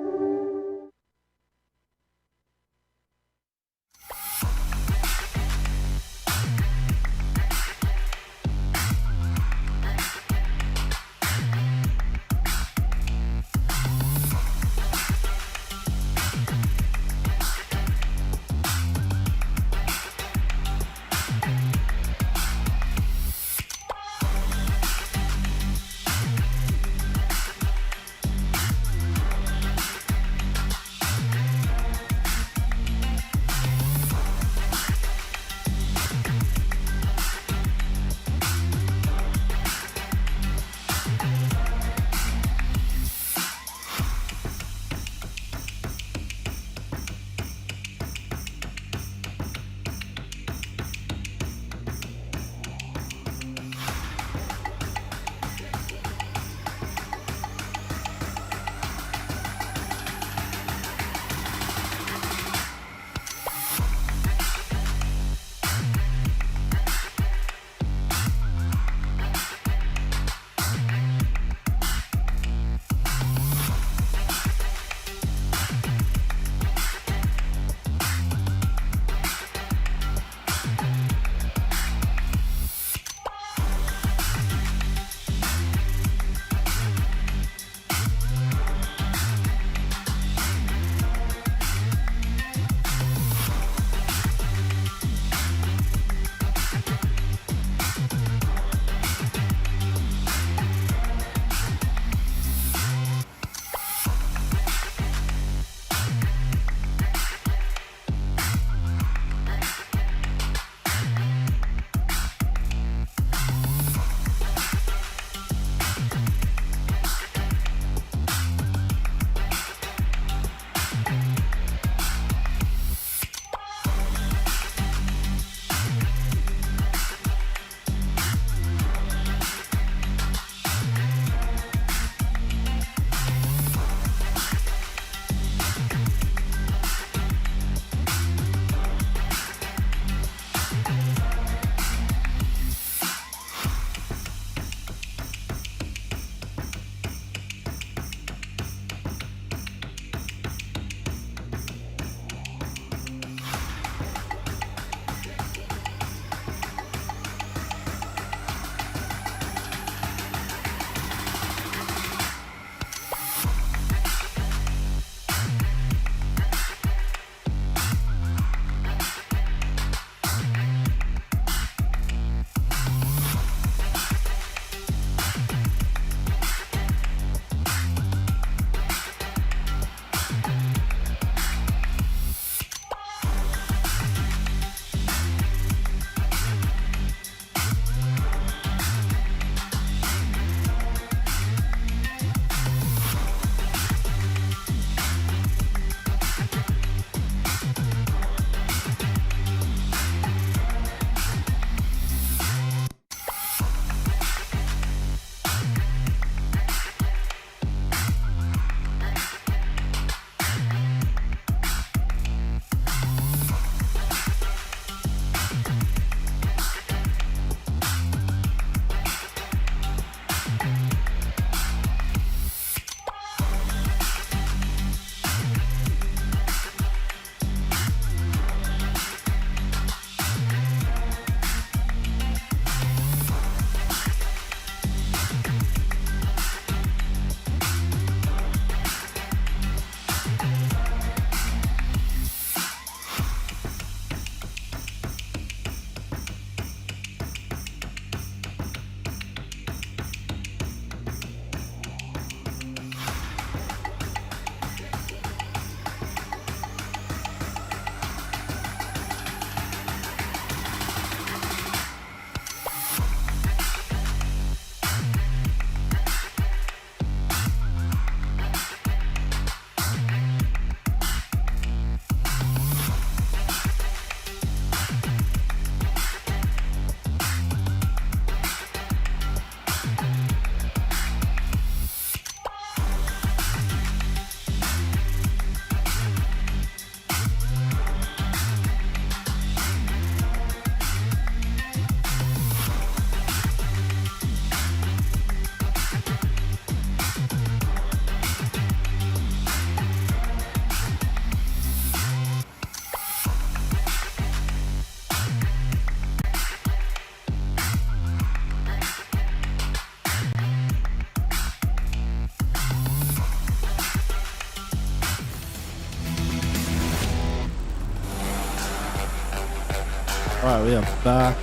Alright, we are back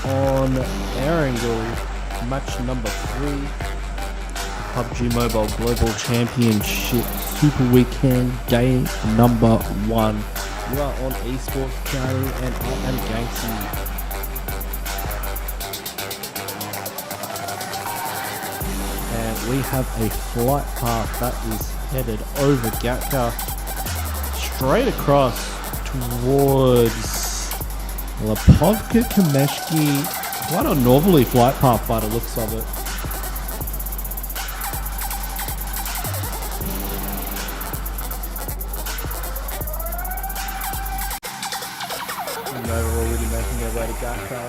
on Erangel, match number 3. PUBG Mobile Global Championship Super Weekend, day number 1. You are on Esports Charlie and I am GANKSY. And we have a flight path that is headed over Gatka, straight across towards Lapovka Kameshki. Quite a northerly flight path by the looks of it. And overall, we'll be making our way to Gatka.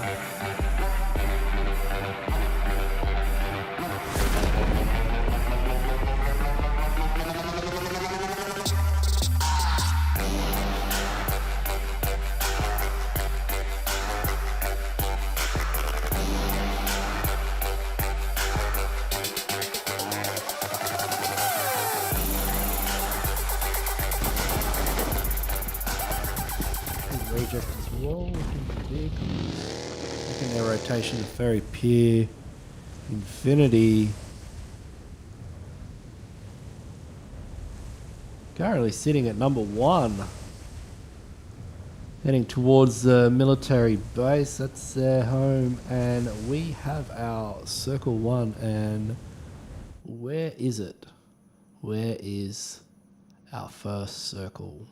Reject as well, looking their rotation of Ferry Pier, Infinity. Currently sitting at number 1. Heading towards the military base, that's their home, and we have our Circle 1, and where is it? Where is our first circle?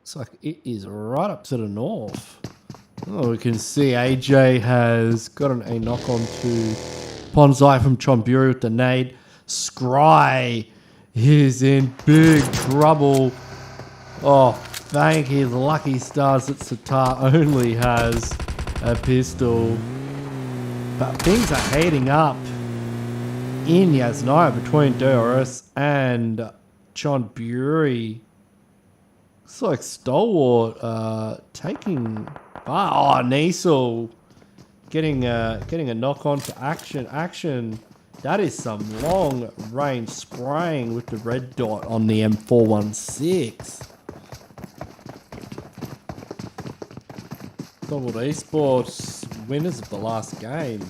Looks like it is right up to the north. Oh, we can see AJ has gotten a knock on to Ponzai from Chonburi with the nade. Scry is in big trouble. Oh, thank his lucky stars that Satar only has a pistol. But things are heating up in Yasnaya between DRS and Chonburi. Looks like Stalwart taking... Oh, Niesel getting a knock on to action. That is some long range spraying with the red dot on the M416. Stalwart Esports winners of the last game.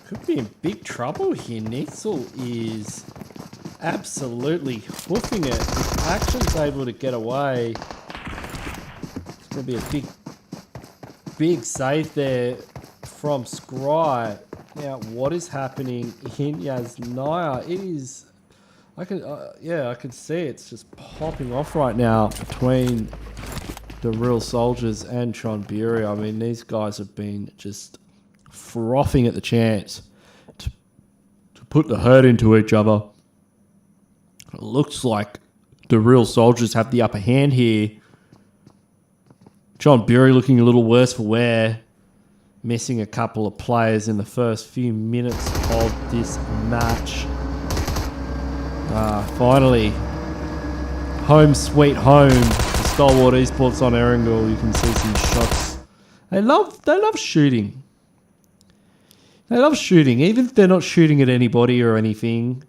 Could be in big trouble here. Niesel is absolutely hoofing it. If Action's able to get away, it's going to be a big save there from Scry. Now, what is happening in Yasnaya? It is, I can see it's just popping off right now between the Real Soldiers and Chonburi. I mean, these guys have been just frothing at the chance to put the hurt into each other. It looks like the Real Soldiers have the upper hand here. Chonburi looking a little worse for wear. Missing a couple of players in the first few minutes of this match. Finally, home sweet home for Stalwart Esports on Erangel. You can see some shots. They love shooting. They love shooting, even if they're not shooting at anybody or anything.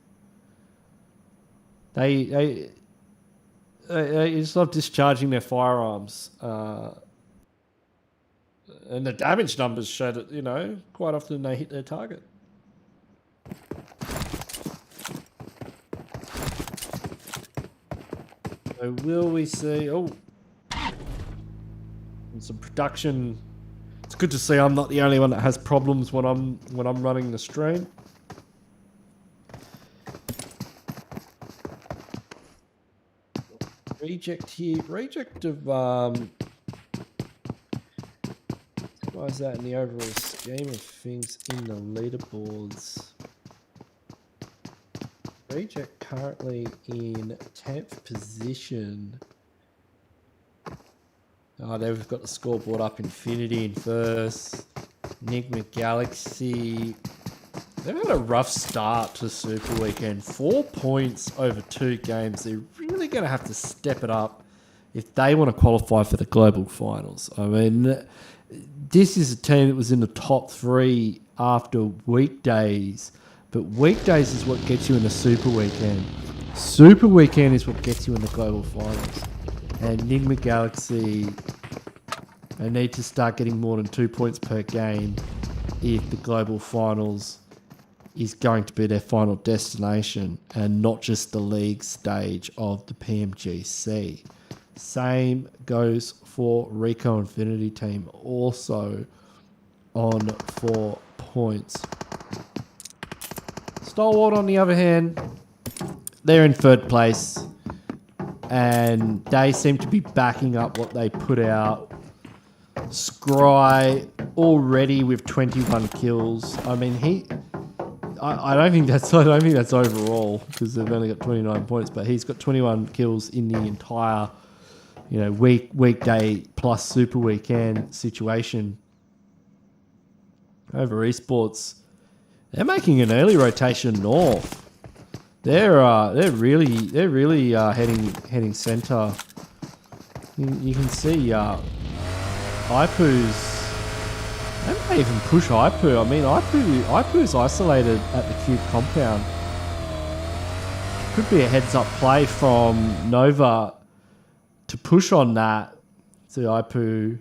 They just love discharging their firearms. And the damage numbers show that, you know, quite often they hit their target. So will we see... Oh! And some production. It's good to see I'm not the only one that has problems when I'm running the stream. Reject here. Reject of... Why is that in the overall scheme of things in the leaderboards? Reject currently in 10th position. Oh, there we've got the scoreboard up. Infinity in first. Enigma Galaxy. They've had a rough start to Super Weekend. 4 points over 2 games. They're really going to have to step it up if they want to qualify for the global finals. I mean, this is a team that was in the top 3 after weekdays, but weekdays is what gets you in the Super Weekend. Super Weekend is what gets you in the global finals. And Nigma Galaxy, they need to start getting more than 2 points per game if the global finals is going to be their final destination and not just the league stage of the PMGC. Same goes for Rico Infinity Team, also on 4 points. Stalwart, on the other hand, they're in 3rd place and they seem to be backing up what they put out. Scry already with 21 kills. I mean, I don't think that's overall because they've only got 29 points, but he's got 21 kills in the entire, weekday plus Super Weekend situation. Over esports, they're making an early rotation north. They're really heading center. You can see Ipu's. They may even push Ipu. I mean, Ipu's isolated at the Cube compound. Could be a heads-up play from Nova to push on that. See Ipu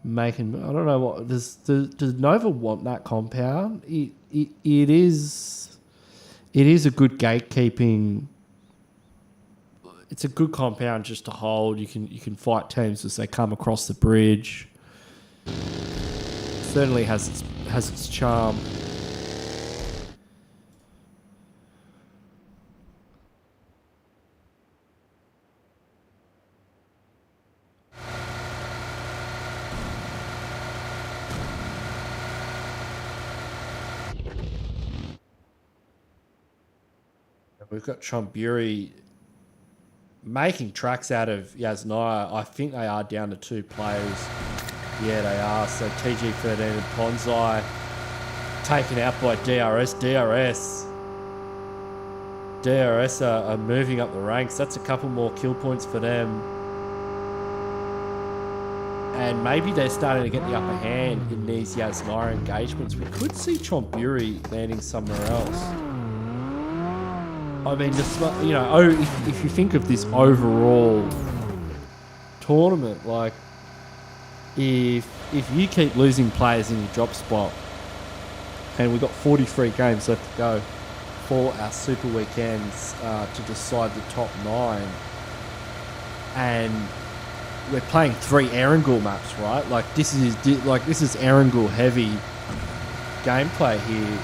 making. I don't know what does Nova want that compound? It is a good gatekeeping. It's a good compound just to hold. You can fight teams as they come across the bridge. Certainly has its charm. We've got Chomburi making tracks out of Yasnaya. I think they are down to 2 players. Yeah, they are. So TG13 and Ponzai taken out by DRS. DRS are moving up the ranks. That's a couple more kill points for them. And maybe they're starting to get the upper hand in these Yasnaya engagements. We could see Chomburi landing somewhere else. I mean, if you think of this overall tournament, like, if you keep losing players in your drop spot, and we've got 43 games left to go for our Super Weekends to decide the top 9, and we're playing 3 Erangel maps, right? Like this is Erangel heavy gameplay here.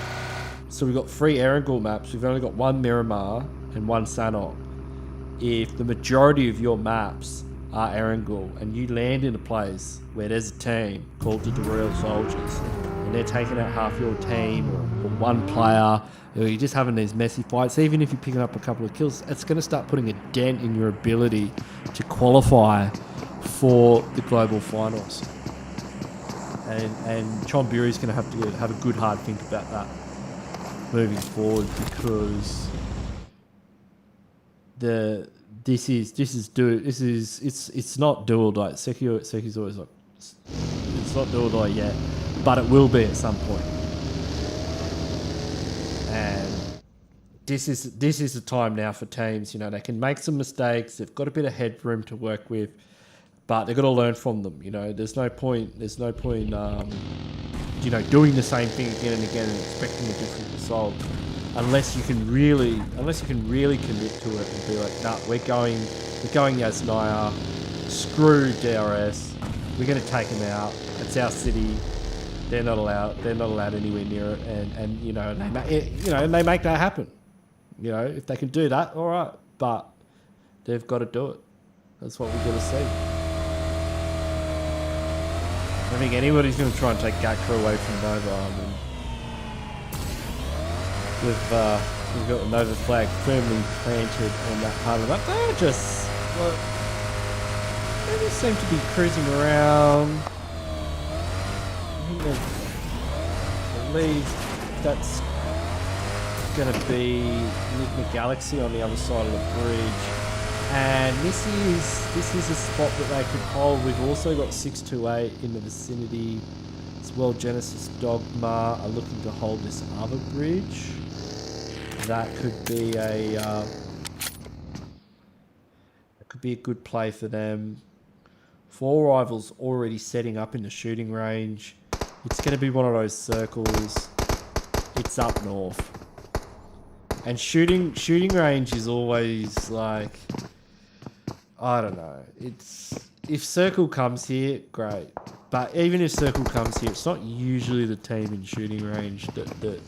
So we've got 3 Erangel maps. We've only got 1 Miramar and 1 Sanok. If the majority of your maps are Erangel and you land in a place where there's a team called the Royal Soldiers and they're taking out half your team or 1 player, or you're just having these messy fights, even if you're picking up a couple of kills, it's going to start putting a dent in your ability to qualify for the global finals. And Chomburi's going to have to have a good hard think about that moving forward, because it's not dual or die. Seki's always like, it's not dual or die yet, but it will be at some point. And this is the time now for teams. They can make some mistakes. They've got a bit of headroom to work with, but they've got to learn from them. There's no point. Doing the same thing again and again and expecting a different result, unless you can really commit to it and be like, nah, we're going Yasnaya, screw DRS, we're going to take them out. It's our city. They're not allowed anywhere near it, and they make that happen. If they can do that, all right, but they've got to do it. That's what we've got to see. I think anybody's going to try and take Gakra away from Nova. I mean, we've got the Nova flag firmly planted on that part of the map. They just seem to be cruising around. I believe that's going to be Nigma Galaxy on the other side of the bridge. And this is a spot that they could hold. We've also got 628 in the vicinity as well. Genesis Dogma are looking to hold this other bridge. That could be a good play for them. 4 Rivals already setting up in the shooting range. It's going to be one of those circles. It's up north. And shooting range is always like, I don't know. If Circle comes here, great. But even if Circle comes here, it's not usually the team in shooting range that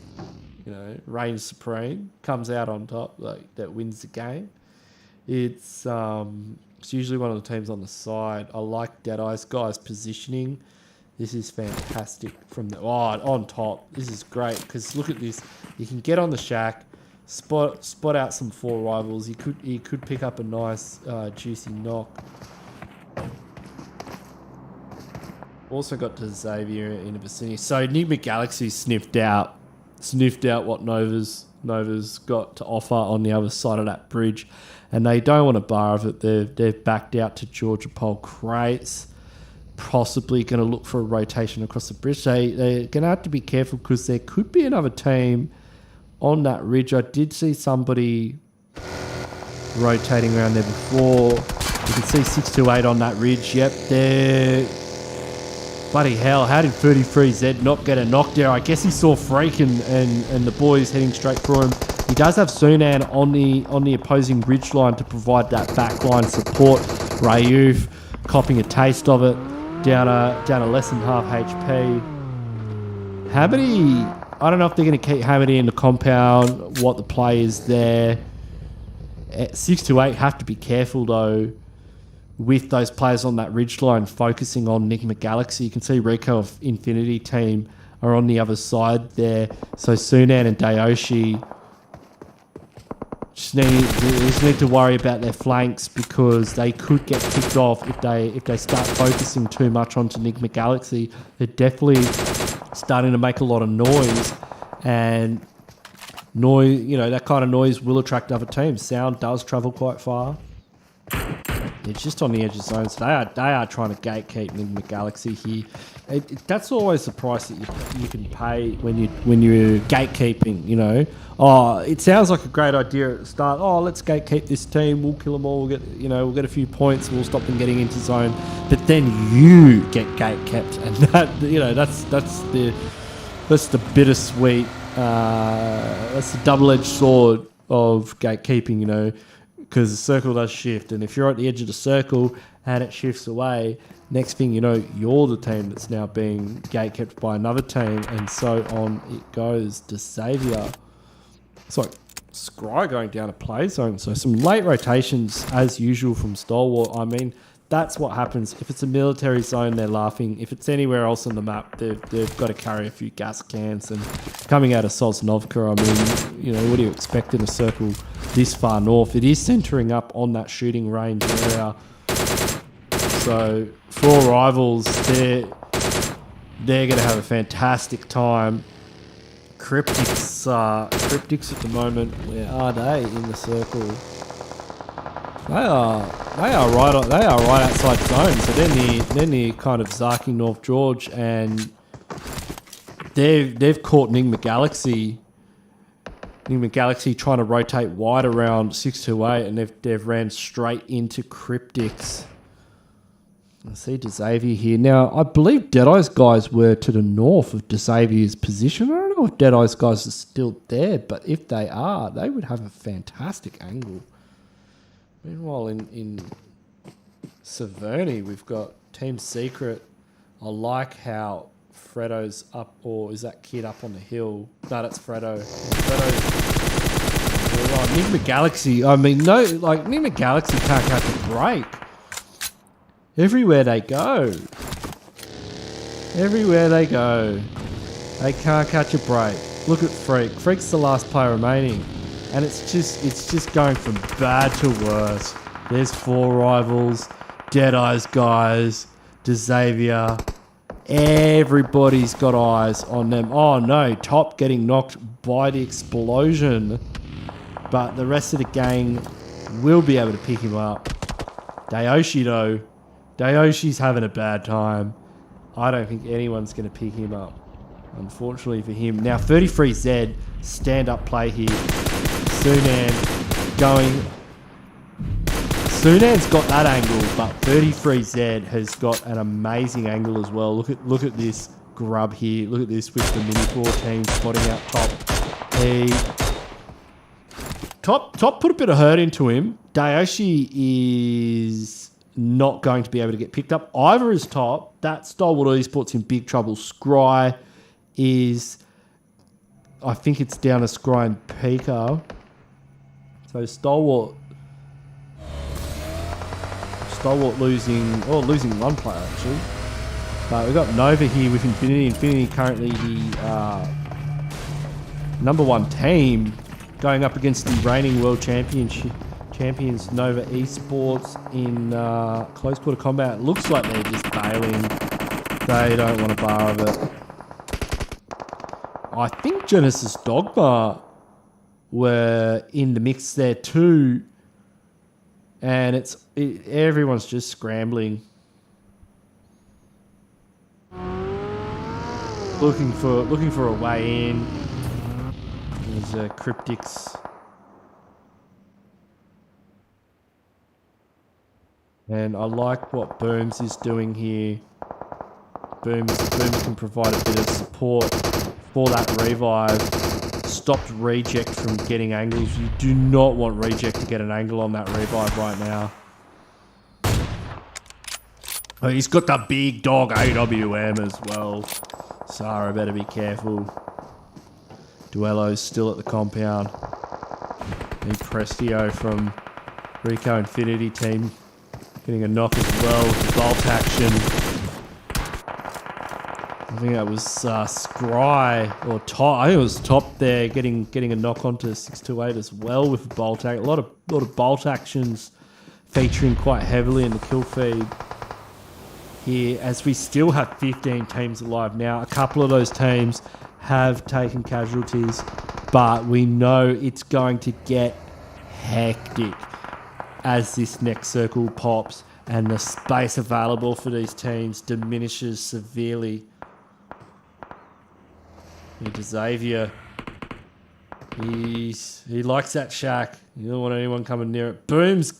reigns supreme, comes out on top, like that wins the game. It's usually one of the teams on the side. I like Deadeye's guys' positioning. This is fantastic from the on top. This is great because look at this. You can get on the shack, spot out some 4 Rivals. He could pick up a nice juicy knock. Also got to Xavier in the vicinity. So Enigma Galaxy sniffed out what Nova's got to offer on the other side of that bridge, and they don't want a bar of it. They've backed out to Georgia Pole crates, possibly going to look for a rotation across the bridge. They're going to have to be careful because there could be another team on that ridge. I did see somebody rotating around there before. You can see 628 on that ridge. Yep, they're... Bloody hell, how did 33Z not get a knock there? I guess he saw Freak and the boys heading straight for him. He does have Sunan on the opposing ridge line to provide that backline support. Rayouf copping a taste of it, down a less than half HP. Hamity, I don't know if they're going to keep Hamity in the compound, what the play is there. 628 have to be careful though, with those players on that ridge line focusing on Enigma Galaxy. You can see Rico of Infinity Team are on the other side there. So Sunan and Dayoshi just need to worry about their flanks because they could get kicked off if they start focusing too much onto Enigma Galaxy. They're definitely starting to make a lot of noise, and noise, that kind of noise will attract other teams. Sound does travel quite far. It's just on the edge of zone, so they are trying to gatekeep Enigma Galaxy here. That's always the price that you can pay when you're gatekeeping. It sounds like a great idea at the start. Let's gatekeep this team. We'll kill them all. We'll get a few points. We'll stop them getting into zone. But then you get gatekept, and that's the bittersweet. That's the double-edged sword of gatekeeping. Because the circle does shift, and if you're at the edge of the circle and it shifts away, next thing you know, you're the team that's now being gatekept by another team, and so on it goes. To Xavier, it's like Scry going down a play zone, so some late rotations as usual from Stalwart. I mean, that's what happens. If it's a military zone, they're laughing. If it's anywhere else on the map, they've got to carry a few gas cans. And coming out of Sosnovka, I mean, what do you expect in a circle this far north? It is centering up on that shooting range area. So 4 Rivals, they're going to have a fantastic time. Cryptics at the moment, where are they in the circle? They are right outside zone. So they're near kind of Zaki, North George, and they've caught Enigma Galaxy. Enigma Galaxy trying to rotate wide around 628, and they've ran straight into Cryptics. I see DeXavier here. Now, I believe Deadeye's guys were to the north of DeXavier's position. I don't know if Deadeye's guys are still there, but if they are, they would have a fantastic angle. Meanwhile, in Severny, we've got Team Secret. I like how Fredo's up, or is that kid up on the hill? No, that's Fredo. Enigma Galaxy, Enigma Galaxy can't catch a break. Everywhere they go, they can't catch a break. Look at Freak. Freak's the last player remaining. And it's just going from bad to worse. There's 4 Rivals, Deadeye's guys, DeXavier. Everybody's got eyes on them. Oh no, Top getting knocked by the explosion. But the rest of the gang will be able to pick him up. Dayoshi, though. Dayoshi's having a bad time. I don't think anyone's going to pick him up, unfortunately for him. Now, 33Z, stand-up play here. Sunan going... Sunan's got that angle, but 33Z has got an amazing angle as well. Look at this grub here. Look at this with the Mini 4 team spotting out top. Top put a bit of hurt into him. Dayoshi is not going to be able to get picked up. Either is top. That Stalwart Esports in big trouble. Scry is... I think it's down to Scry and Pika. So Stalwart losing one player actually. But we've got Nova here with Infinity. Infinity currently the number 1 team going up against the reigning world champions Nova Esports in close quarter combat. Looks like they're just bailing. They don't want a bar of it. I think Genesis Dogma were in the mix there too. And everyone's just scrambling. Looking for a way in. There's Cryptics. And I like what Booms is doing here. Booms can provide a bit of support for that revive. Stopped Reject from getting angles. You do not want Reject to get an angle on that revive right now. Oh, he's got the big dog AWM as well. Sarah better be careful. Duello's still at the compound. And Prestio from Rico Infinity team getting a knock as well with the bolt action. I think that was Scry or Top. I think it was Top there getting a knock onto 628 as well with the bolt action. A lot of bolt actions featuring quite heavily in the kill feed here, as we still have 15 teams alive now. A couple of those teams have taken casualties, but we know it's going to get hectic as this next circle pops and the space available for these teams diminishes severely. Into Xavier. He likes that shack. You don't want anyone coming near it. Booms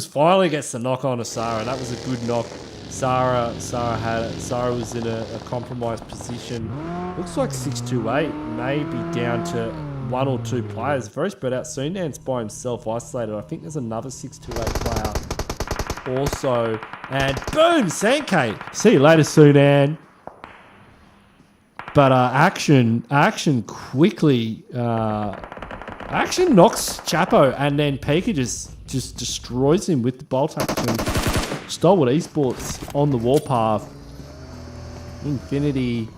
finally gets the knock on to Sarah. That was a good knock. Sarah had it. Sarah was in a compromised position. Looks like 628 may be down to 1 or 2 players. Very spread out. Sunan's by himself, isolated. I think there's another 628 player also. And boom, Sankate. See you later, Sunan. But Action quickly Action knocks Chapo, and then Pika just destroys him with the bolt action. Stalwart Esports on the warpath. Infinity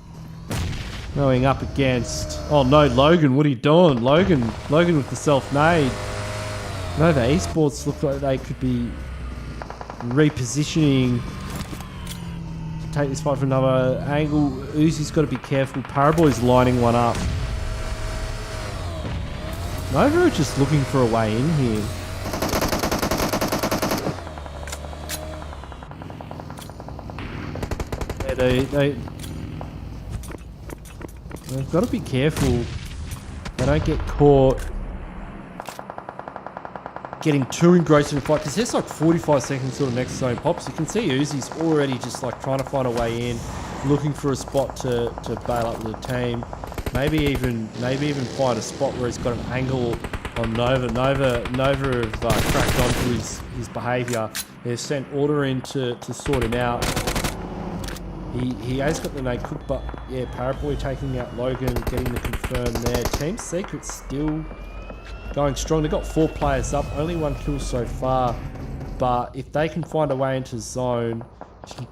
going up against... Oh no, Logan, what are you doing? Logan with the self-made. Nova Esports look like they could be repositioning to take this fight from another angle. Uzi's got to be careful. Paraboy's lining one up. Nova are just looking for a way in here. Yeah, they've got to be careful. They don't get caught getting too engrossed in the fight, because there's like 45 seconds till the next zone pops. You can see Uzi's already just like trying to find a way in, looking for a spot to bail up the team. Maybe even find a spot where he's got an angle on Nova. Nova have cracked onto his behaviour. They've sent Order in to sort him out. He has got the nade cook, but yeah, Paraboy taking out Logan, getting the confirm there. Team Secret still going strong. They've got 4 players up, only 1 kill so far. But if they can find a way into zone,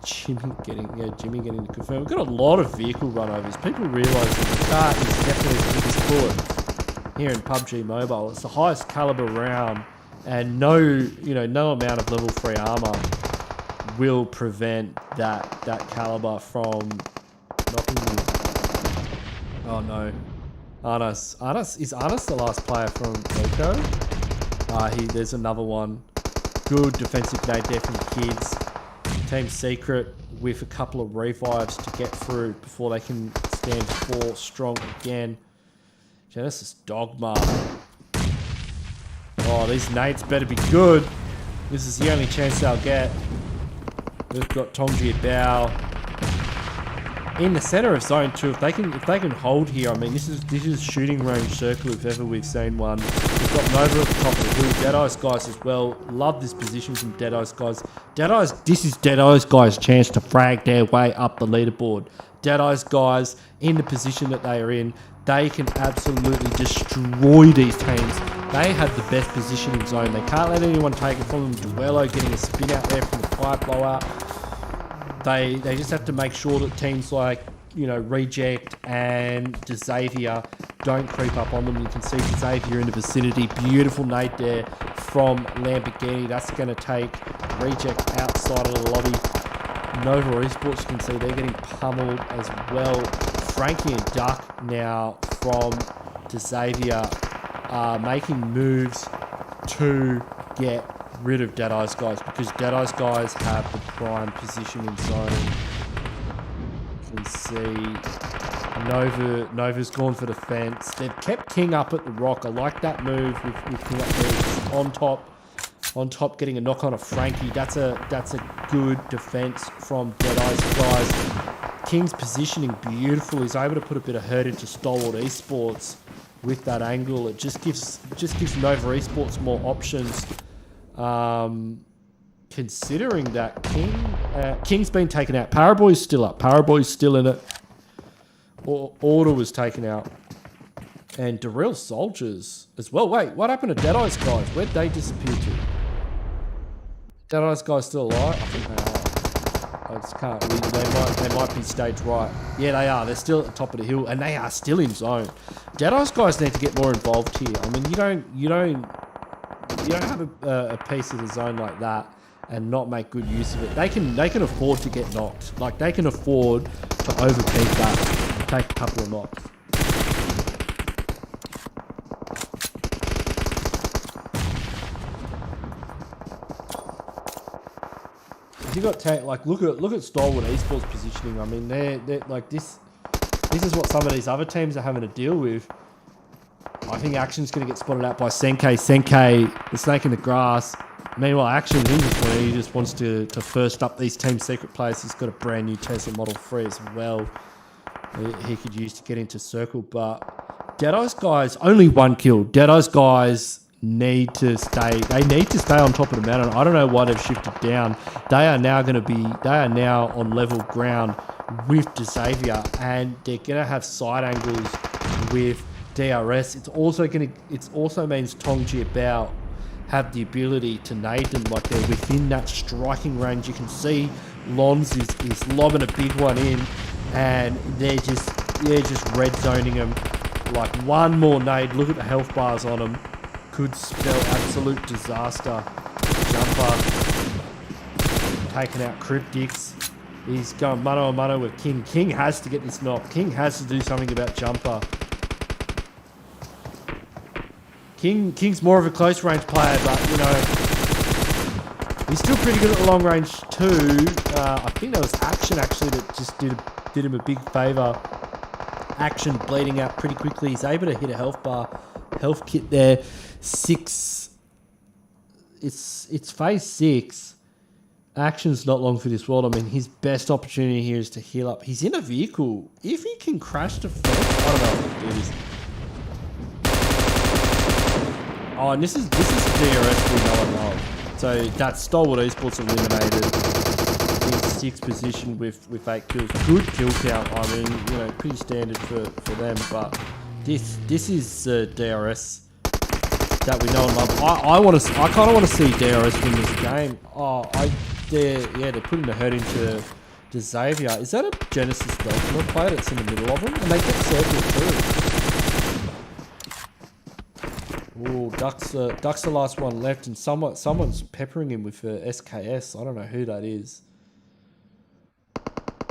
Jimmy getting the confirm. We've got a lot of vehicle runovers. People realise that the car is definitely the biggest bullet here in PUBG Mobile. It's the highest caliber round, and no amount of level 3 armor will prevent that caliber from knocking you. Oh no. Arnas. Is Arnas the last player from Coco? There's another one. Good defensive nade there from Kids. Team Secret with a couple of revives to get through before they can stand 4 strong again. Genesis Dogma. Oh, these nades better be good. This is the only chance they'll get. We've got Tongji Bao in the center of zone 2. If they can hold here, I mean, this is shooting range circle if ever we've seen one. We've got Nova at the top of the hill. Deadeye's guys as well. Love this position from Deadeye's guys. This is Deadeye's guys' chance to frag their way up the leaderboard. Deadeye's guys in the position that they are in, they can absolutely destroy these teams. They have the best position in zone. They can't let anyone take it from them. Duello getting a spin out there from the pipe blowout. They just have to make sure that teams like, you know, Reject and Xavier don't creep up on them. You can see Xavier in the vicinity. Beautiful nade there from Lamborghini. That's going to take Reject outside of the lobby. Nova Esports, you can see they're getting pummeled as well. Frankie and Duck now from Xavier are making moves to get rid of Deadeye's guys because Deadeye's guys have the prime position in zone. You can see Nova's gone for defense. They've kept King up at the rock. I like that move with King up there on top, getting a knock on a Frankie. That's a good defense from Deadeye's guys. King's positioning beautiful. He's able to put a bit of hurt into Stalwart Esports with that angle. It just gives Nova Esports more options. Considering that King's been taken out. Paraboy's still up. Paraboy's still in it. Order was taken out. And Darrell Soldiers as well. Wait, what happened to Deadeye's guys? Where'd they disappear to? Deadeye's guys still alive? I think they are. I just can't. They might be stage right. Yeah, they are. They're still at the top of the hill, and they are still in zone. Deadeye's guys need to get more involved here. I mean, you don't have a piece of the zone like that and not make good use of it. They can afford to get knocked. Like, they can afford to overpeak that, take a couple of knocks. You got like look at Stalwart Esports positioning. I mean, they're like this is what some of these other teams are having to deal with. I think Action's going to get spotted out by Senke. Senke, the snake in the grass. Meanwhile, Action he just wants to first up these Team Secret players. He's got a brand new Tesla Model 3 as well. He could use to get into circle, but Deadeye's guys only 1 kill. Deadeye's guys need to stay. They need to stay on top of the mountain. I don't know why they've shifted down. They are now on level ground with Xavier, and they're gonna have side angles with DRS. It also means Tongji Bao have the ability to nade them. Like, they're within that striking range. You can see Lons is lobbing a big one in, and they're just red zoning them. Like, one more nade. Look at the health bars on them. Could spell absolute disaster. Jumper taking out Cryptics. He's going mano a mano with King. King has to get this knock. King has to do something about Jumper. King's more of a close range player, but you know, he's still pretty good at the long range too. I think that was Action actually that just did him a big favour. Action bleeding out pretty quickly. He's able to hit a health kit there. 6. It's phase 6. Action's not long for this world. I mean, his best opportunity here is to heal up. He's in a vehicle. If he can crash the fence, I don't know if he can do this. Oh, and this is a DRS we know and love. So that's Stalwart Esports eliminated in 6th position with 8 kills. Good kill count. I mean, you know, pretty standard for them. But this is DRS that we know and love. I kind of want to see DRS win this game. Oh, they're putting the hurt into Xavier. Is that a Genesis Delta player that's in the middle of them? And they get circled too. Oh, Duck's the last one left, and someone's peppering him with SKS. I don't know who that is.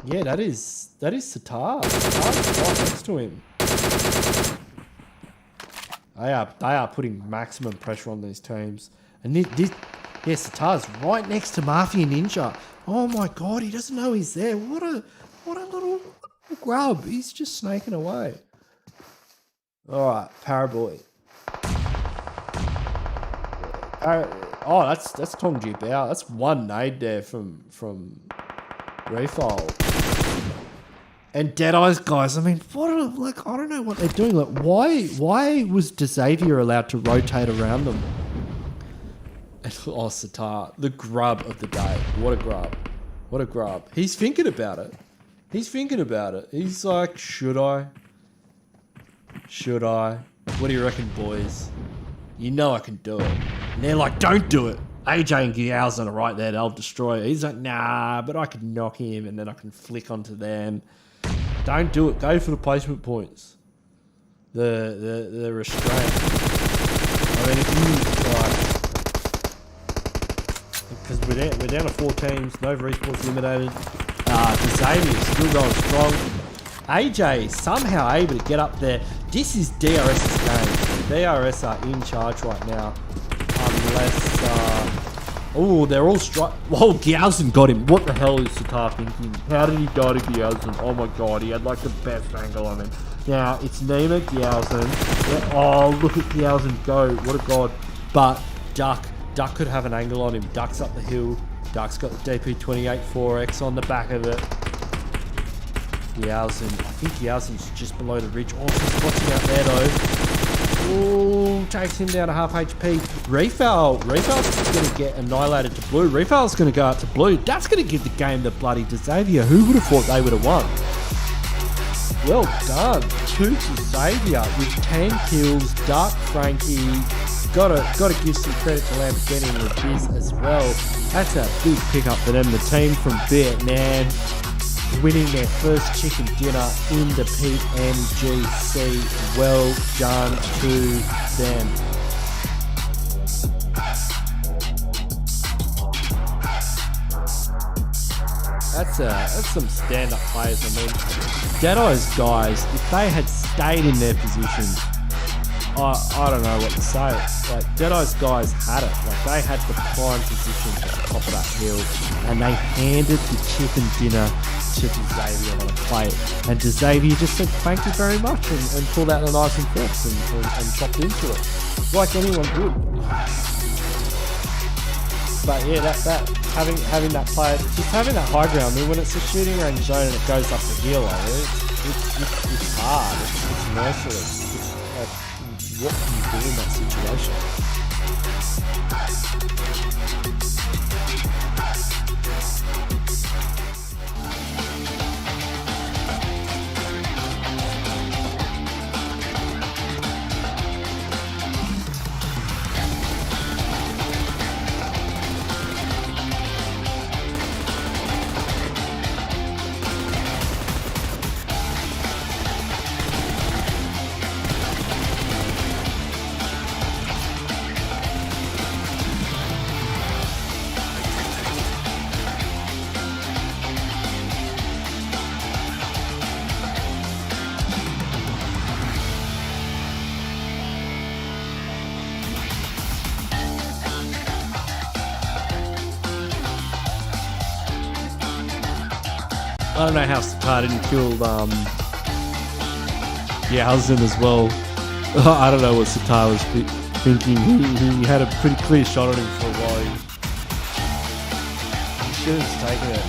Yeah, that is Sitar. Sitar's right next to him. They are putting maximum pressure on these teams. And Sitar's right next to Mafia Ninja. Oh my god, he doesn't know he's there. What a little grub. He's just snaking away. Alright, Paraboy. Oh, that's Tong Ji Bao. That's one nade there from Refile. And Deadeye's guys, I mean, I don't know what they're doing. Like, why was Xavier allowed to rotate around them? And, oh, Sitar, the grub of the day. What a grub. What a grub. He's thinking about it. He's like, should I? What do you reckon, boys? You know I can do it. And they're like, don't do it. AJ and Gyalzen are right there. They'll destroy it. He's like, nah, but I can knock him and then I can flick onto them. Don't do it. Go for the placement points. The restraint. I mean, if you because we're down to 4 teams. No resports eliminated. Xavier's still going strong. AJ somehow able to get up there. This is DRS's game. DRS are in charge right now, unless. Oh, they're all strike. Whoa, Gyalzen got him. What the hell is Sitar thinking? How did he die to Gyalzen? Oh my god, he had like the best angle on him. Now, it's Nima, Gyalzen. Yeah, oh, look at Gyalzen go. What a god. But Duck could have an angle on him. Duck's up the hill. Duck's got the DP28 4X on the back of it. Gyalzen. I think Gyalzen's just below the ridge. Oh, he's watching out there though. Oh, takes him down to half HP. Refale's going to get annihilated to blue. Refale's going to go out to blue. That's going to give the game to bloody Xavier. Who would have thought they would have won? Well done. 2 to Xavier with 10 kills. Dark Frankie. Gotta give some credit to Lamborghini with this as well. That's a big pickup for them. The team from Vietnam winning their first chicken dinner in the PMGC. Well done to them. That's some stand-up players. I mean, Deadeye's guys, if they had stayed in their position, I don't know what to say. Like, Deadeye's guys had it. Like, they had the prime position at the top of that hill, and they handed the chicken dinner to Xavier on a plate. And Xavier just said thank you very much and pulled out a knife and forks and chopped into it. Like anyone would. But yeah, that having that player, just having that high ground. I mean, when it's a shooting range zone and it goes up the hill, it's hard. It's merciless. What can you do in that situation? I don't know how Sitar didn't kill Gyalzen as well. I don't know what Sitar was thinking. He had a pretty clear shot on him for a while. He should have taken it.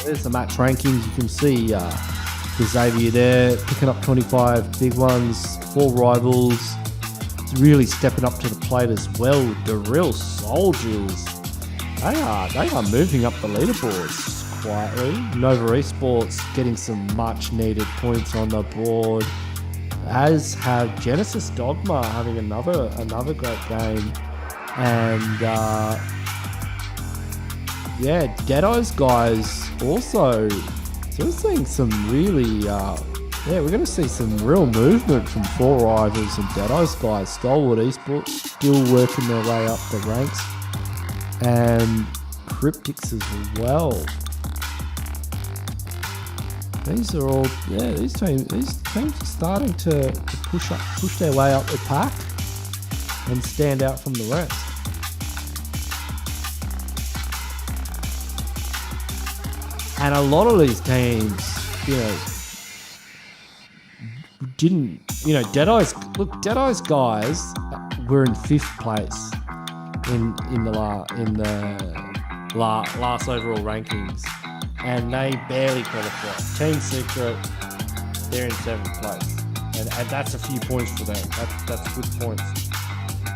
There's the match rankings. You can see for Xavier there, picking up 25 big ones, 4 rivals. Really stepping up to the plate as well. The real soldiers. They are moving up the leaderboards quietly. Nova Esports getting some much needed points on the board. As have Genesis Dogma having another great game. And Deadeye's guys also. So we're seeing some really we're going to see some real movement from 4 Rivals and Deadeye's guys. Stalwart Esports still working their way up the ranks. And Cryptics as well. These are all, these teams are starting to push their way up the pack and stand out from the rest. And a lot of these teams, didn't, Deadeye's guys were in 5th place in the last overall rankings, and they barely qualified. Team Secret, they're in 7th place, and that's a few points for them. That's good points.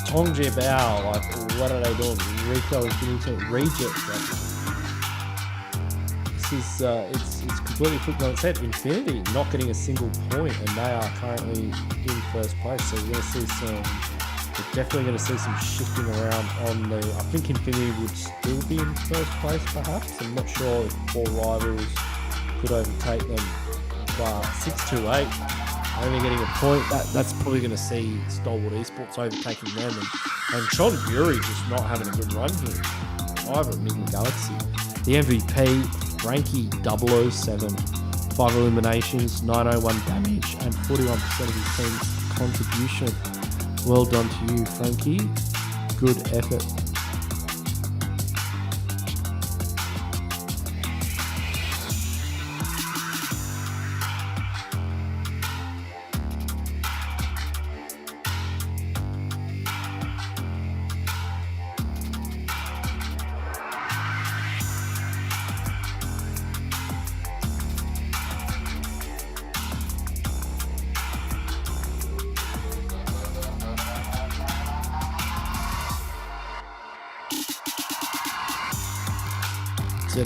Tongji Bao, what are they doing? Rico is getting to reject. It's completely flipped on its head. Infinity not getting a single point, and they are currently in 1st place. So we're definitely going to see some shifting around on the. I think Infinity would still be in 1st place, perhaps. I'm not sure if 4 Rivals could overtake them, but 6-2-8 only getting a point. That's probably going to see Stalwart Esports overtaking them, and Sean Bury just not having a good run here. Either Enigma Galaxy, the MVP. Frankie 007, 5 eliminations, 901 damage, and 41% of his team's contribution. Well done to you, Frankie. Good effort.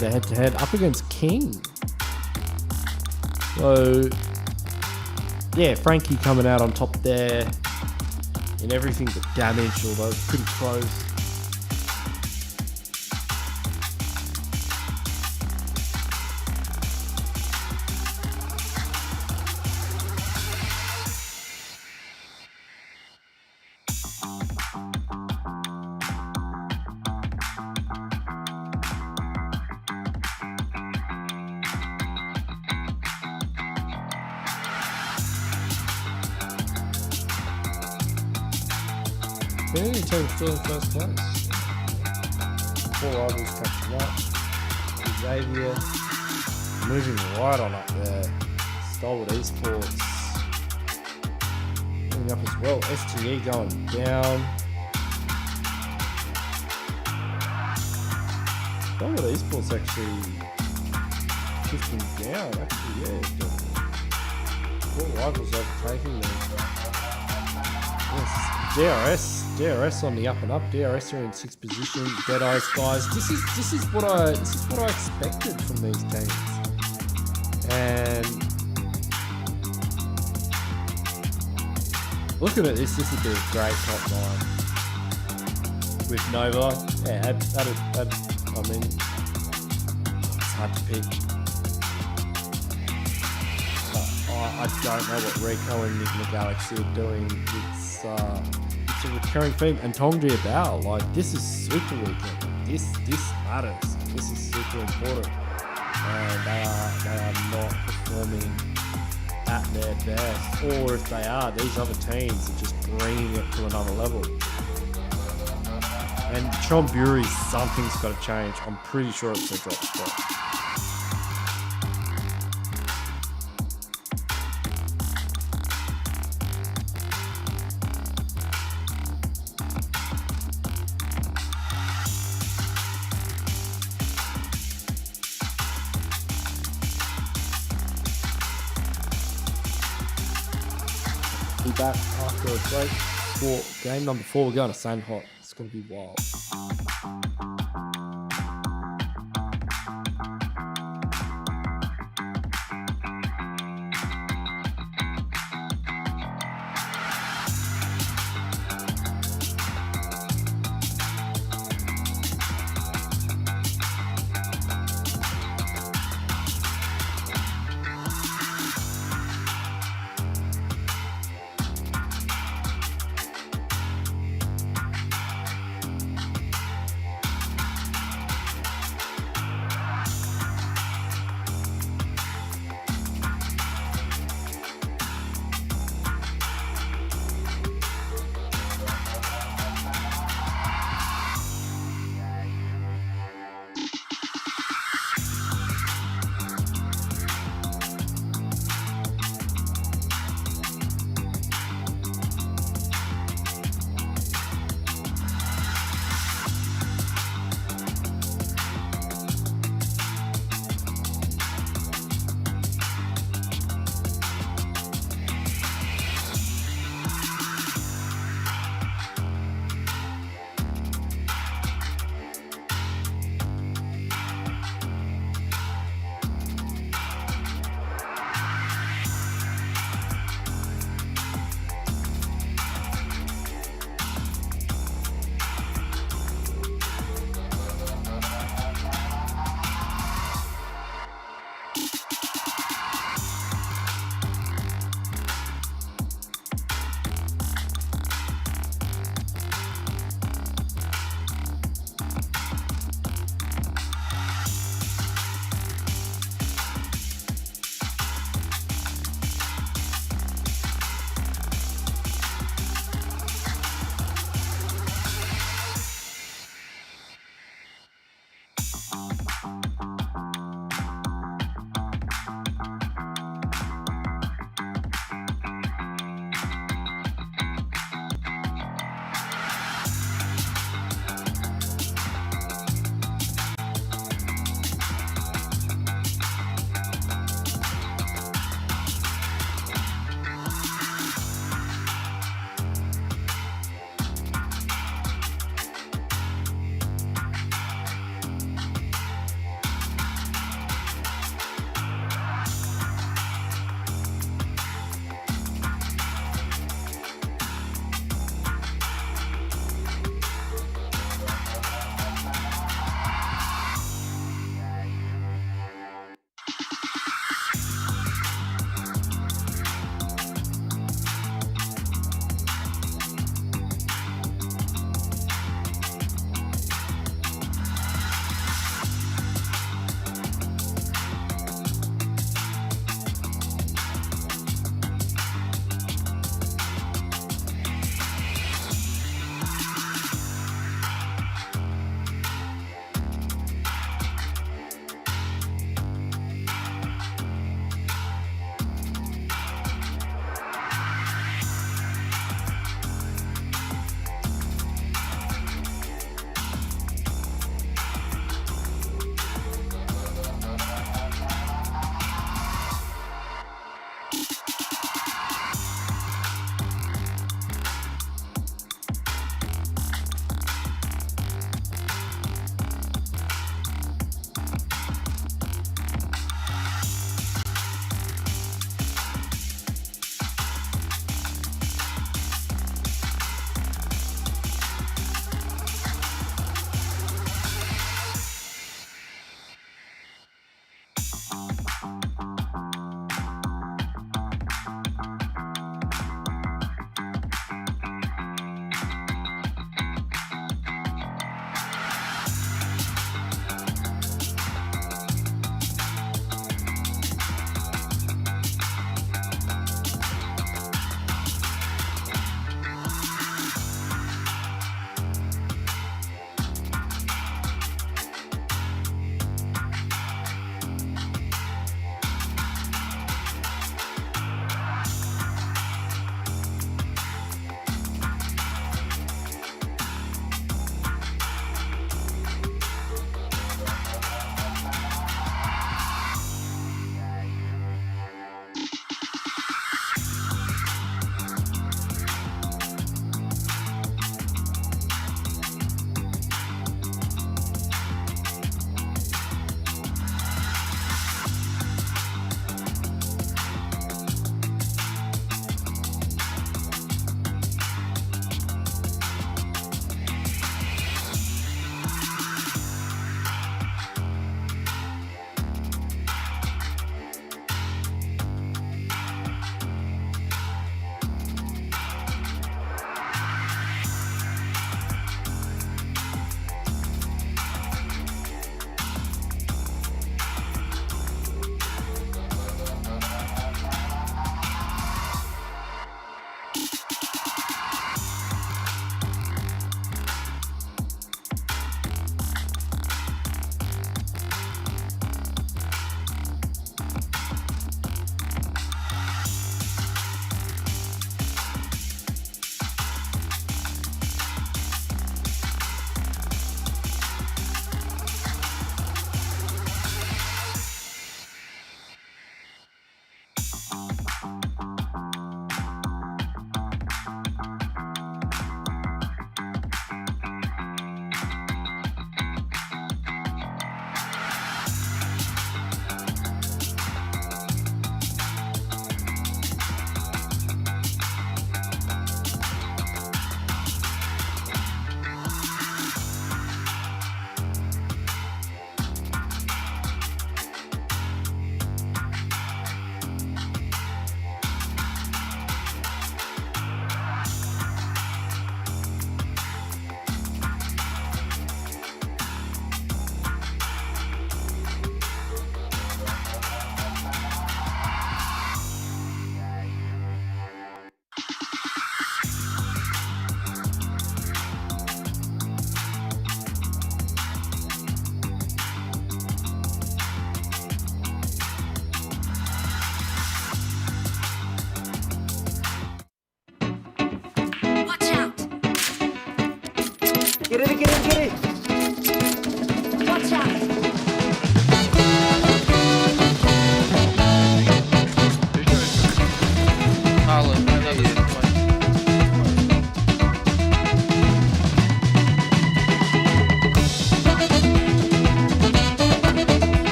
A head-to-head up against King. So, Frankie coming out on top there in everything but damage, although pretty close. Infinity team still in 1st place. 4 Rivals catching up. Xavier moving right on up there. Stalwart Esports moving up as well. STE going down. Stalwart Esports actually shifting down. Actually, 4 Rivals overtaking them. Yes, DRS on the up and up. DRS are in 6th position. Deadeye's guys. This is what I expected from these teams. And looking at this would be a great top 9 with Nova. It's hard to pick. I don't know what Rico and Enigma Galaxy are doing. It's a recurring theme, and Tongji Bao, this is super weekend. This matters. This is super important, and they are not performing at their best. Or if they are, these other teams are just bringing it to another level. And Chonburi, something's got to change. I'm pretty sure it's a drop spot. be back after a break for game number 4. We're going to Sandhot. It's going to be wild.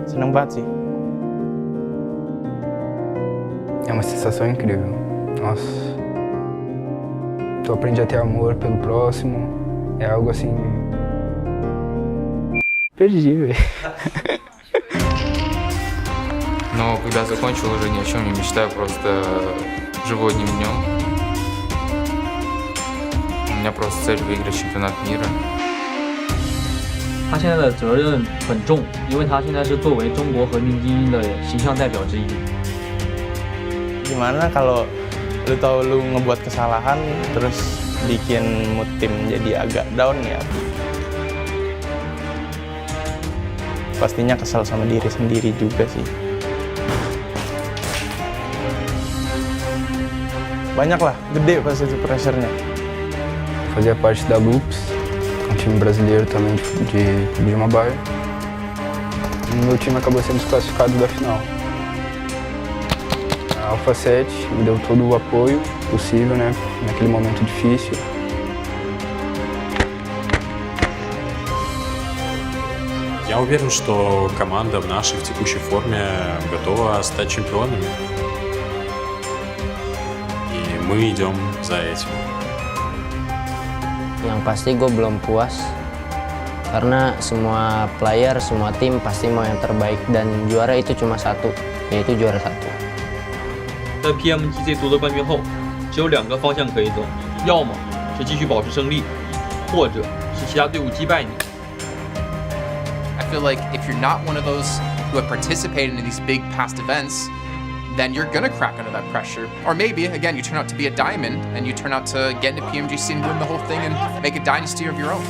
Senang banget sih. É uma sensação incrível. Nossa. Tu aprende a ter amor pelo próximo. É algo assim. Perdi, velho. Но когда закончил, уже ни о чем не мечтаю, просто живу одним днем. У меня просто цель выиграть чемпионат мира. 他现在的责任很重，因为他现在是作为中国和平精英的形象代表之一。 Gimana kalau lu tahu lu ngebuat kesalahan terus bikin mood tim jadi agak down ya? Pastinya kesal sama diri sendiri juga sih. Banyak lah, gede pasti pressure-nya. Fazia parte da Loops, um time brasileiro também de PUBG Mobile. E meu time acabou sendo desclassificado da final. A Alpha 7 me deu todo o apoio possível, né, naquele momento difícil. Я уверен, что команда в нашей текущей форме готова стать чемпионами. И мы идем за этим. Yang pasti gue belum puas karena semua player, semua tim pasti mau yang terbaik dan juara itu cuma satu, yaitu juara satu. 在 PMGC 夺得冠军后，只有2个方向可以走，要么是继续保持胜利，或者是其他队伍击败你。 I feel like if you're not one of those who have participated in these big past events, then you're gonna crack under that pressure. Or maybe, again, you turn out to be a diamond and you turn out to get into PMGC and win the whole thing and make a dynasty of your own.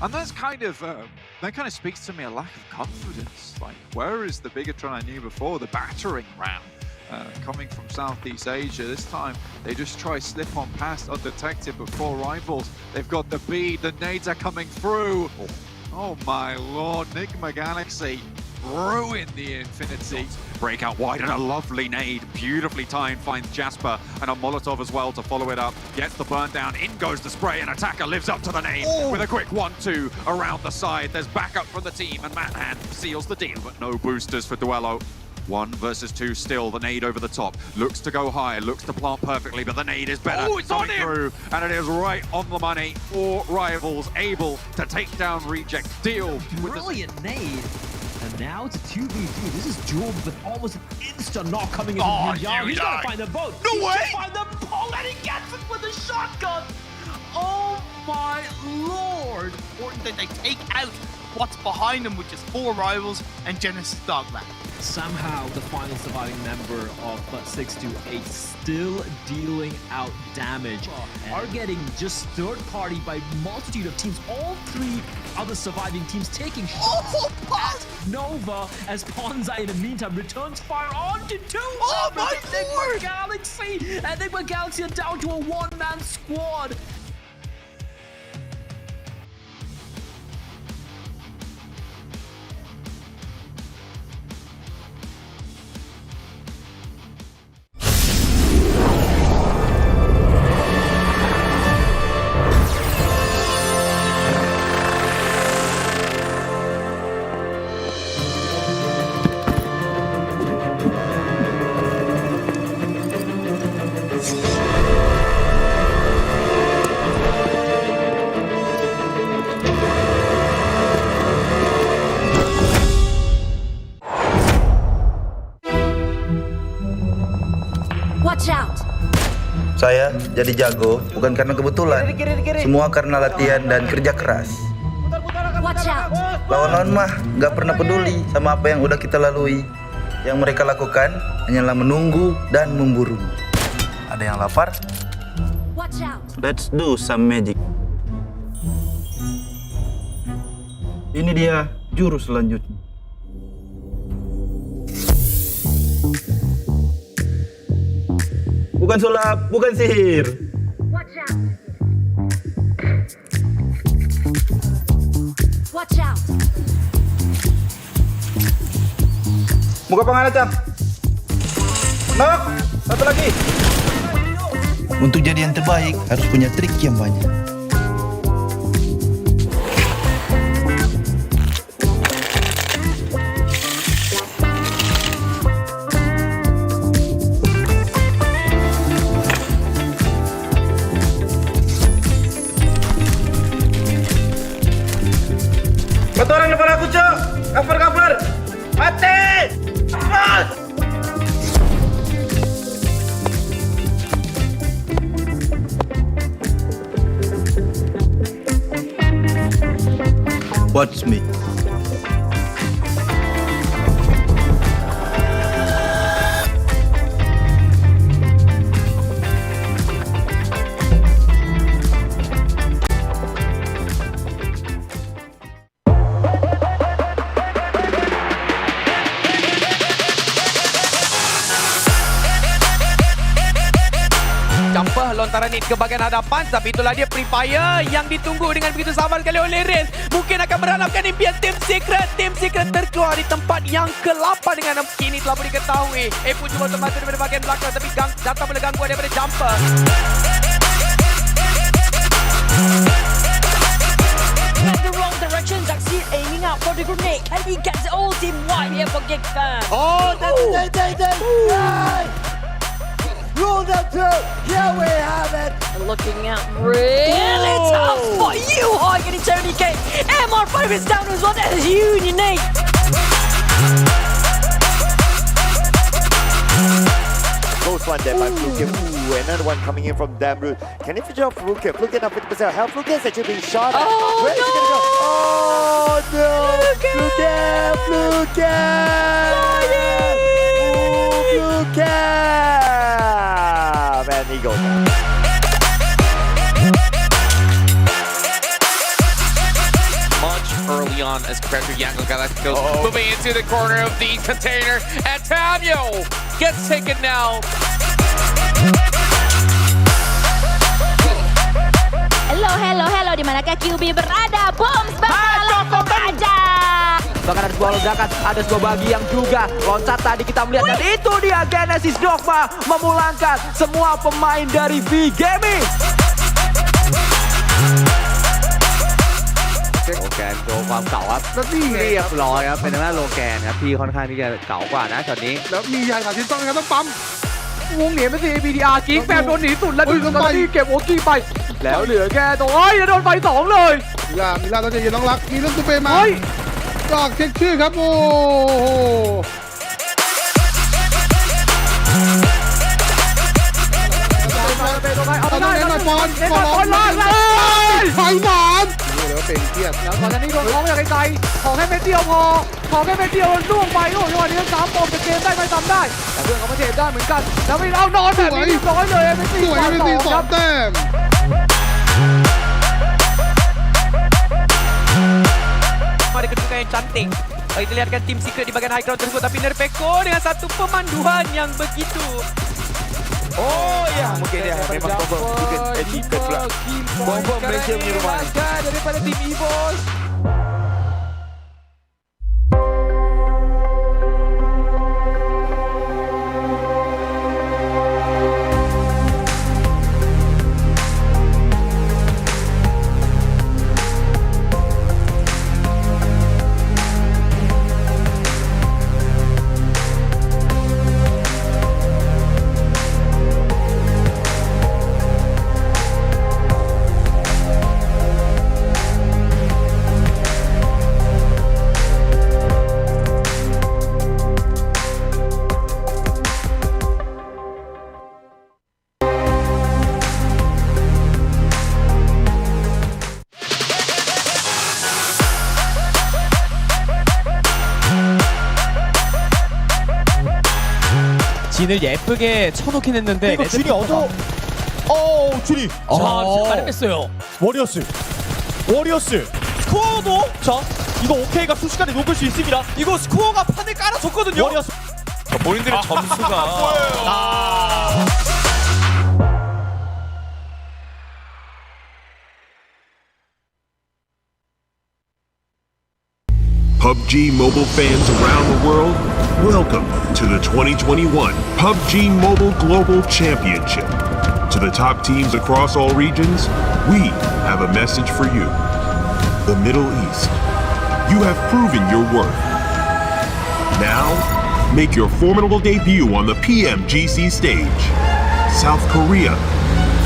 And that's that kind of speaks to me a lack of confidence. Like, where is the Bigatron I knew before, the battering ram? Coming from Southeast Asia, this time they just try slip on past undetected before rivals. They've got the bead, the nades are coming through. Oh my lord, Nigma Galaxy ruin the Infinity. Break out wide and a lovely nade, beautifully timed, finds Jasper and a Molotov as well to follow it up. Gets the burn down, in goes the spray, and Attacker lives up to the nade with a quick 1-2 around the side. There's backup from the team and Manhand seals the deal, but no boosters for Duello. 1 versus 2 still, the nade over the top. Looks to go high, looks to plant perfectly, but the nade is better. It's on him! Through, and it is right on the money for Rivals, able to take down Reject. Deal with brilliant nade. And now it's a 2v3. This is Jewel with almost an instant knock coming in. Oh, He's gotta find the boat. No way! Find the boat and he gets it with a shotgun. Oh my lord! Important that they take out what's behind them, which is 4 Rivals and Genesis Dogland. Somehow the final surviving member of 628 still dealing out damage. Are getting just third party by multitude of teams. All 3 other surviving teams taking shots at Nova as Ponzai in the meantime returns fire onto 2 members of Enigma Galaxy. And Enigma Galaxy are down to a 1-man squad. Saya jadi jago bukan karena kebetulan, semua karena latihan dan kerja keras. Lawan-lawan mah gak pernah peduli sama apa yang udah kita lalui. Yang mereka lakukan hanyalah menunggu dan memburu. Ada yang lapar? Let's do some magic. Ini dia jurus selanjutnya. Bukan sulap, bukan sihir. Watch out. Buka pengalet, Cak. Nok, satu lagi. Untuk jadi yang terbaik harus punya trik yang banyak. Satu orang depan aku, Cok. Cover. Mati! Mas! Watch me. Jumper lontaran it ke bahagian hadapan, tapi itulah dia Free Fire yang ditunggu dengan begitu sabar sekali oleh Race. Mungkin akan berharapkan impian Team Secret. Team Secret terkeluar di tempat yang ke-8 dengan kini telah boleh diketahui. Pun cuba untuk masuk daripada bahagian belakang, tapi datang boleh gangguan daripada Jumper. Went the wrong direction, succeed aiming out for the grenade, and he gets the whole team wide here for GANKSY. Oh, right. Rule them through. Here we have it. Looking out really tough for you, High getting Tony K. MR5 is down as well. That is Union 8. Close one there by Fluke. Ooh, another one coming in from Damroot. Can he figure out Fluke? Fluke now 50% health. Fluke is actually being shot at. Where is he gonna go? Oh no! Fluke! Fluke! Man, he goes. Much early on as compared to Yanko Galacticos moving into the corner of the container, and Tamio gets taken now. Hello, di manakah QB berada? Bombs bakal aja. Bahkan ada sebuah ledakan, ada sebuah bagi yang juga loncat tadi kita melihat. Dan itu dia Genesis Dogma memulangkan semua pemain dari V-Gaming.โลแกนโชว์ความเก่าครับเรียบร้อยครับเป็นทางด้านโลแกนครับที่ค่อนข้างที่จะเก่ากว่านะช็อตนี้แล้วมียายขาชิ้นต้องนะครับต้องปั๊มวงเหนียนเป็น CPTR กิ๊กแฟมโดนหนีสุดแล้วดูตอนที่เก็บโอกี้ไปแล้วเหลือแค่ตรงจะโดนไฟ2เลยมีลาตอนจะยืนน้องรักมีเรื่องตูเปมาจอกเช็คชื่อครับโอ้โหเอาได้หน่อยปอนล่างเลยไฟหวานแล้วเป็นเครียดแล้วตอนนี้โดนคล้องอย่างไกลๆขอแค่เม็ดเดียวพอขอแค่เม็ดเดียวล่วงไปโอ้ยวันนี้3 ปมจะเกมได้ไม่ทำได้แต่เพื่อนเขามาเทได้เหมือนกันแล้วไม่เอานอนแบบนี้เรียบร้อยเลยไม่ตี2 แต้มMari kedudukan yang cantik. Kita lihatkan tim Secret di bagian high ground tersebut, tapi Nerpeko dengan satu pemanduan yang begitu. Oh ya, mungkin dia memang confirm mungkin Secret pula. Confirm Malaysia punya rumah daripada tim EVOS. 진을 예쁘게 쳐놓긴 했는데 이거 진이 진이. 자, 가려 뺐어요. 워리어스. 스코어도 자 이거 오케이가 순식간에 녹을 수 있습니다. 이거 스코어가 판을 깔아줬거든요. 워리어스. 본인들의 점수가 PUBG Mobile fans around the world, welcome to the 2021 PUBG Mobile Global Championship. To the top teams across all regions, we have a message for you. The Middle East, you have proven your worth. Now, make your formidable debut on the PMGC stage. South Korea,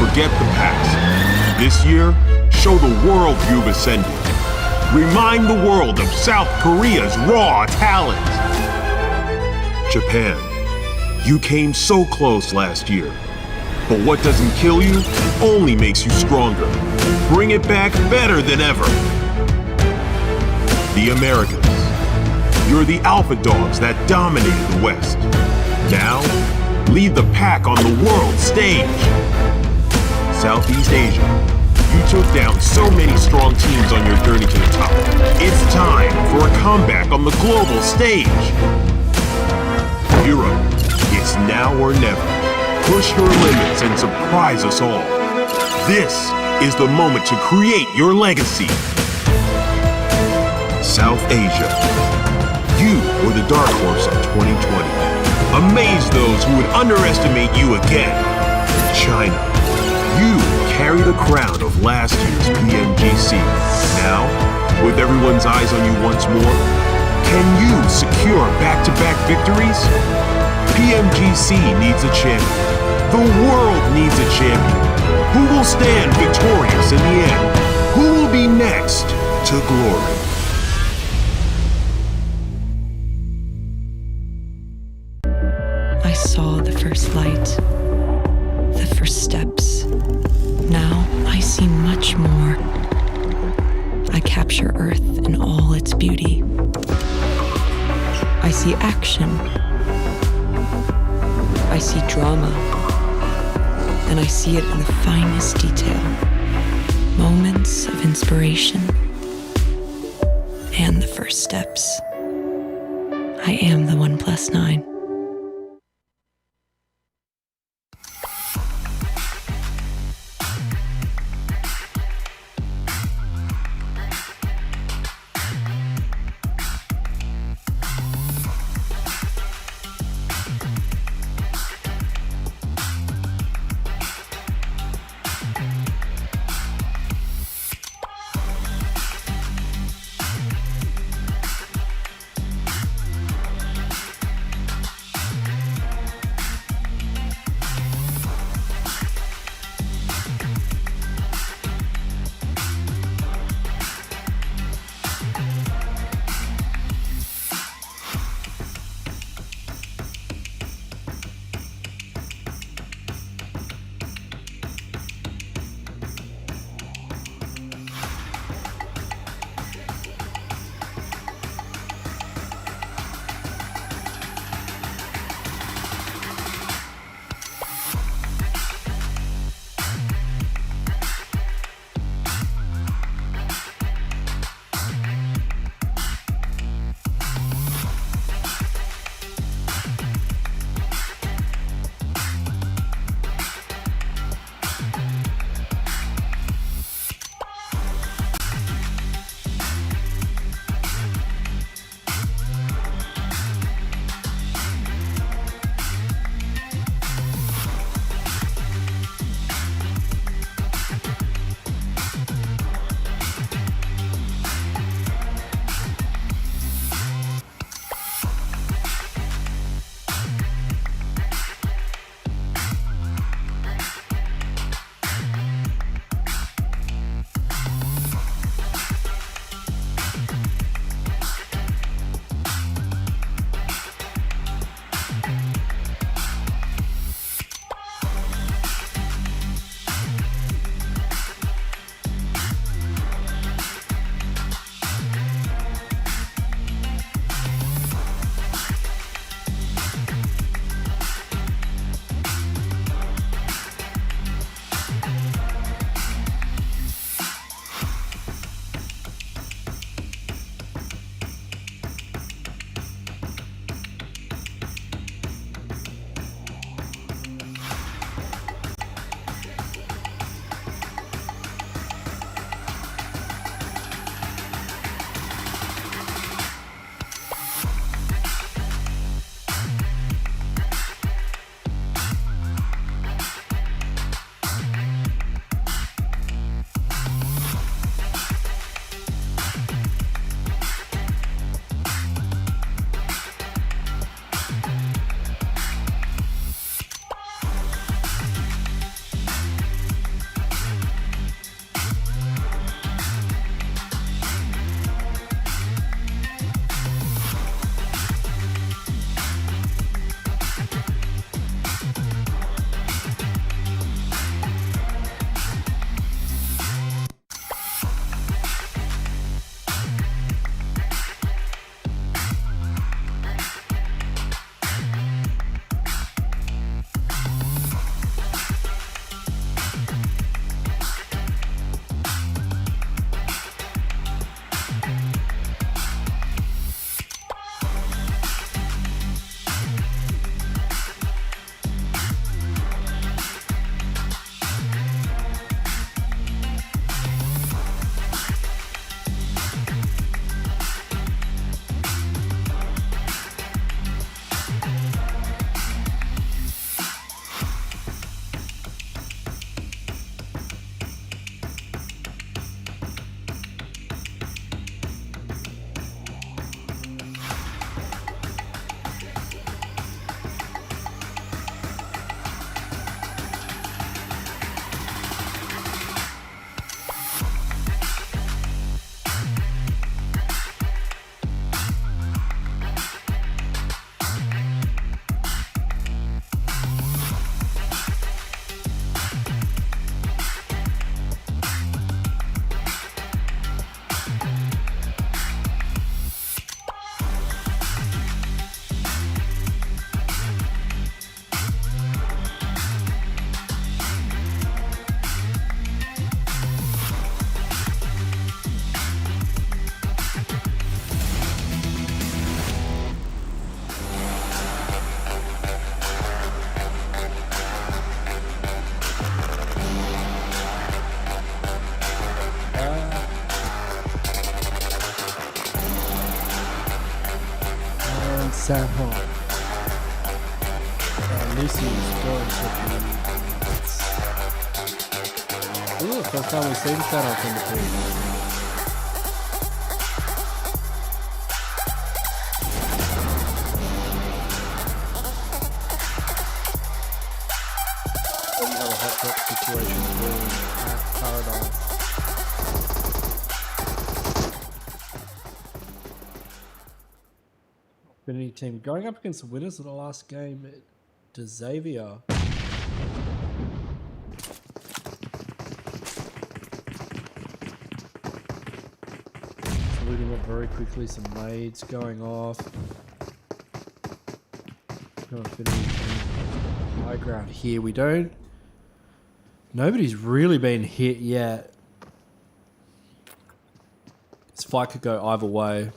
forget the past. This year, show the world you've ascended. Remind the world of South Korea's raw talent. Japan, you came so close last year. But what doesn't kill you only makes you stronger. Bring it back better than ever. The Americans, you're the alpha dogs that dominated the West. Now, lead the pack on the world stage. Southeast Asia, you took down so many strong teams on your journey to the top. It's time for a comeback on the global stage. Europe, it's now or never. Push your limits and surprise us all. This is the moment to create your legacy. South Asia, you were the dark horse of 2020. Amaze those who would underestimate you again. China, you carry the crown of last year's PMGC. Now, with everyone's eyes on you once more, can you secure back-to-back victories? PMGC needs a champion. The world needs a champion. Who will stand victorious in the end? Who will be next to glory? I saw the first light, the first steps. Now I see much more. I capture Earth in all its beauty. I see action. I see drama. And I see it in the finest detail. Moments of inspiration. And the first steps. I am the 1+9. Sam Hall. Lucy is going to be... Ooh, first time we've seen Sam Hall in the team. We have a hot drop situation brewing at Paradise. Infinity team going up against the winners of the last game to Xavier. Looting up very quickly, some nades going off. Infinity team high ground here. We don't. Nobody's really been hit yet. This fight could go either way.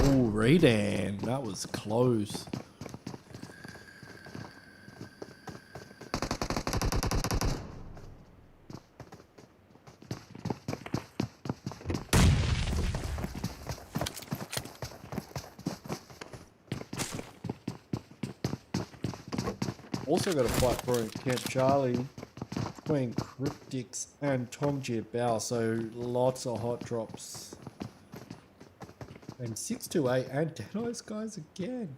Oh, Redan, that was close. Also got a fight for Camp Charlie between Cryptics and Tom Bao, so lots of hot drops. And 628 and Deadeyes guys again.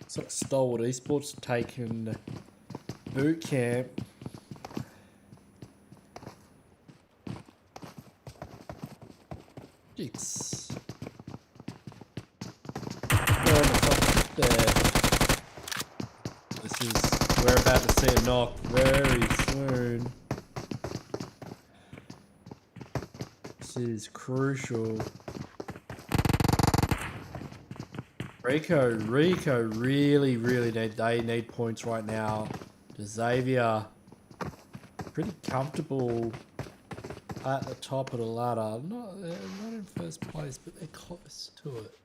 So Stalwart Esports taken boot camp. Dix. This is, we're about to see a knock very soon. This is crucial. Rico really need points right now. Xavier pretty comfortable at the top of the ladder. Not in first place, but they're close to it.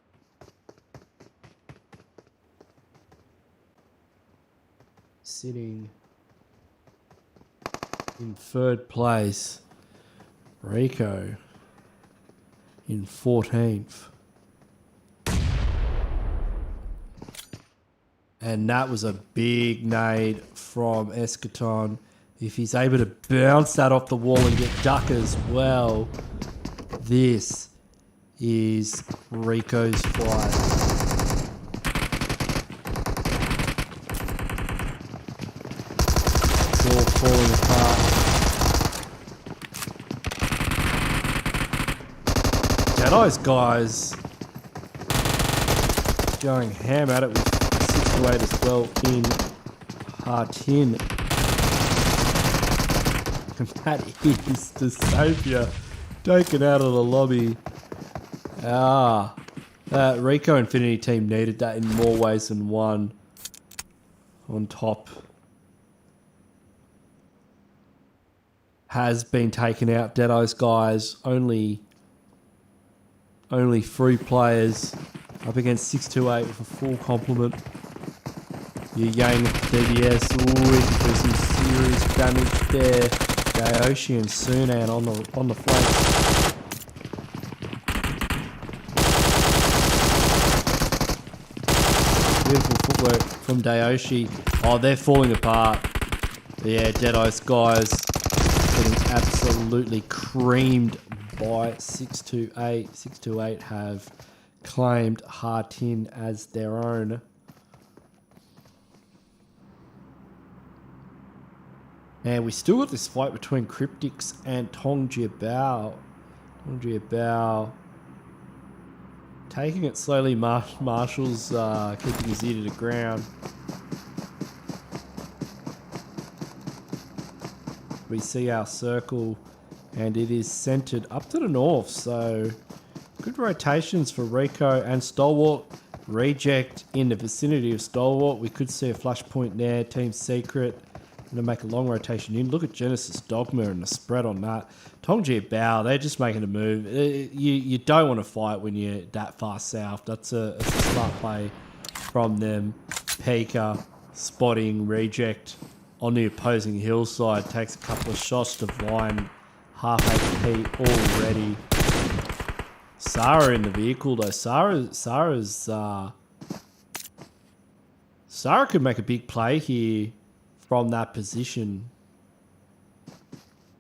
Sitting in third place. Rico in 14th. And that was a big nade from Eschaton. If he's able to bounce that off the wall and get duck as well, this is Rico's flight. It's all falling apart. Deadeyes guys going ham at it with 628 as well in Hartin. And that is the Xavier taken out of the lobby. That Rico Infinity team needed that in more ways than one. On top. Has been taken out. Deadeyes guys only 3 players up against 628 with a full complement. Your Yang DBS, ooh, there's some serious damage there. Dayoshi and Sunan on the flank. Beautiful footwork from Dayoshi. Oh, they're falling apart. Yeah, Deadeyes guys getting absolutely creamed by 628. 628 have claimed Hartin as their own. And we still got this fight between Cryptics and Tong Jiabao. Tong Jiabao taking it slowly. Marshall's keeping his ear to the ground. We see our circle and it is centered up to the north, so good rotations for Rico and Stalwart. Reject in the vicinity of Stalwart. We could see a flash point there. Team Secret going to make a long rotation in. Look at Genesis Dogma and the spread on that. Tong Jiabao, they're just making a move. You don't want to fight when you're that far south. That's a smart play from them. Pika spotting Reject on the opposing hillside. Takes a couple of shots to Vine. Half HP already. Sarah in the vehicle though. Sarah could make a big play here from that position.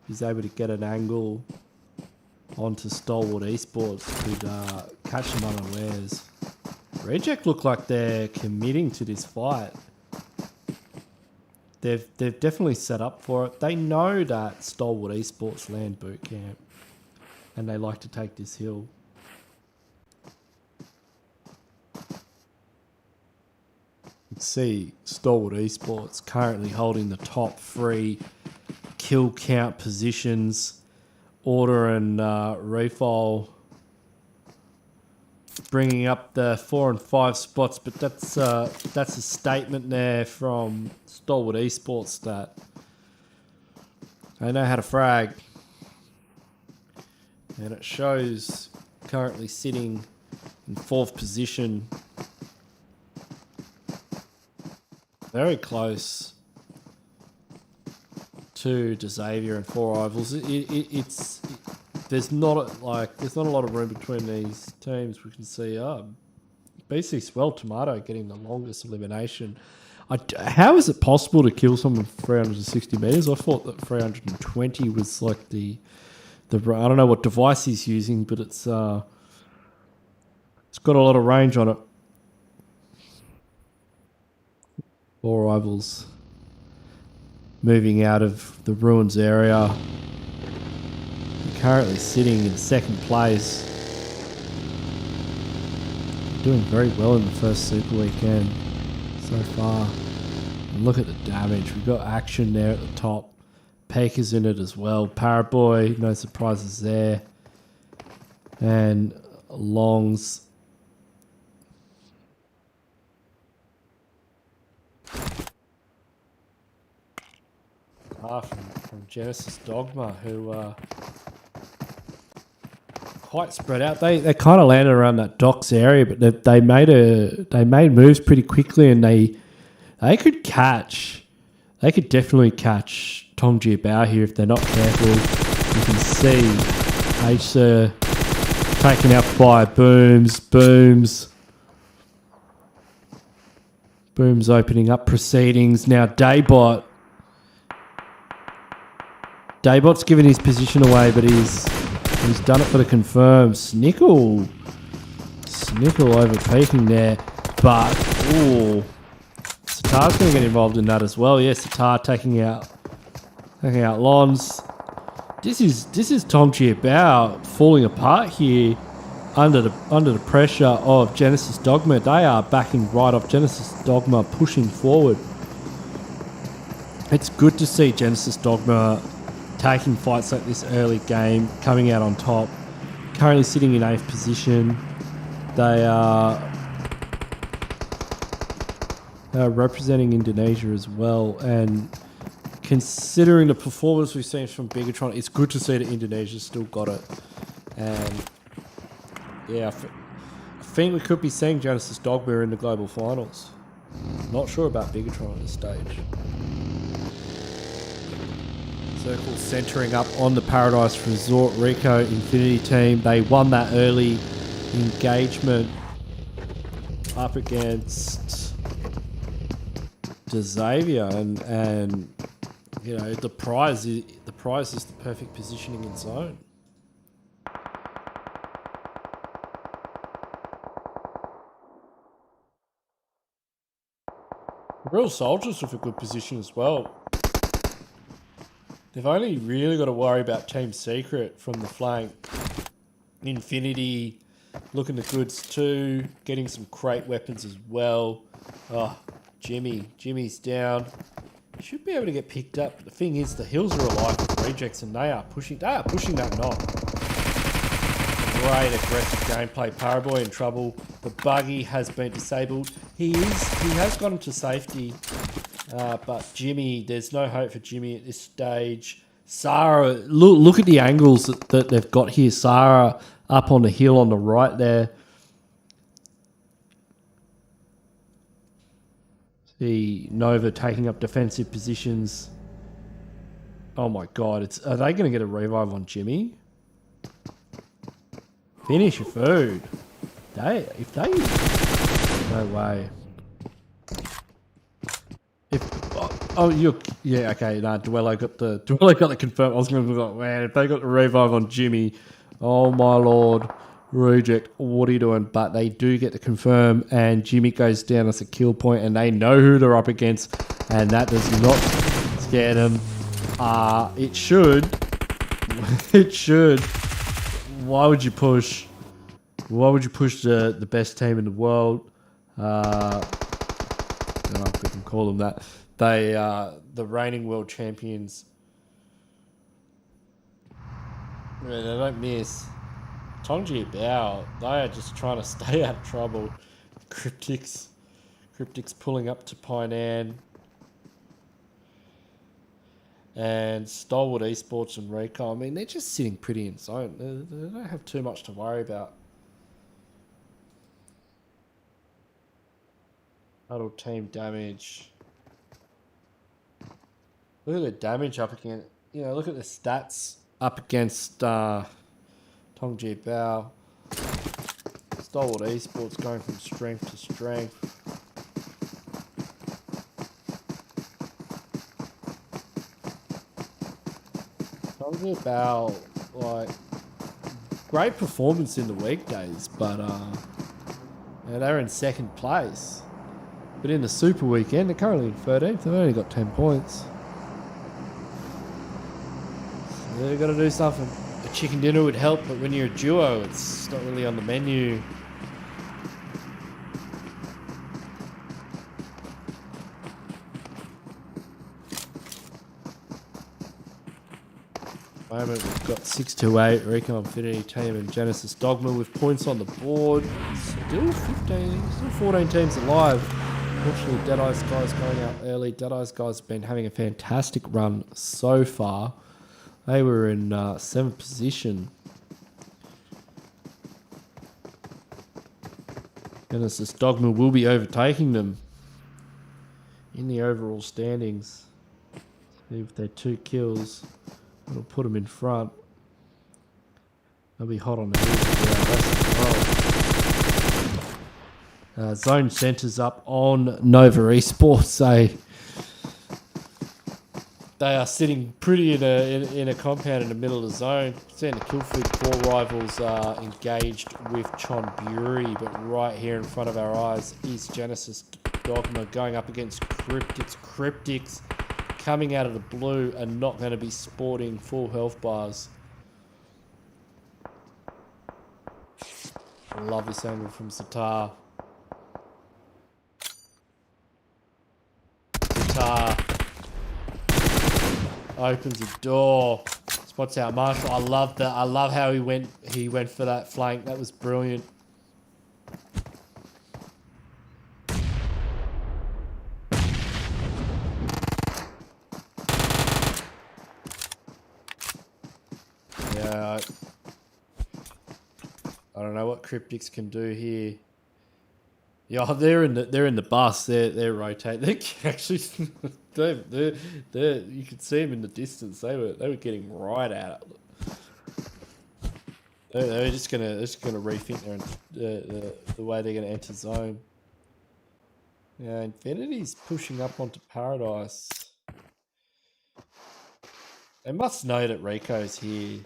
He's able to get an angle onto Stalwart Esports, could catch them unawares. Reject look like they're committing to this fight. They've definitely set up for it. They know that Stalwart Esports land boot camp, and they like to take this hill. You can see Stalwart Esports currently holding the top 3 kill count positions. Order and Refall bringing up the 4 and 5 spots, but that's a statement there from Stalwart Esports that they know how to frag, and it shows currently sitting in 4th position, very close to Xavier and 4 Rivals. There's not a lot of room between these teams. We can see BC Swell Tomato getting the longest elimination. How is it possible to kill someone for 360 meters? I thought that 320 was like the I don't know what device he's using, but it's got a lot of range on it. 4 Rivals moving out of the ruins area. Currently sitting in 2nd place. Doing very well in the first Super Weekend so far. And look at the damage. We've got action there at the top. Paker's in it as well. Paraboy, no surprises there. And Longs. From Genesis Dogma, who quite spread out. They kind of landed around that docks area, but they made moves pretty quickly, and they could definitely catch Tongji Bao here if they're not careful. You can see Acer taken out by Booms opening up proceedings. Now Daybot's given his position away, but he's done it for the confirm. Snickle overpeaking there, but Sitar's going to get involved in that as well. Yes, Sitar taking out Lons. This is Tongji Bao falling apart here under the pressure of Genesis Dogma. They are backing right off. Genesis Dogma pushing forward. It's good to see Genesis Dogma taking fights like this early game, coming out on top. Currently sitting in 8th position. They are representing Indonesia as well, and considering the performance we've seen from Bigatron, it's good to see that Indonesia's still got it. And yeah, I think we could be seeing Genesis Dogma in the global finals. Not sure about Bigatron at this stage. Circle centering up on the Paradise Resort Rico Infinity team. They won that early engagement up against Xavier, and you know the prize is the perfect positioning in zone. Real soldiers with a good position as well. They've only really got to worry about Team Secret from the flank. Infinity looking the goods too, getting some crate weapons as well. Oh, Jimmy's down. He should be able to get picked up. But the thing is, the hills are alive with rejects, and they are pushing that knock. Great aggressive gameplay. Paraboy in trouble. The buggy has been disabled. He has gotten to safety. But Jimmy, there's no hope for Jimmy at this stage. Sarah, look at the angles that they've got here. Sarah up on the hill on the right there. See Nova taking up defensive positions. Oh my God, are they going to get a revive on Jimmy? Finish your food. If they... No way. Yeah, okay, nah, Duello got the confirm. I was going to be like, man, if they got the revive on Jimmy, oh my lord, Reject, what are you doing? But they do get the confirm, and Jimmy goes down as a kill point, and they know who they're up against, and that does not scare them. It should. It should. Why would you push? Why would you push the best team in the world? I don't know if we can call them that. They the reigning world champions. Yeah, they don't miss. Tongji Bao, they are just trying to stay out of trouble. Cryptics pulling up to Painan. And Stalwart Esports and Rico, I mean, they're just sitting pretty in zone. They don't have too much to worry about. Huddle team damage. Look at the damage up against, look at the stats up against Tongji Bao. Stalwart Esports going from strength to strength. Tongji Bao, like, great performance in the weekdays, but they're in second place. But in the Super Weekend, they're currently in 13th. They've only got 10 points. So they've got to do something. A chicken dinner would help, but when you're a duo, it's not really on the menu. Moment, we've got 6-8, Rico Infinity Team and Genesis Dogma with points on the board. Still 14 teams alive. Unfortunately, Deadeye's guys going out early. Deadeye's guys have been having a fantastic run so far. They were in 7th position. Genesis Dogma will be overtaking them in the overall standings. See if they're 2 kills. It'll put them in front. They'll be hot on the heels. Zone centers up on Nova Esports. They are sitting pretty in a compound in the middle of the zone. Seeing the kill feed, 4 rivals are engaged with Chonburi, but right here in front of our eyes is Genesis Dogma going up against Cryptics. Cryptics coming out of the blue and not going to be sporting full health bars. I love this angle from Sitar. Sitar opens the door, spots out Marshall. I love that. I love how he went for that flank. That was brilliant. Yeah, I don't know what Cryptics can do here. Yeah, they're in the bus. They're rotating. They actually, they you could see them in the distance. They were getting right at it. They were just gonna rethink the way they're gonna enter zone. Yeah, Infinity's pushing up onto Paradise. They must know that Rico's here.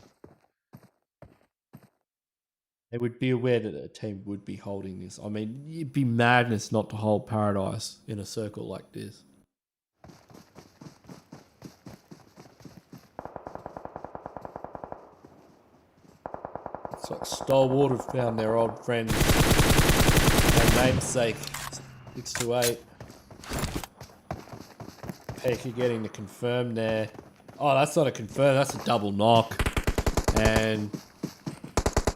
They would be aware that a team would be holding this. I mean, it'd be madness not to hold Paradise in a circle like this. It's like Stalwart have found their old friend and namesake, 6-8. Pekka getting the confirm there. Oh, that's not a confirm, that's a double knock. And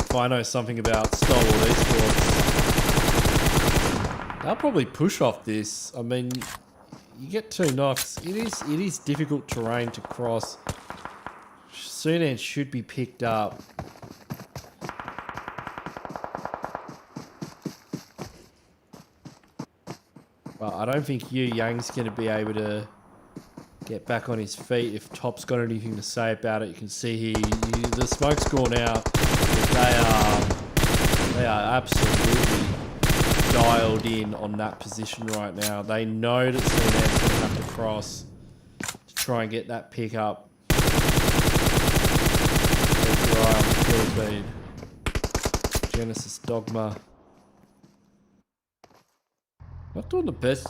if I know something about Stalwart Esports, they'll probably push off this. I mean, you get 2 knocks. It is difficult terrain to cross. Sunan should be picked up. But I don't think Yu Yang's going to be able to get back on his feet. If Top's got anything to say about it, you can see here, the smoke's gone out. They are absolutely dialed in on that position right now. They know that C-Man's going to have to cross to try and get that pick up. Keep your eye on the kill feed. Genesis Dogma. Not doing the best.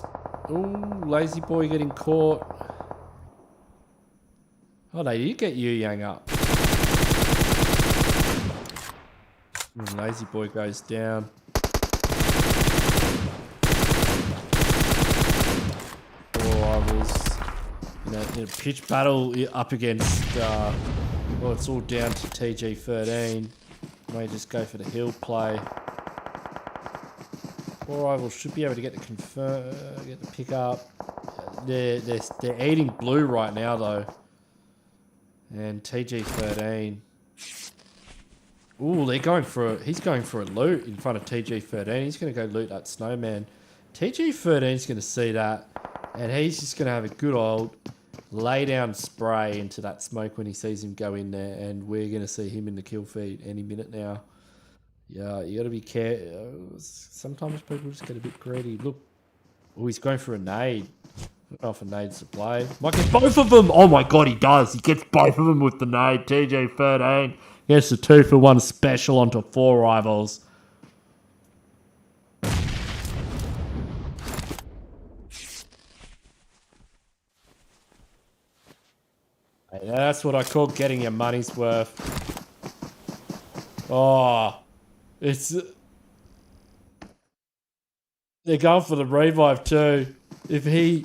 Ooh, Lazy Boy getting caught. Oh, they did get Yu Yang up. And Lazy Boy goes down. Four rivals. In a pitch battle up against, well, it's all down to TG13. May just go for the hill play. Four rivals should be able to get the get the pick up. They're eating blue right now though. And TG13. Ooh, they're going for he's going for a loot in front of TG13. He's going to go loot that snowman. TG13 is going to see that, and he's just going to have a good old lay down spray into that smoke when he sees him go in there, and we're going to see him in the kill feed any minute now. Yeah, you got to be careful. Sometimes people just get a bit greedy. Look, oh, he's going for a nade. I don't know if a nade's the play. Might get both of them. Oh my god, he does. He gets both of them with the nade. TG13 gets the 2-for-1 special onto four rivals. That's what I call getting your money's worth. Oh, it's... They're going for the revive too. If he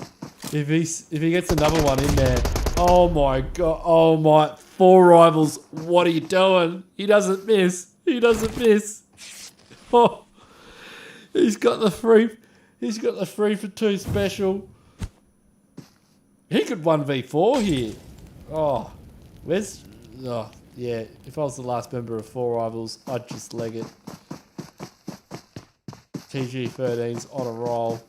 gets another one in there, oh my god, oh my, four rivals, what are you doing? He doesn't miss. He doesn't miss. Oh, he's got the 3-for-2 special. He could 1v4 here. Oh, where's... Oh, yeah, if I was the last member of four rivals, I'd just leg it. TG13's on a roll.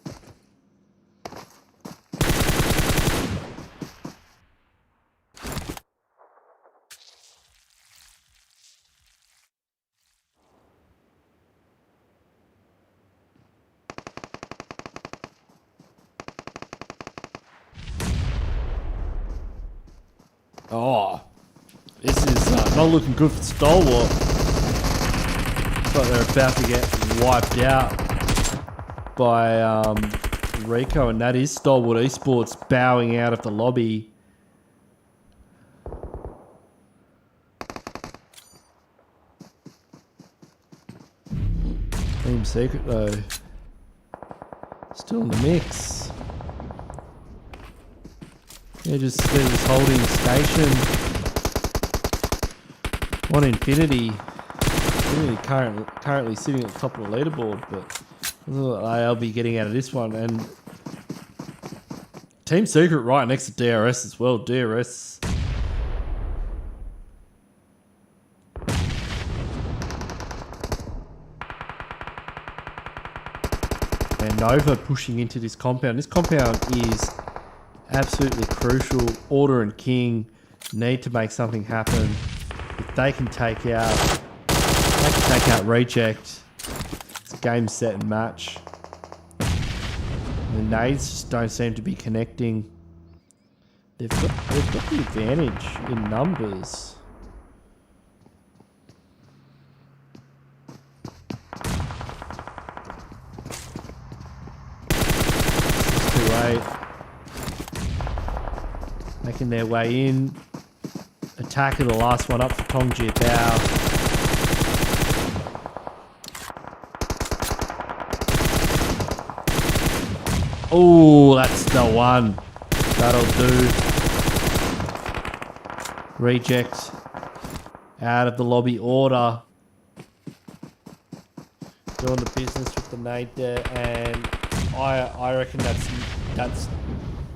Oh, this is not looking good for Stalwart. Looks like they're about to get wiped out by Rico, and that is Stalwart Esports bowing out of the lobby. Team Secret though, still in the mix. They're just holding station on Infinity. Really currently sitting at the top of the leaderboard, but they'll be getting out of this one. And Team Secret right next to DRS as well. DRS. And Nova pushing into this compound. This compound is absolutely crucial. Order and King need to make something happen. If they can take out Reject, it's game, set, and match. The nades just don't seem to be connecting. They've got the advantage in numbers. Making their way in. Attacker, the last one up for Tongji Bao. Oh, that's the one. That'll do. Reject out of the lobby order. Doing the business with the nade there, and I reckon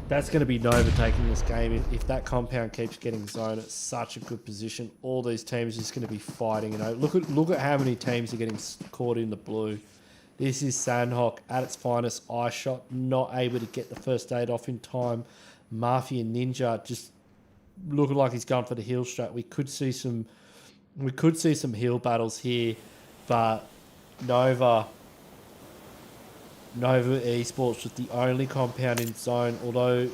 that's going to be Nova taking this game. If that compound keeps getting zoned, it's such a good position. All these teams are just going to be fighting. You know, look at how many teams are getting caught in the blue. This is Sandhawk at its finest. Eye shot, not able to get the first aid off in time. Mafia Ninja just looking like he's going for the heal strat. We could see some heal battles here, but Nova Esports was the only compound in zone, although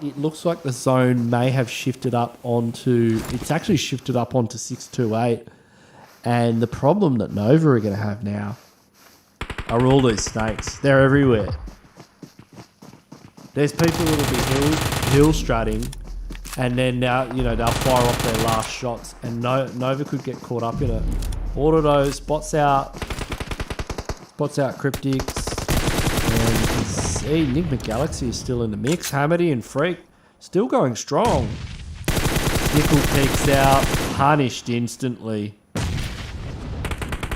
it looks like the zone may have shifted up onto... It's actually shifted up onto 628. And the problem that Nova are going to have now are all these snakes. They're everywhere. There's people that will be hill strutting, and then now, they'll fire off their last shots, and Nova could get caught up in it. Autodo spots out Cryptics, and you can see Enigma Galaxy is still in the mix. Hamity and Freak still going strong. Nickel peeks out, punished instantly.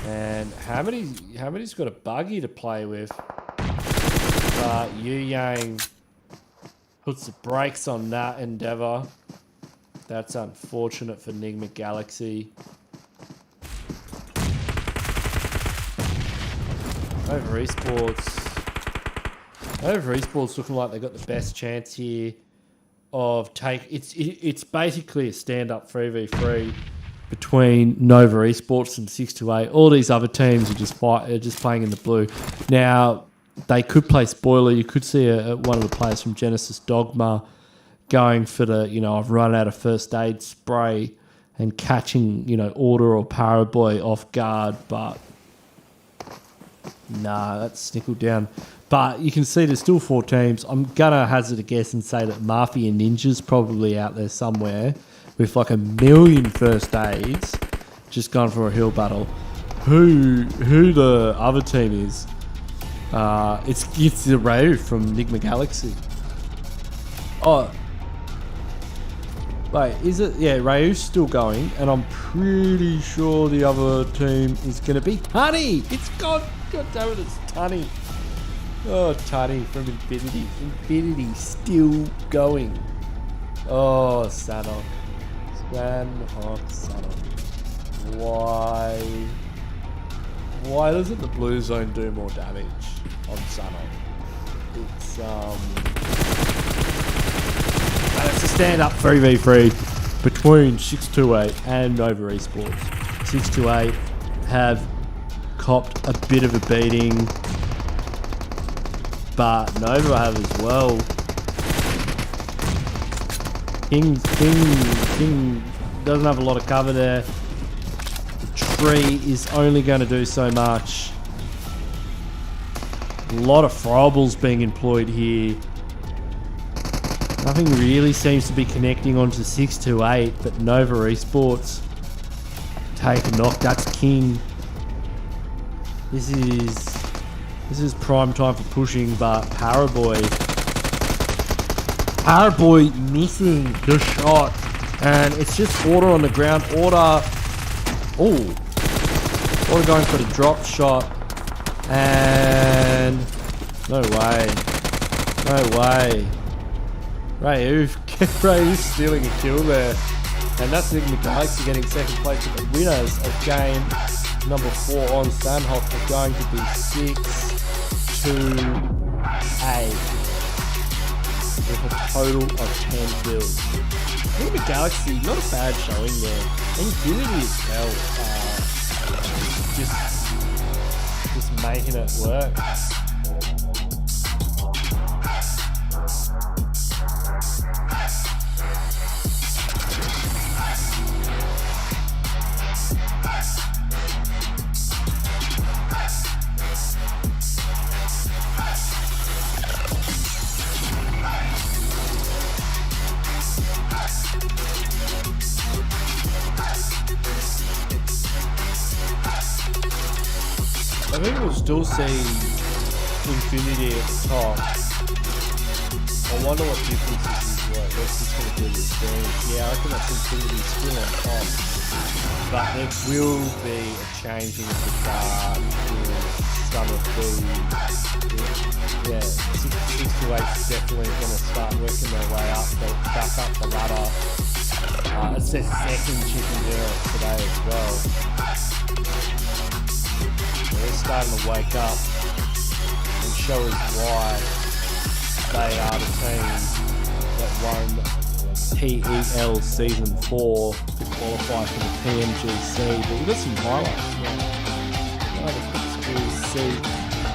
And Hamity's got a buggy to play with. But Yu Yang puts the brakes on that endeavor. That's unfortunate for Enigma Galaxy. Over Esports looking like they've got the best chance here of it's basically a stand-up 3v3 between Nova Esports and 628. All these other teams are just playing in the blue. Now, they could play spoiler. You could see one of the players from Genesis Dogma going for the, I've run out of first aid spray and catching, Order or Paraboy off guard, but nah, that's snickled down. But you can see there's still 4 teams. I'm going to hazard a guess and say that Mafia Ninja's probably out there somewhere with like 1 million first aids, just gone for a hill battle. Who the other team is? It's the Ryu from Enigma Galaxy. Oh, wait, is it? Yeah, Ryu's still going, and I'm pretty sure the other team is going to be Tunny. It's gone. God damn it, it's Tunny. Oh, Tunny from Infinity. Infinity still going. Oh, Sanok. Sanok. Why doesn't the blue zone do more damage on Sanok? It's and it's a stand-up 3v3 between 628 and Nova Esports. 628 have copped a bit of a beating, but Nova have as well. King doesn't have a lot of cover there. The tree is only going to do so much. A lot of throwables being employed here. Nothing really seems to be connecting onto 628, but Nova Esports take a knock. That's King. This is prime time for pushing, but Paraboy missing the shot, and it's just Order on the ground. Order going for the drop shot, and no way. Ryu's stealing a kill there, and that's Enigma Galaxy getting second place with the winners of game number 4 on Sandhawk are going to be 6-2-8 with a total of 10 kills. Enigma Galaxy, not a bad showing there. Infinity as well, just making it work. I think we'll still see Infinity at the top. I wonder what differences is like. What's just going to do this game? Yeah, I reckon that's Infinity still on top. But there will be a changing of the guard with some of the... Yeah, 6-8 is definitely going to start working their way up, back up the ladder. It's their second chicken dinner today as well. They're starting to wake up and show us why they are the team that won PEL Season 4 to qualify for the PMGC. But we've got some highlights. Yeah. see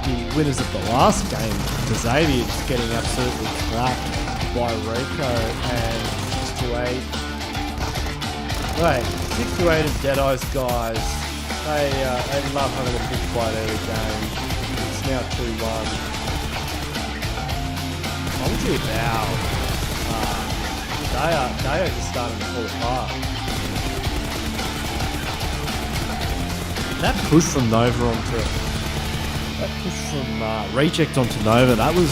the winners of the last game, the Xaviers, getting absolutely clapped by Rico and 6-8. Wait, 6-8 of Deadeye's guys. They love having a big fight every game. It's now 2-1. OG Bao. They are just starting to fall apart. That push from Nova onto Reject onto Nova, that was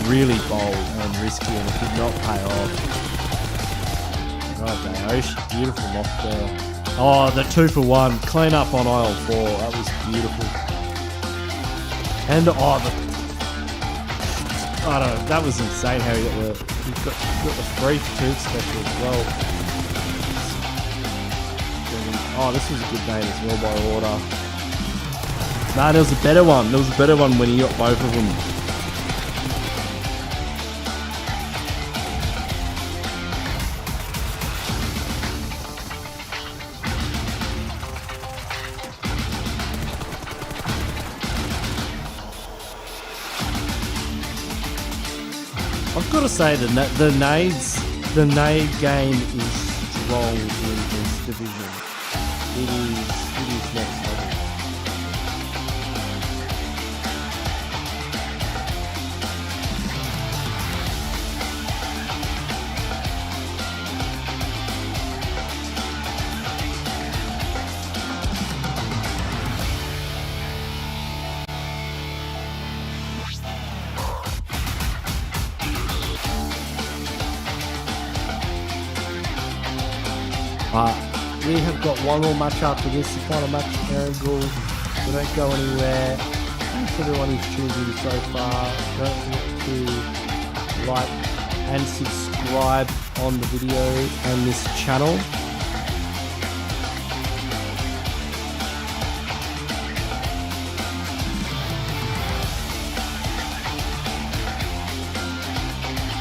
really bold and risky, and it did not pay off. Right, Dayoshi, beautiful knock there. Oh, the 2-for-1 clean up on aisle 4. That was beautiful. And I don't know, that was insane how he got the free 2 special as well. Oh, this was a good name as well by order. Nah, there was a better one. There was a better one when he got both of them. I've got to say the nade game is strong in this division. It is next level. We have got one more match after this. The final match angle. We don't go anywhere. Thanks everyone who's tuned in so far. Don't forget to like and subscribe on the video and this channel.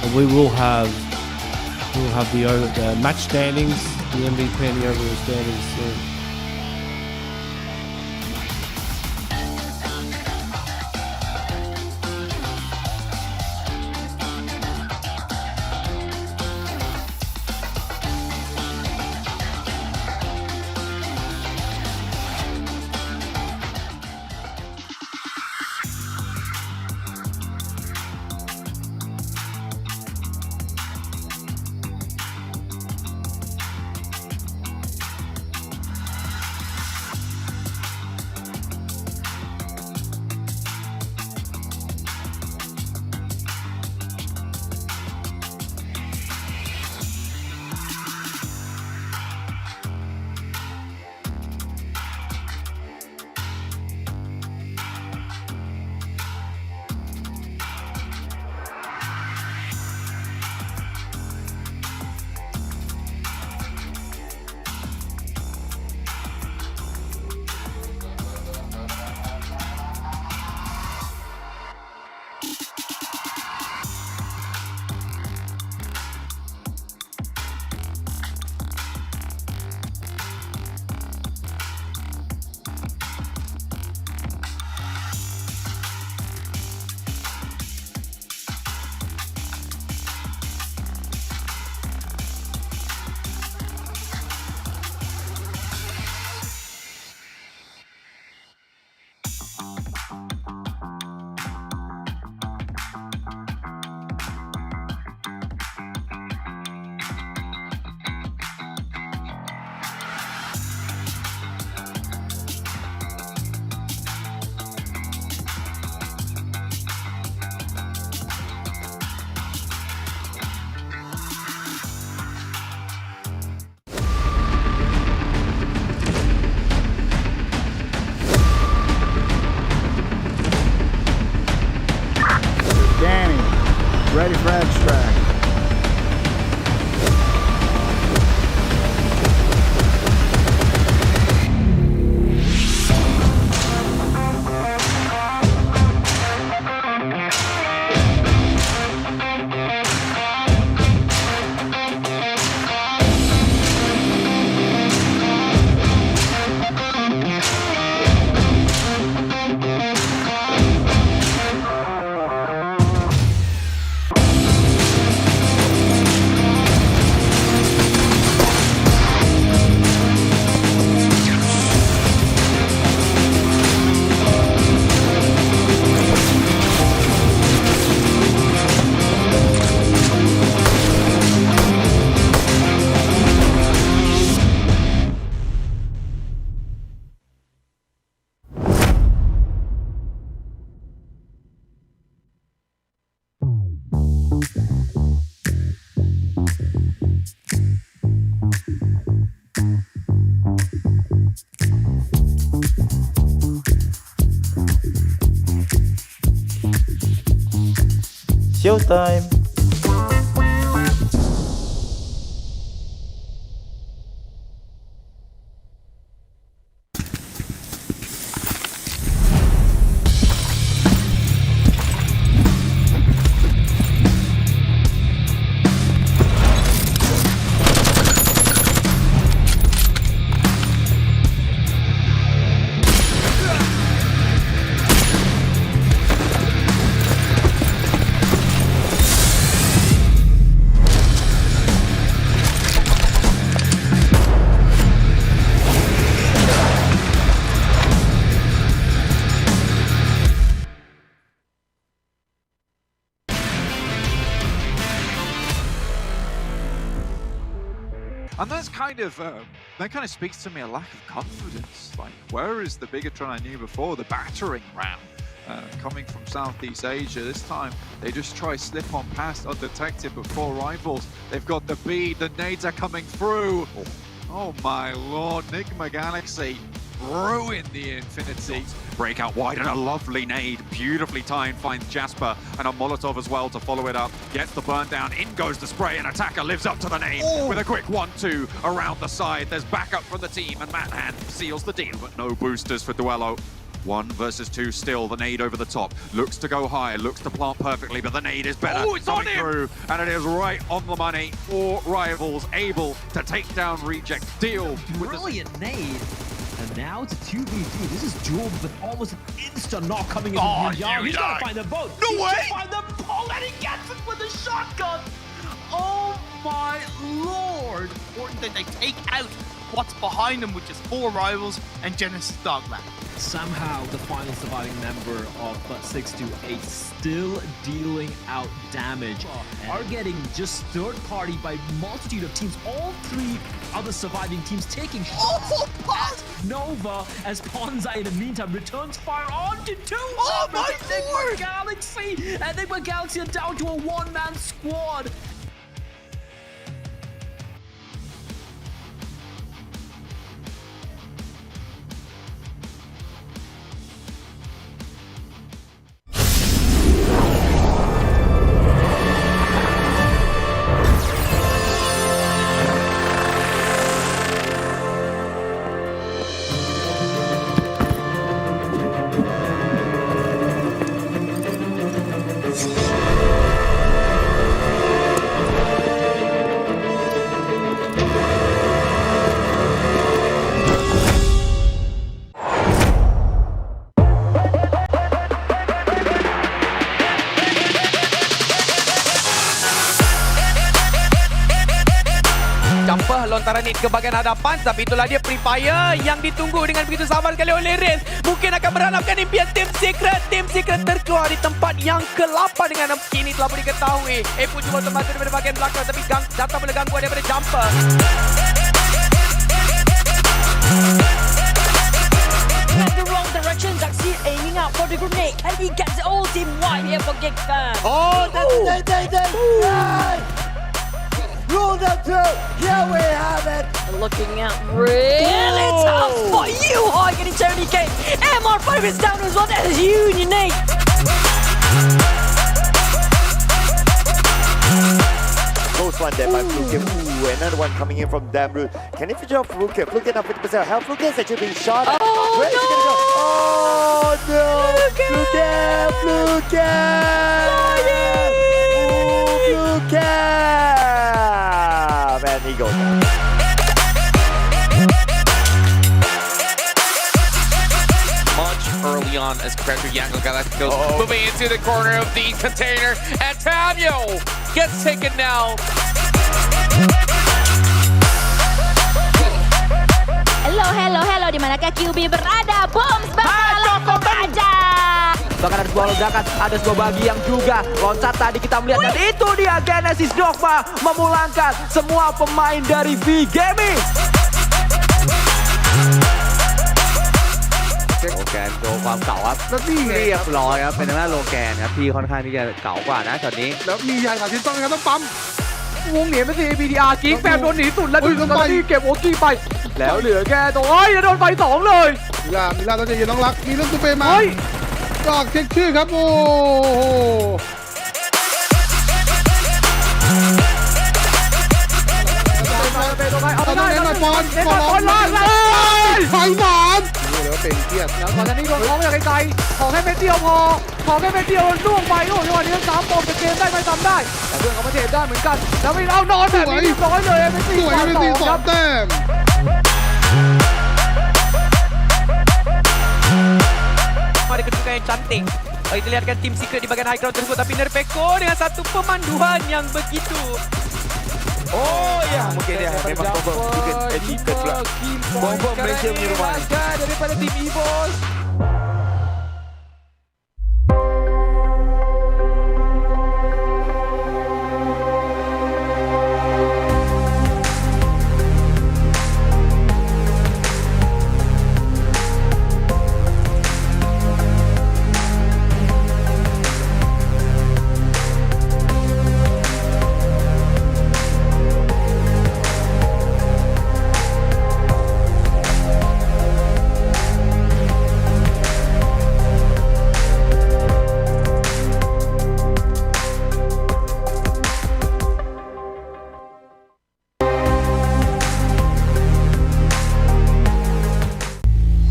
And we will have the match standings, the MVP and the overall standings soon. Ready for extract. time. And that kind of speaks to me a lack of confidence. Like, where is the Bigatron I knew before? The battering ram coming from Southeast Asia. This time, they just try slip on past undetected before rivals. They've got the bead, the nades are coming through. Oh my lord, GANKSY ruin the Infinity. Breakout wide and a lovely nade, beautifully timed, finds Jasper and a Molotov as well to follow it up. Gets the burn down, in goes the spray, and Attacker lives up to the nade with a quick 1-2 around the side. There's backup from the team and Manhand seals the deal, but no boosters for Duello. 1 versus 2 still, the nade over the top. Looks to go high, looks to plant perfectly, but the nade is better. It's on him! Through, and it is right on the money. 4 rivals able to take down Reject. Deal with Brilliant nade. And now it's a 2v2. This is Jewel with almost an instant knock coming in. He's gotta find them both. No way! Find them both, and he gets it with a shotgun. Oh my lord! Important that they take out what's behind them, which is 4 rivals and Genesis Dogland. Somehow the final surviving member of 628 still dealing out damage are getting just third party by multitude of teams. All 3 other surviving teams taking shots at Nova as Ponzai in the meantime returns fire onto 2 Enigma Galaxy. Enigma Galaxy are down to a 1-man squad. Jumper lontaran hit ke bahagian hadapan, tapi itulah dia Free Fire yang ditunggu dengan begitu sabar sekali oleh Riz. Mungkin akan berharapkan impian Team Secret. Team Secret terkeluar di tempat yang ke-8 dengan kini telah boleh diketahui. Pun cuba terbantu daripada bahagian belakang, tapi datang boleh gangguan daripada Jumper. Went the wrong direction. GANKSY aiming out for the grenade. And he gets the whole team wide here for GANKSY. Oh, that's Rule them through. Here we have it. Looking out really tough for you. Oh, getting 70k. MR5 is down as well. That is huge, Nate. Close one there by Fluke. Ooh, another one coming in from Damru. Can you figure out Fluke? Fluke now 50% health. Fluke is actually being shot at. Oh, where is he gonna go? Oh no! Fluke! Fluke! Man, he goes. Much early on as compared to Yango Galacticos moving into the corner of the container, and Tamio gets taken now. Hello, di manakah QB berada? Bombs bakal langsung saja. Bahkan ada sebuah ledakan, ada sebuah bagi yang juga loncat tadi kita melihat. Dan itu dia Genesis Dogma memulangkan semua pemain dari V Gaming. โลแกนโชว์ความเก่าครับแล้วนี่เรียบร้อยครับเป็นทางด้านโลแกนครับที่ค่อนข้างที่จะเก่ากว่านะช็อตนี้แล้วมียายขาชิ้นต้องนะครับต้องปั๊มวงเหนียนเป็น CPTR กิ๊กแฟมโดนหนีสุดแล้วดูตอนนี้เก็บโอกี้ไปแล้วเหลือแค่ตัวแล้วโดนไฟ2เลยมิลาต้องใจเย็นน้องรักมีเรื่องซูเปอร์มาจอกเช็คชื่อครับโอ้โห บอล เล่นบอลบอลลากเลย ไฟหนอนดูแล้วเป็นเครียด แล้วก่อนหน้านี้โดนท้องมาจากไกลๆขอแค่เม็ดเดียวพอขอแค่เม็ดเดียวล่วงไปโอ้โหจังหวะนี้ทั้ง3 ปมจะเกมได้ไม่ทำได้แต่เพื่อนเขามาเทได้เหมือนกันแล้วไม่เอานอนแบบนี้เรียบร้อยเลยเป็น สวยเป็น 4-2 ครับ 4-2 แต้ม Ada kedudukan yang cantik. Kita lihatkan tim Secret di bahagian high ground tersebut, tapi Nerpeko dengan satu pemanduan yang begitu. Oh ya, mungkin dia memang confirm mungkin Secret pula. Confirm Malaysia punya rumah. Daripada tim EVOS.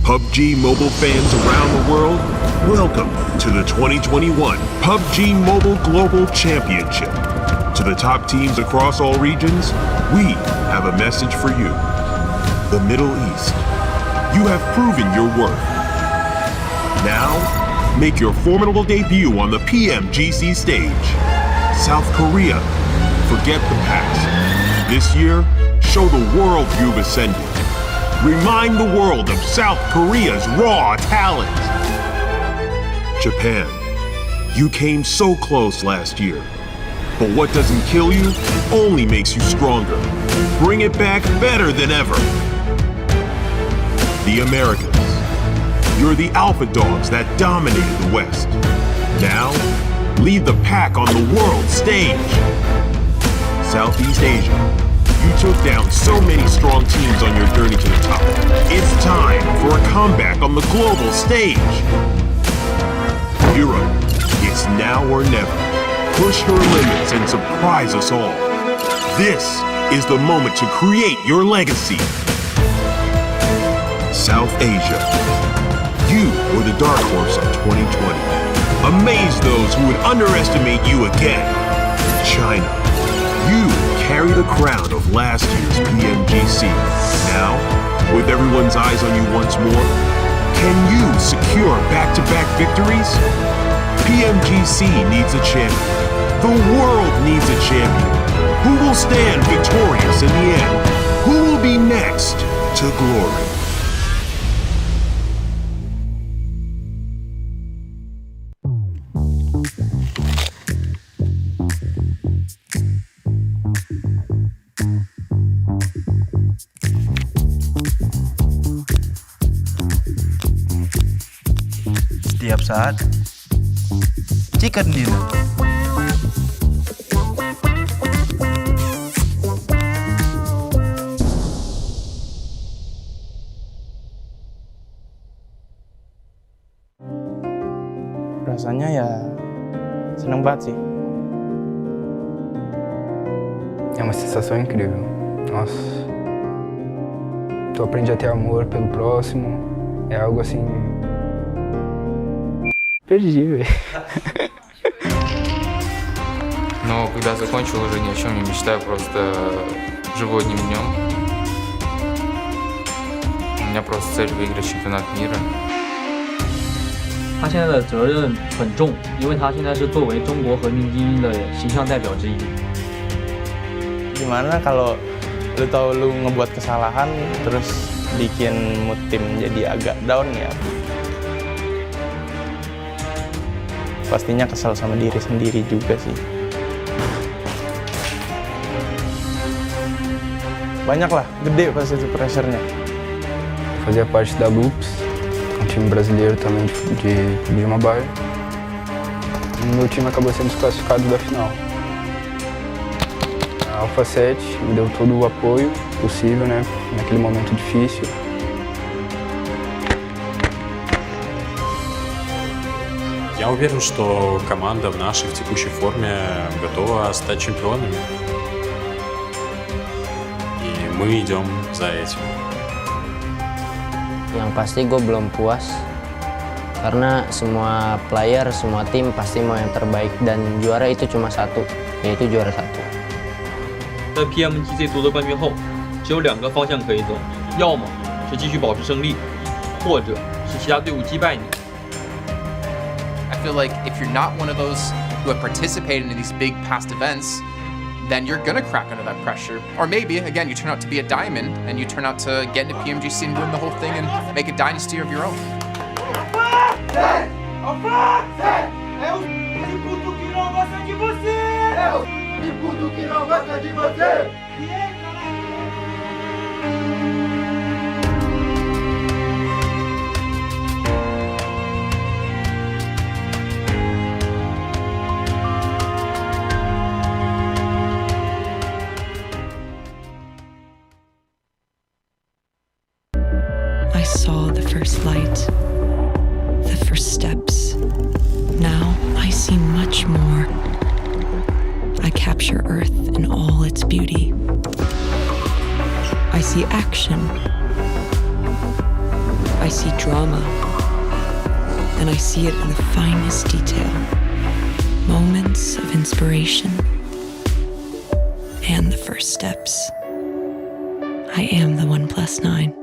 PUBG Mobile fans around the world, welcome to the 2021 PUBG Mobile Global Championship. To the top teams across all regions, we have a message for you. The Middle East. You have proven your worth. Now, make your formidable debut on the PMGC stage. South Korea, forget the past. This year, show the world you've ascended. Remind the world of South Korea's raw talent. Japan, you came so close last year. But what doesn't kill you only makes you stronger. Bring it back better than ever. The Americans, you're the alpha dogs that dominated the West. Now, lead the pack on the world stage. Southeast Asia, you took down so many strong teams on your journey to the top. It's time for a comeback on the global stage. Europe, it's now or never. Push her limits and surprise us all. This is the moment to create your legacy. South Asia, you were the dark horse of 2020. Amaze those who would underestimate you again. China, you carry the crown of last year's PMGC. Now, with everyone's eyes on you once more, can you secure back-to-back victories? PMGC needs a champion. The world needs a champion. Who will stand victorious in the end? Who will be next to glory? Setiap saat, chicken dinner. Rasanya ya seneng banget sih. É uma sensação incrível. Nossa. Tu aprende a ter amor pelo próximo. É algo assim. Perdi, velho. Но когда закончил, уже ни о чем не мечтаю, просто живу одним днем. У меня просто цель выиграть чемпионат мира. 他现在的责任很重，因为他现在是作为中国和平精英的形象代表之一。 Gimana kalau lu tahu lu ngebuat kesalahan terus bikin mood tim jadi agak down ya? Pastinya kesal sama diri sendiri juga sih. Banyak lah, gede pasti pressure-nya. Fazia parte da Loops, um time brasileiro também de mobile. Meu time acabou sendo desclassificado da final. A Alpha 7 me deu todo o apoio possível, né, naquele momento difícil. Я уверен, что команда в нашей текущей форме готова стать чемпионами. И мы идем за этим. Yang pasti gue belum puas karena semua player, semua tim pasti mau yang terbaik dan juara itu cuma satu, yaitu juara satu. 在 PMGC 夺得冠军后，只有2个方向可以走，要么是继续保持胜利，或者是其他队伍击败你。 I feel like if you're not one of those who have participated in these big past events, then you're gonna crack under that pressure. Or maybe, again, you turn out to be a diamond and you turn out to get into PMGC and win the whole thing and make a dynasty of your own. I saw the first light, the first steps. Now I see much more. I capture Earth in all its beauty. I see action. I see drama. And I see it in the finest detail. Moments of inspiration. And the first steps. I am the 1+9.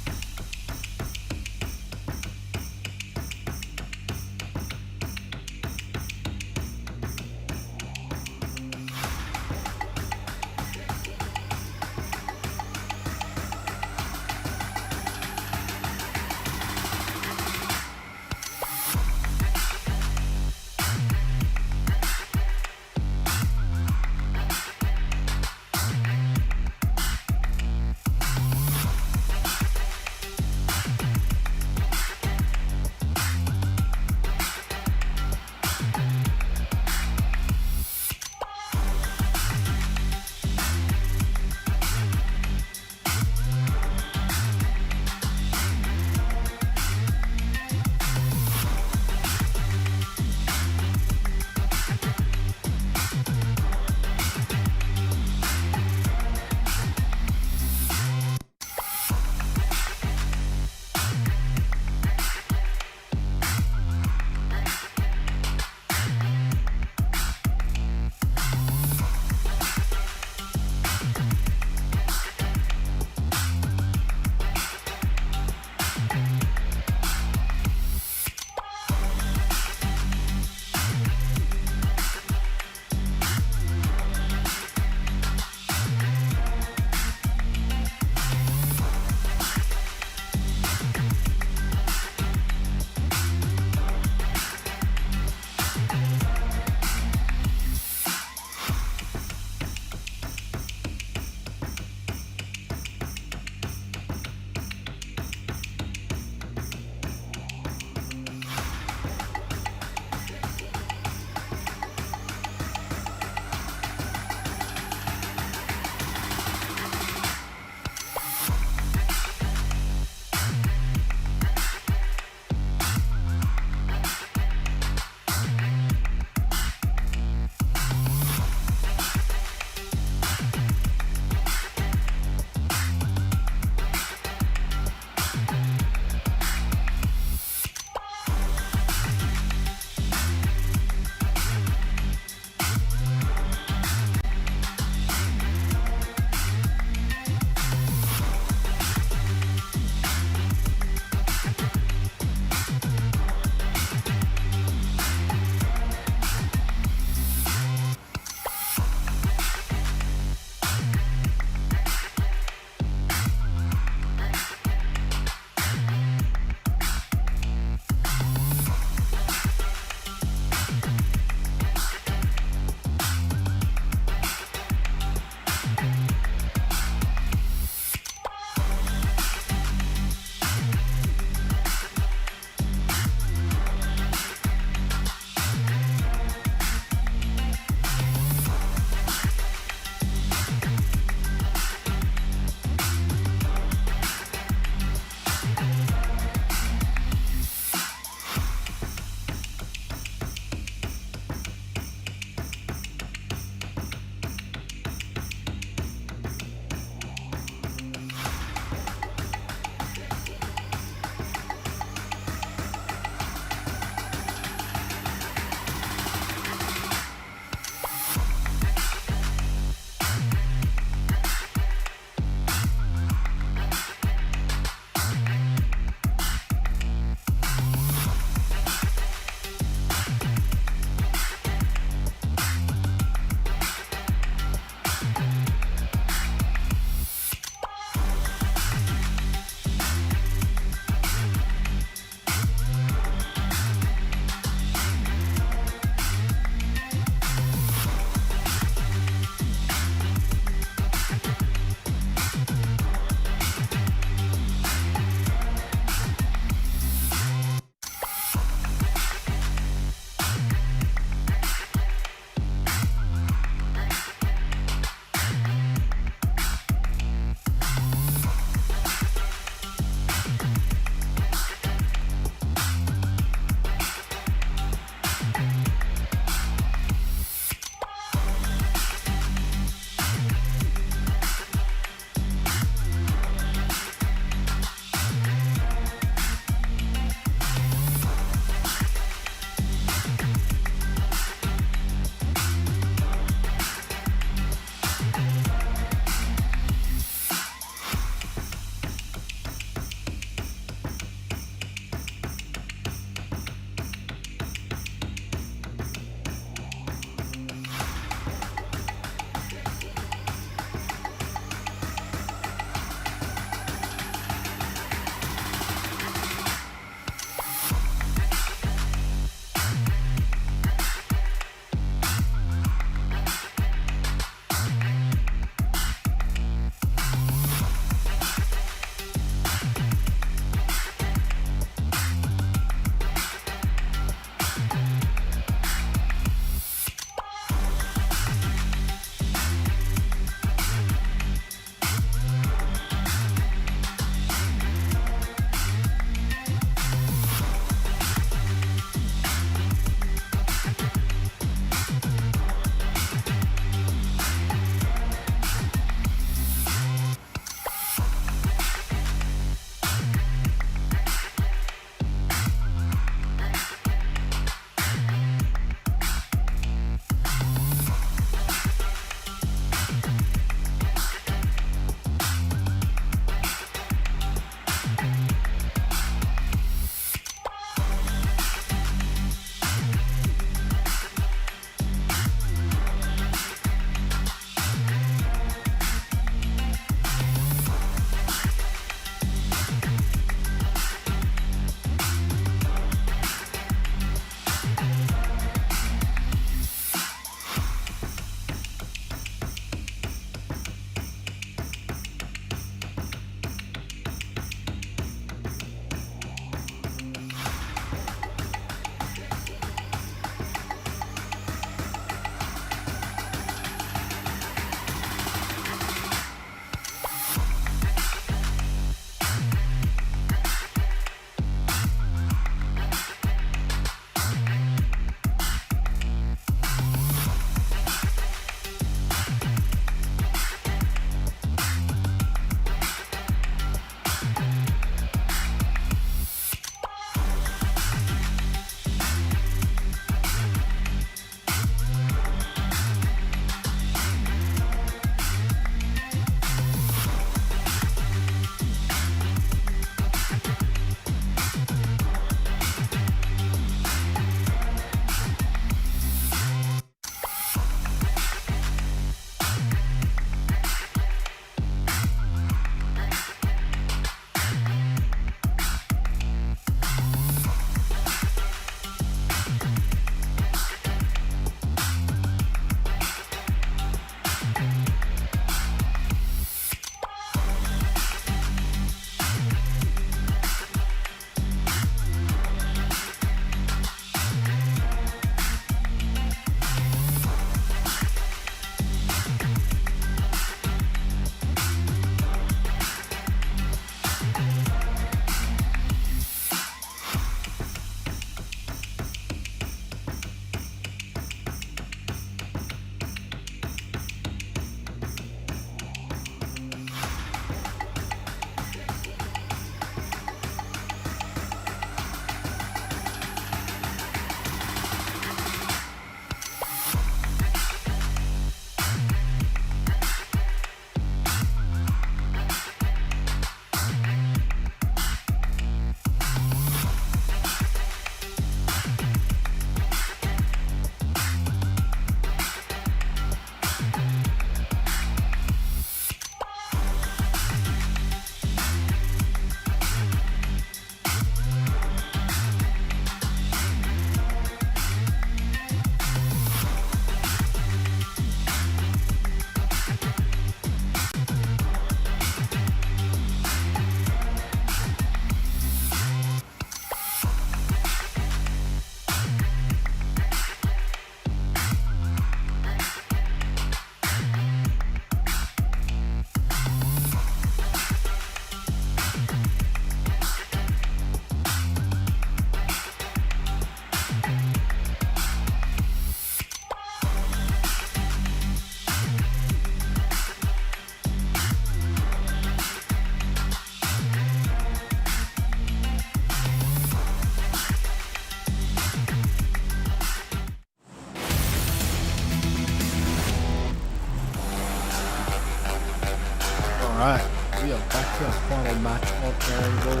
Alright, we are back to our final match on Angle.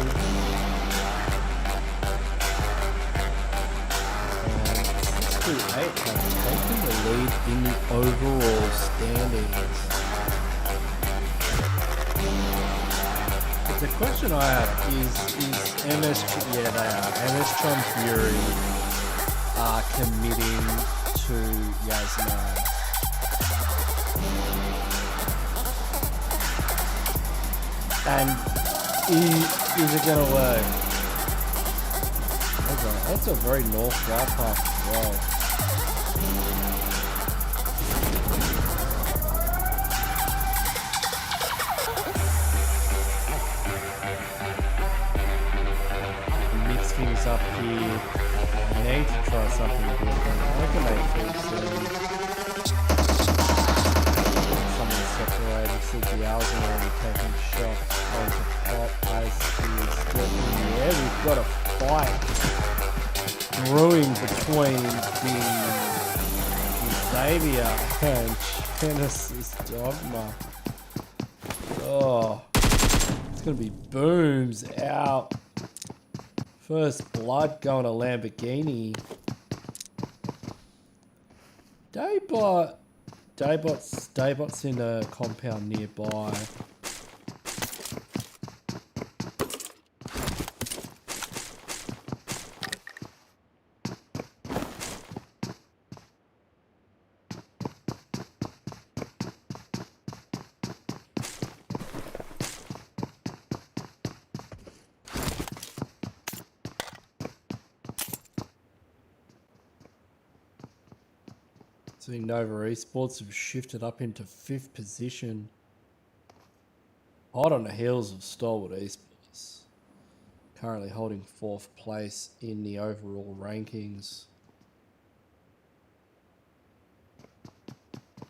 And 6-8 have taken the lead in the overall standings. But the question I have is MS, yeah they are, MS Chom Fury are committing to Yasnaya. And is it going to work? That's a very north flight path as well. Mix things up here. I need to try something different. I can make food soon. Something separated. CGL's already taking shots onto top as he is still in the air. We've got a fight brewing between the Xavier and Genesis Dogma. Oh, it's going to be booms out. First blood going to Lamborghini. Daybot's in a compound nearby. So Nova Esports have shifted up into 5th position. Hot on the heels of Stalwart Esports. Currently holding 4th place in the overall rankings.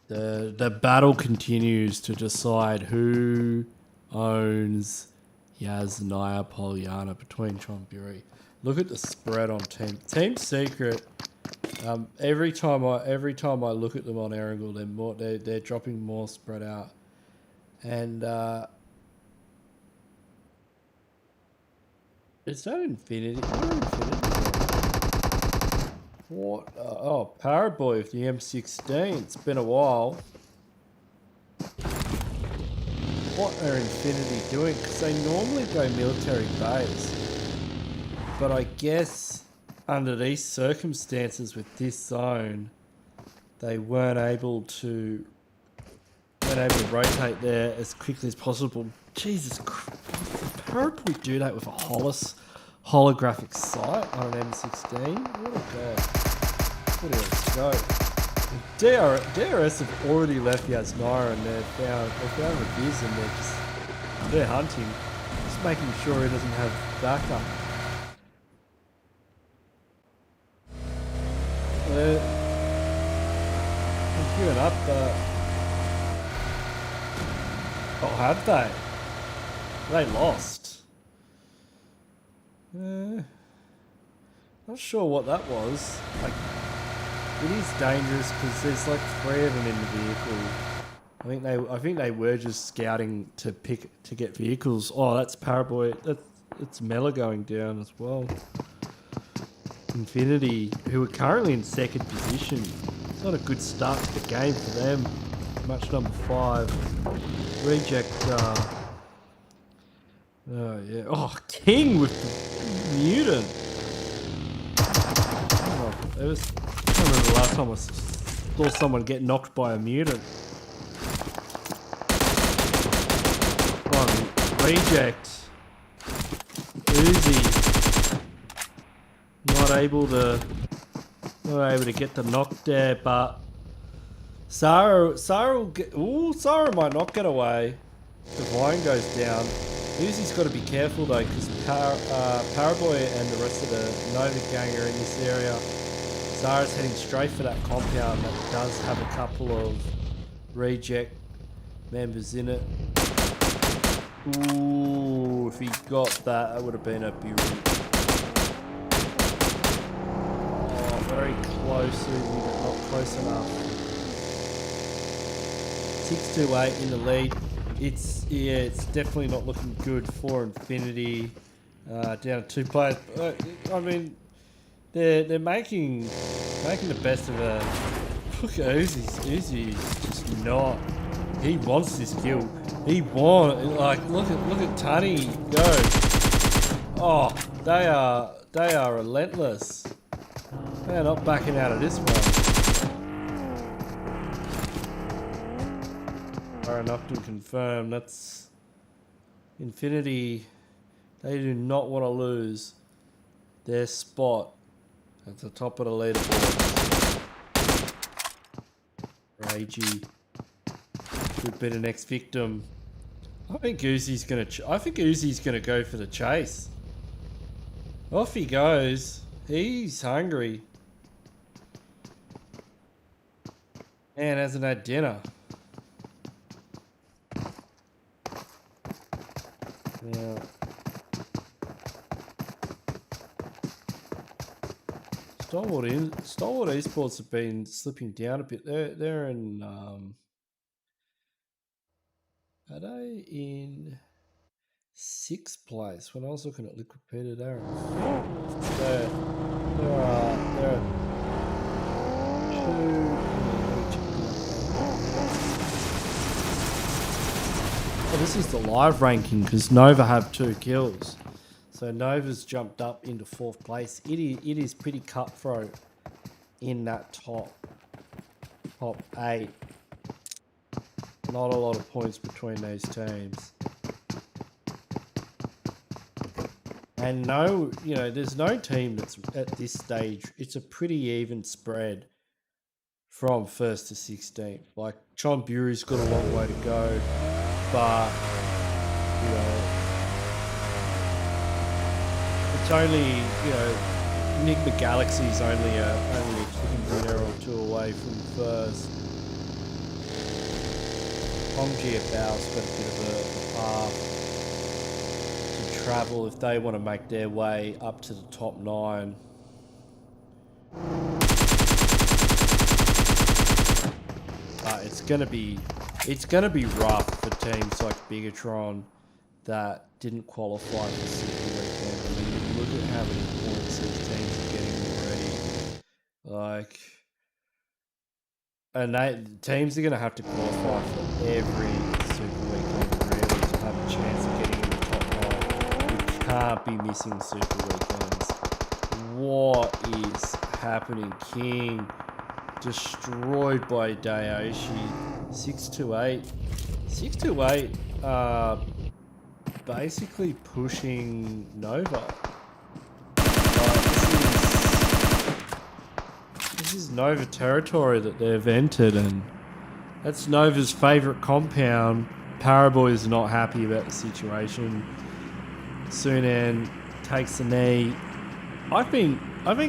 The battle continues to decide who owns Yasnaya Polyana between Chonburi. Look at the spread on Team Secret. Every time I look at them on Erangel, they're dropping more spread out, and is that Infinity? What? Oh, Paraboy with the M16. It's been a while. What are Infinity doing? Because they normally go military base, but I guess under these circumstances with this zone, they weren't able to rotate there as quickly as possible. Jesus Christ, how would we do that with a holographic sight on an M16? What a go. DRS have already left Yasnaya and they found the biz and they're hunting, just making sure he doesn't have backup. They're giving up, but oh, have they? They lost. Not sure what that was. Like, it is dangerous because there's like 3 of them in the vehicle. I think they were just scouting to get vehicles. Oh, that's Paraboy. That's Mela going down as well. Infinity, who are currently in 2nd position. It's not a good start to the game for them. Match number 5. Reject. Oh yeah. Oh, King with the mutant. Oh, I can't remember the last time I saw someone get knocked by a mutant. Reject. Uzi. Not able to get the knock there, but Sarah might not get away. Divine goes down. Uzi's got to be careful though, because Paraboy and the rest of the Nova gang are in this area. Zara's heading straight for that compound that does have a couple of reject members in it. Ooh, if he got that, that would have been a beauty. Oh, very close, Uzi, but not close enough. 6-8 in the lead it's definitely not looking good for Infinity. Down to 2 players. I mean, they're making the best of a. Look at Uzi's just not. He wants this kill. He look at Tani go. Oh, they are relentless. They are not backing out of this one. Enough to confirm that's Infinity. They do not want to lose their spot at the top of the leaderboard. Ragey could be the next victim. I think Uzi's gonna go for the chase. Off he goes. He's hungry. And hasn't had dinner. Yeah. Stalwart Esports have been slipping down a bit. They're in are they in 6th place? When I was looking at Liquid Peter, they're this is the live ranking because Nova have 2 kills. So Nova's jumped up into 4th place. It is pretty cutthroat in that top 8. Not a lot of points between those teams. And there's no team that's at this stage. It's a pretty even spread from 1st to 16th. Like Chonbury's got a long way to go, but it's only Enigma Galaxy's only a kick or 2 away from 1st. PMGC Bow's got a bit of a path to travel if they want to make their way up to the top 9. But it's gonna be rough for teams like Bigatron that didn't qualify for Super Weekend. I mean, look at how many points these teams are getting already. And teams are going to have to qualify for every Super Weekend really to have a chance of getting in the top 9. You can't be missing Super Weekends. What is happening? King destroyed by Dayoshi. 628. 628 basically pushing Nova. This is Nova territory that they've entered, and that's Nova's favourite compound. Paraboy is not happy about the situation. Sunan takes the knee. I think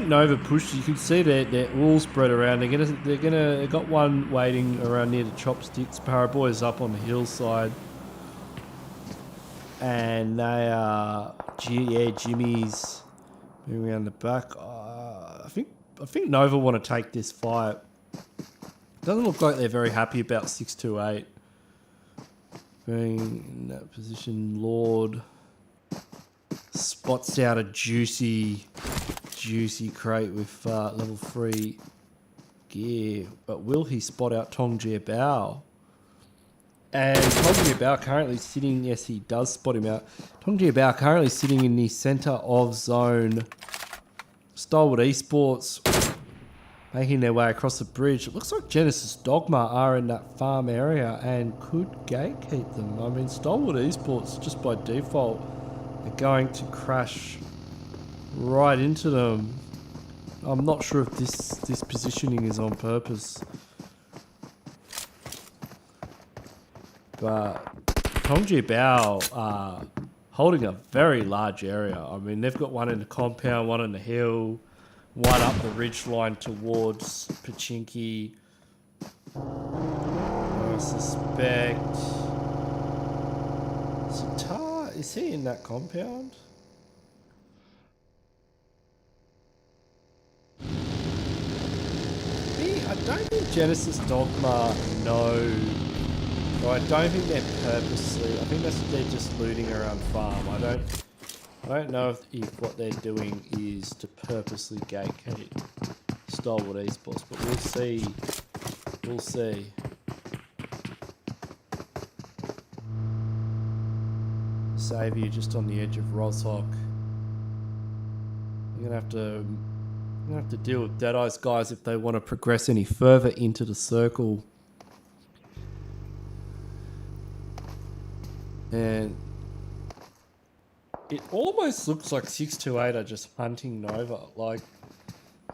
Nova pushed. You can see they're all spread around. They got one waiting around near the chopsticks. Paraboy is up on the hillside, and they are Jimmy's moving around the back. I think Nova want to take this fight. Doesn't look like they're very happy about 628 being in that position. Lord spots out a juicy crate with level 3 gear, but will he spot out Tongjie Bao? And Tongjie Bao currently sitting, yes he does spot him out. Tongjie Bao currently sitting in the centre of zone. Stalwart Esports making their way across the bridge. It looks like Genesis Dogma are in that farm area and could gatekeep them. I mean, Stalwart Esports, just by default, are going to crash right into them. I'm not sure if this positioning is on purpose. But Tongjie Bao are holding a very large area. I mean, they've got one in the compound, one in the hill, one up the ridgeline towards Pachinki. I suspect Sitar, is he in that compound? I don't think Genesis Dogma know So I don't think they're purposely. I think they're just looting around farm. I don't know if what they're doing is to purposely gatekeep Stalwart Esports, but we'll see. We'll see. Xavier just on the edge of Roshawk. You're gonna have to deal with Deadeye's guys if they want to progress any further into the circle. And it almost looks like 628 are just hunting Nova. Like,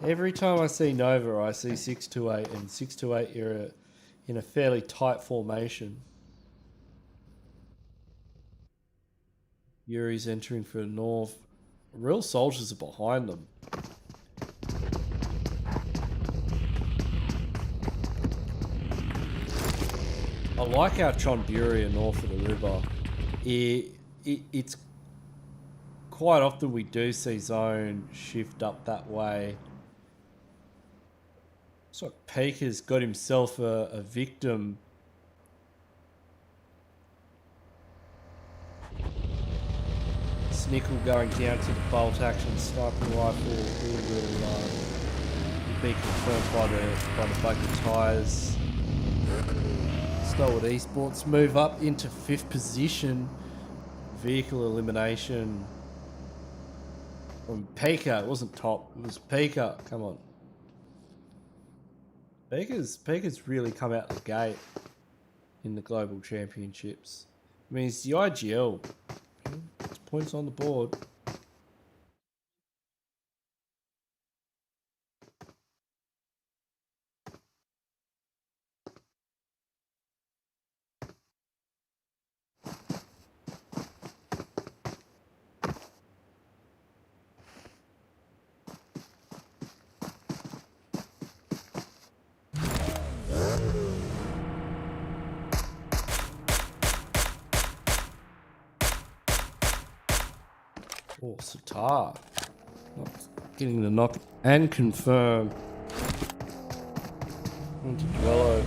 every time I see Nova, I see 628, and 628 are in a fairly tight formation. Yuri's entering for the north. Real soldiers are behind them. I like how Chonburi are north of the river. It's quite often we do see zone shift up that way. So Peeka's got himself a victim. Snickle going down to the bolt action sniping rifle will be confirmed by the bucket tyres. Stalwart Esports move up into 5th position. Vehicle elimination from Peeka. It wasn't top, it was Peeka. Come on. Peeka's really come out the gate in the global championships. I mean, it's the IGL. It's points on the board. Oh, Satar. Not getting the knock and confirm. Into Dwello.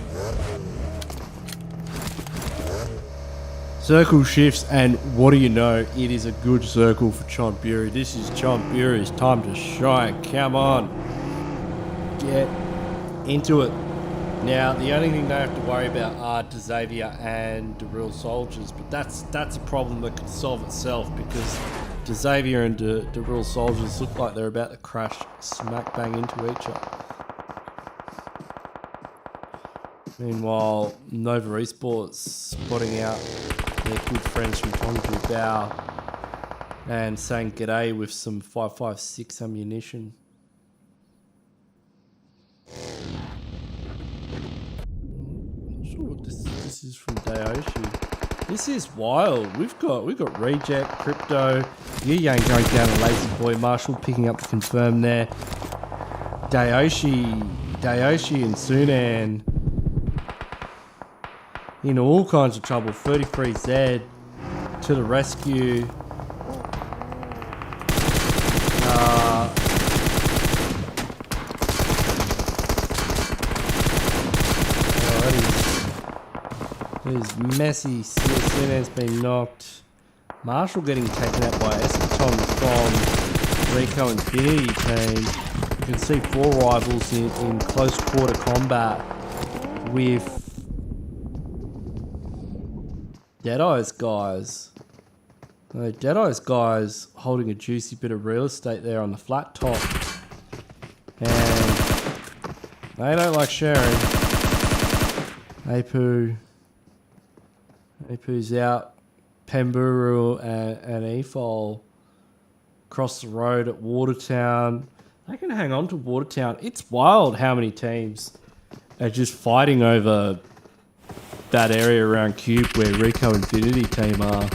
Circle shifts, and what do you know? It is a good circle for Chonburi. This is Chonburi's time to shine. Come on. Get into it. Now, the only thing they have to worry about are Xavier and the real soldiers, but that's a problem that can solve itself, because Xavier and the real soldiers look like they're about to crash smack bang into each other. Meanwhile, Nova Esports spotting out their good friends from Conjure Bao and saying g'day with some 5.56 ammunition. Not sure what this is from Dayoshi. This is wild. We've got Reject, Crypto, Yang going down to Lazy Boy, Marshall picking up the confirm there. Dayoshi and Sunan in all kinds of trouble. 33Z to the rescue. There's messy. Sunan's been knocked. Marshall getting taken out by Escaton from Rico Infinity team. You can see 4 rivals in close quarter combat with Deadeye's guys. Deadeye's guys holding a juicy bit of real estate there on the flat top. And they don't like sharing. Apu's out. Pemburu and Efol across the road at Watertown. They can hang on to Watertown. It's wild how many teams are just fighting over that area around Cube where Rico Infinity team are.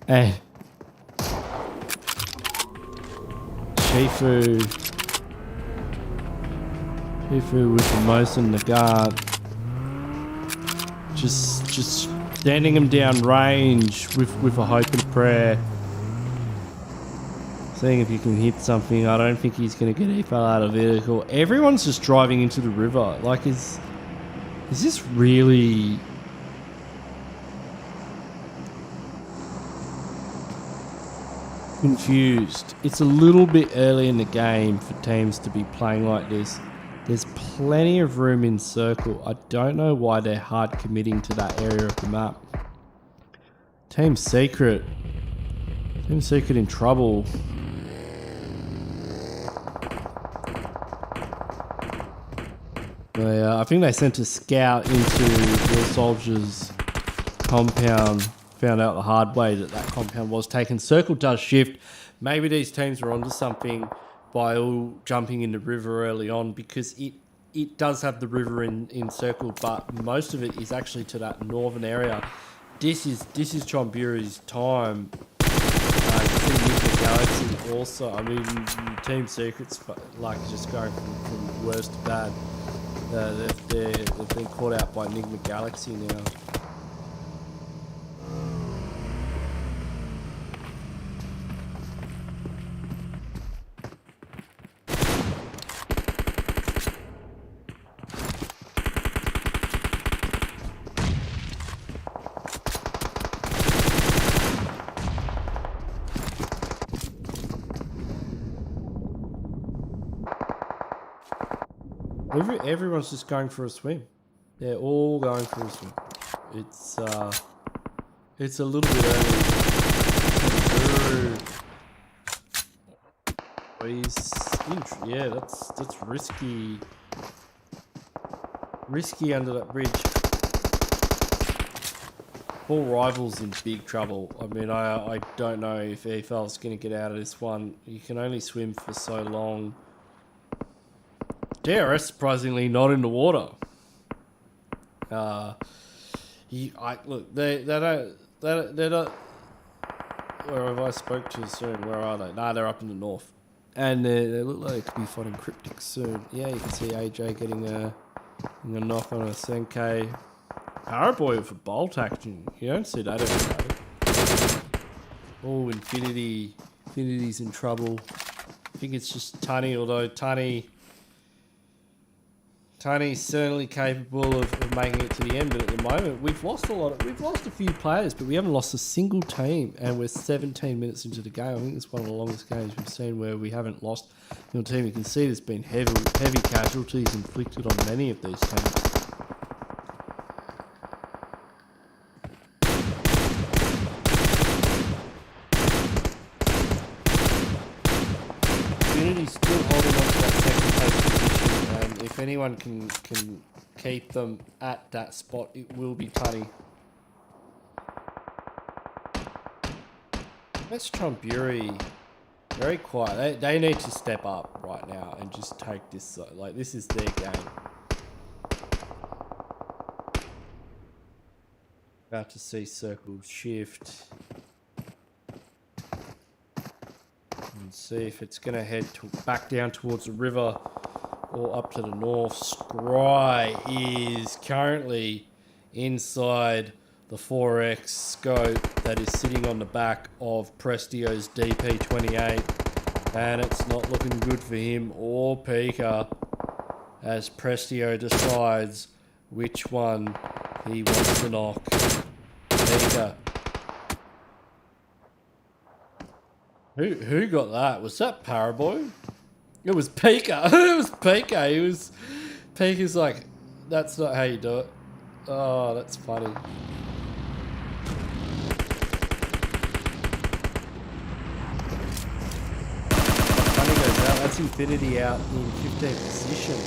And Shifu with the most in the guard. Just standing him down range with a hope and prayer. Seeing if he can hit something. I don't think he's going to get EFL out of vehicle. Everyone's just driving into the river. Like, is this really... confused. It's a little bit early in the game for teams to be playing like this. There's plenty of room in circle. I don't know why they're hard committing to that area of the map. Team Secret. Team Secret in trouble. I think they sent a scout into the Soldier's compound. Found out the hard way that compound was taken. Circle does shift. Maybe these teams are onto something by all jumping in the river early on, because it does have the river in Circle, but most of it is actually to that northern area. This is Chonburi's time. Galaxy also. I mean, Team Secret's like just going from worst to bad. They've been caught out by Enigma Galaxy now. Everyone's just going for a swim. They're all going for a swim. It's a little bit early. Yeah, that's risky. Risky under that bridge. All rivals in big trouble. I mean, I don't know if EFL's going to get out of this one. You can only swim for so long. DRS surprisingly not in the water. Look, they don't. Where have I spoke to soon? Where are they? Nah, they're up in the north, and they look like they could be fighting Cryptic soon. Yeah, you can see AJ getting a knock on a Senkai. Paraboy with a bolt action. You don't see that every day. Oh, Infinity's in trouble. I think it's just Tunny, although Tunny's certainly capable of making it to the end, but at the moment we've lost a few players, but we haven't lost a single team, and we're 17 minutes into the game. I think it's one of the longest games we've seen where we haven't lost a team. You can see there's been heavy casualties inflicted on many of these teams. Infinity's still holding on to that second place position, and if anyone can keep them at that spot, it will be Tunny. That's Chonburi. Very quiet. They need to step up right now and just take this. Like, this is their game. About to see Circle shift. And see if it's going to head back down towards the river or up to the north. Scry is currently inside the 4X scope that is sitting on the back of Prestio's DP28, and it's not looking good for him or Pika as Prestio decides which one he wants to knock. Pika. Who got that? Was that Paraboy? It was Pika. It was Pika. Pika's like, that's not how you do it. Oh, that's funny. Funny goes out. That's Infinity out in 15th position.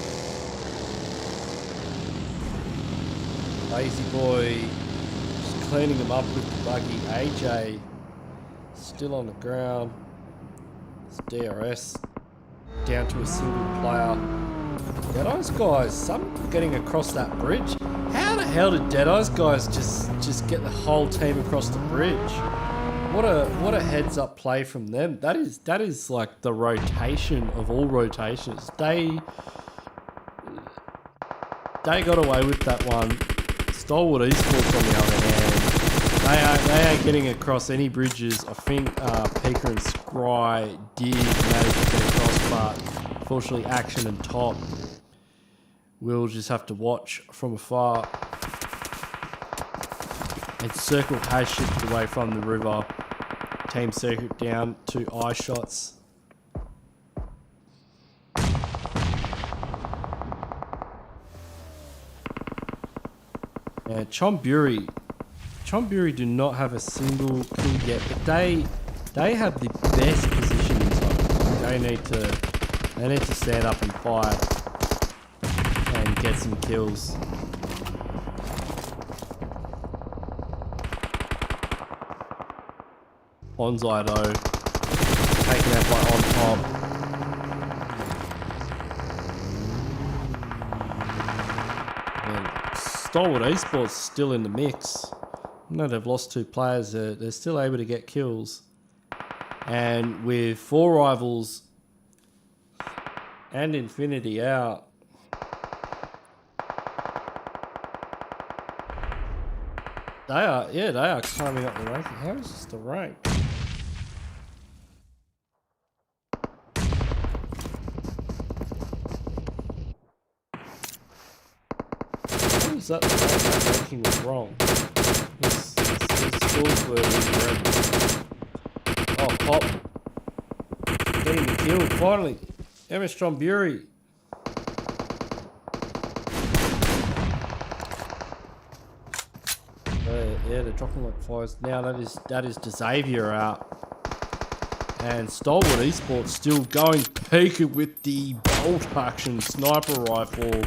Lazy Boy just cleaning them up with the buggy. AJ still on the ground. It's DRS down to a single player. Deadeye's guys, some getting across that bridge. How the hell did Deadeye's guys just get the whole team across the bridge? What a heads up play from them. That is like the rotation of all rotations. They got away with that one. Stalwart Esports on the other hand, They are getting across any bridges. I think Pika and Scry did manage to get across, but unfortunately Action and Top will just have to watch from afar. And Circle has shifted away from the river. Team Secret down to eye shots. And Chonburi do not have a single kill yet, but they have the best position inside. They need to stand up and fight and get some kills. Bonsai though, taken out by On Top. Stalwart Esports still in the mix. No, they've lost 2 players. They're still able to get kills. And with 4 rivals and Infinity out, they are climbing up the ranking. How is this the rank? How is that the rank? That ranking was wrong. This scores were incorrect. Oh, Pop. Getting the kill, finally. MS Chonburi. Yeah, they're dropping like flies. Now that is DeXavier out. And Stalwart Esports still going Pika with the bolt action sniper rifle,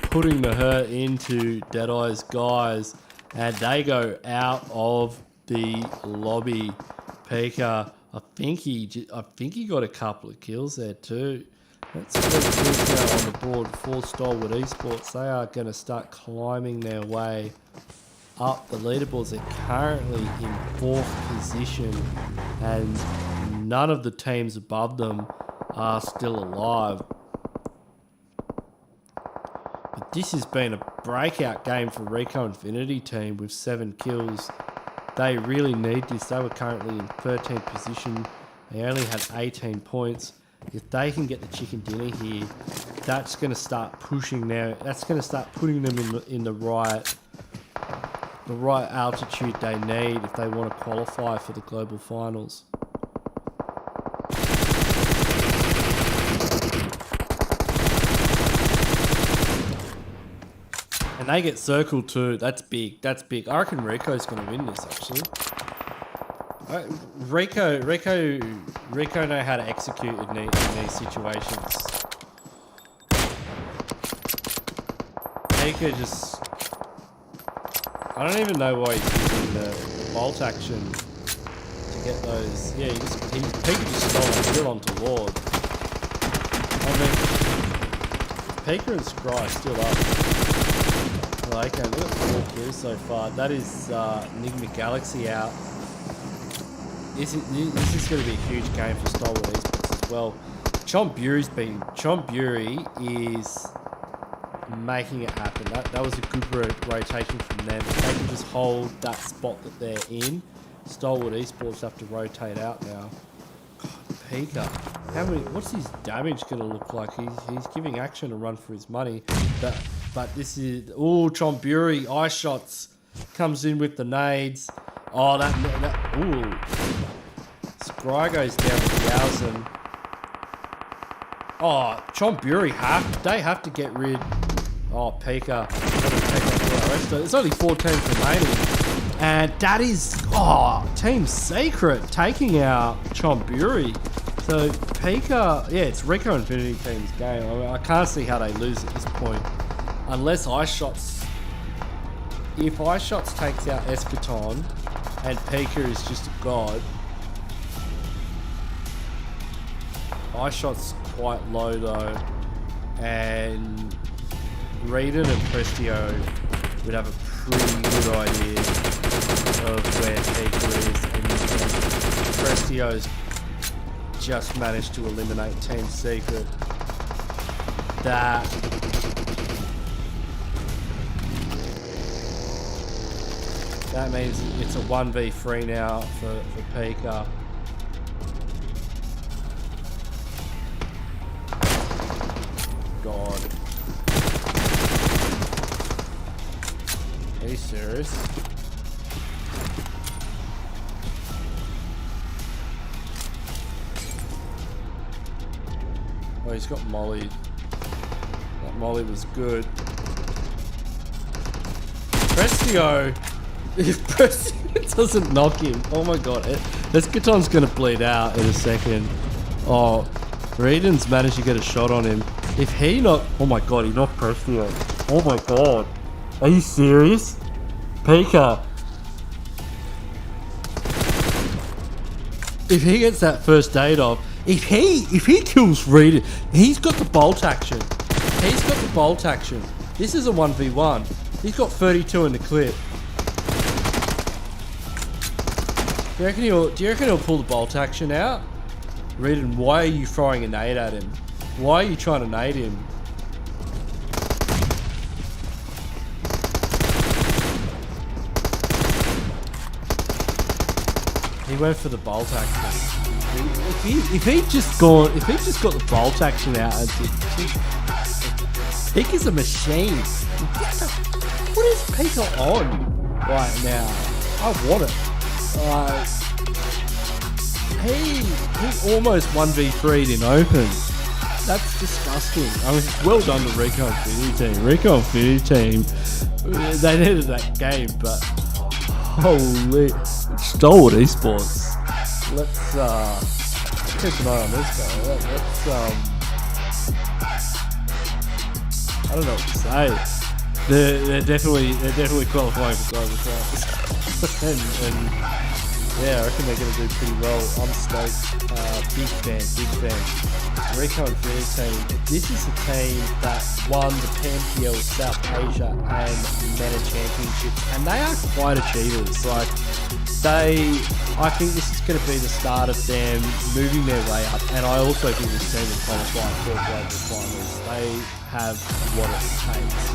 putting the hurt into Deadeye's guys, and they go out of the lobby. Pika, I think he got a couple of kills there too. That's 3 kills now on the board for Stalwart Esports. They are going to start climbing their way up the leaderboards. They're currently in 4th position, and none of the teams above them are still alive. But this has been a breakout game for Rico Infinity team with 7 kills. They really need this. They were currently in 13th position. They only had 18 points. If they can get the chicken dinner here, that's going to start pushing now. That's going to start putting them in the right altitude they need if they want to qualify for the global finals. And they get circled too. That's big. That's big. I reckon Rico's going to win this actually. Rico know how to execute in these situations. Pika just... I don't even know why he's using the bolt action to get those. Yeah, Pika just stole a kill onto Ward. I mean, Pika and Scry are still up. Well, okay, look at 4 kills so far. That is Enigma Galaxy out. This is going to be a huge game for Stalwart Esports as well. Chonburi is making it happen. That was a good rotation from them. If they can just hold that spot that they're in, Stalwart Esports have to rotate out now. God, Pika. What's his damage going to look like? He's giving Action a run for his money. But this is... Oh, Chonburi, eye shots. Comes in with the nades. Oh, ooh. Scry goes down to 1,000. Oh, Chonburi they have to get rid... Oh, Pika. There's only 4 teams remaining. And that is... Oh, Team Secret taking out Chonburi. So, Pika... Yeah, it's Rico Infinity Team's game. I mean, I can't see how they lose at this point. Unless Ice Shots... If Ice Shots takes out Eschaton and Pika is just a god... Ice Shot's quite low though. And... Raiden and Prestio would have a pretty good idea of where Pika is, and Prestio's just managed to eliminate Team Secret. That That means it's a 1v3 now for Pika. God. Are you serious? Oh, he's got Molly. That Molly was good. Prestio! If Prestio doesn't knock him, oh my god. Escaton's gonna bleed out in a second. Oh, Reden's managed to get a shot on him. If he knocked... Oh my god, he knocked Prestio. Oh my god. Are you serious? Pika. If he gets that first aid off, if he kills Reden, he's got the bolt action. He's got the bolt action. This is a 1v1. He's got 32 in the clip. Do you reckon he'll pull the bolt action out? Reden, why are you throwing a nade at him? Why are you trying to nade him? He went for the bolt action. If he just got the bolt action out, Pika is a machine. What is Pika on right now? I want it. He almost 1v3'd in open. That's disgusting. I mean, well done to Rico Infinity Team. Rico Infinity Team, they needed that game, but holy, Stalwart Esports. Let's keep an eye on this guy. Let's I don't know what to say. They're definitely qualifying for global finals. and yeah, I reckon they're going to do pretty well. I'm stoked. Big fan. Rico Infinity Team. This is a team that won the PMGL South Asia and MENA Championships, and they are quite achievers. Like I think this is going to be the start of them moving their way up, and I also think this team will qualify for global finals. They have what it takes.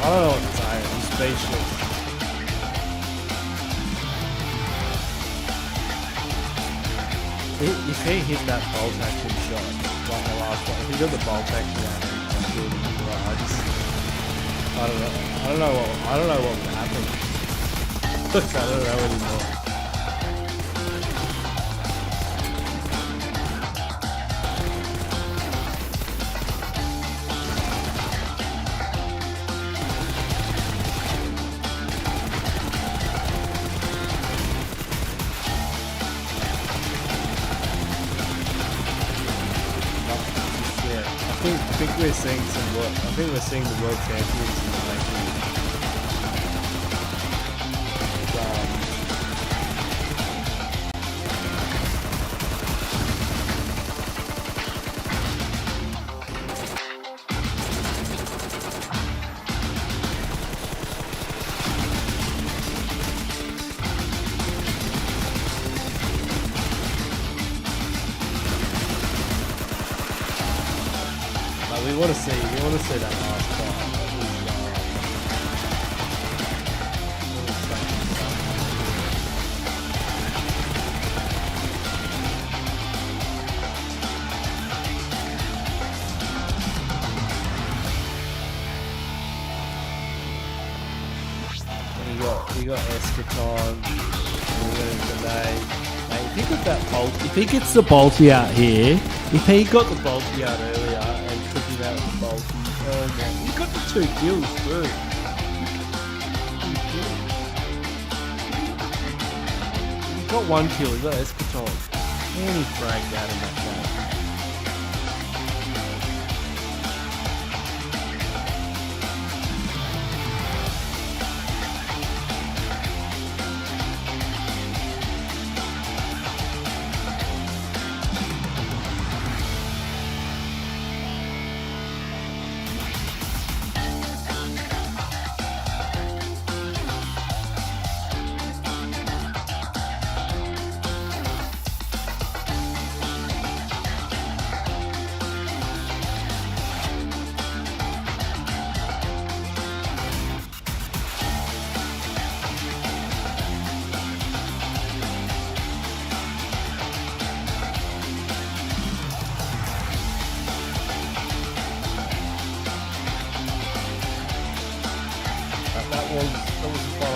I don't know what to say, I'm speechless. If he hit that bolt action shot, like the last one, if he got the bolt action out, I'm good. I don't know what would happen. I don't know anymore. I think we're seeing some work. I think we're seeing the world champions in the making. We want to see that last part. You got Escaton. If he got that bolt, if he gets the bolty out here, if he got the bolty out earlier and took him out with the bolty, oh man, he got the 2 kills too. He got 1 kill, he got Escaton. And he fragged out in that game.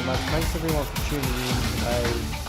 so much. Thanks everyone for tuning in today.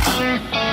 Bye.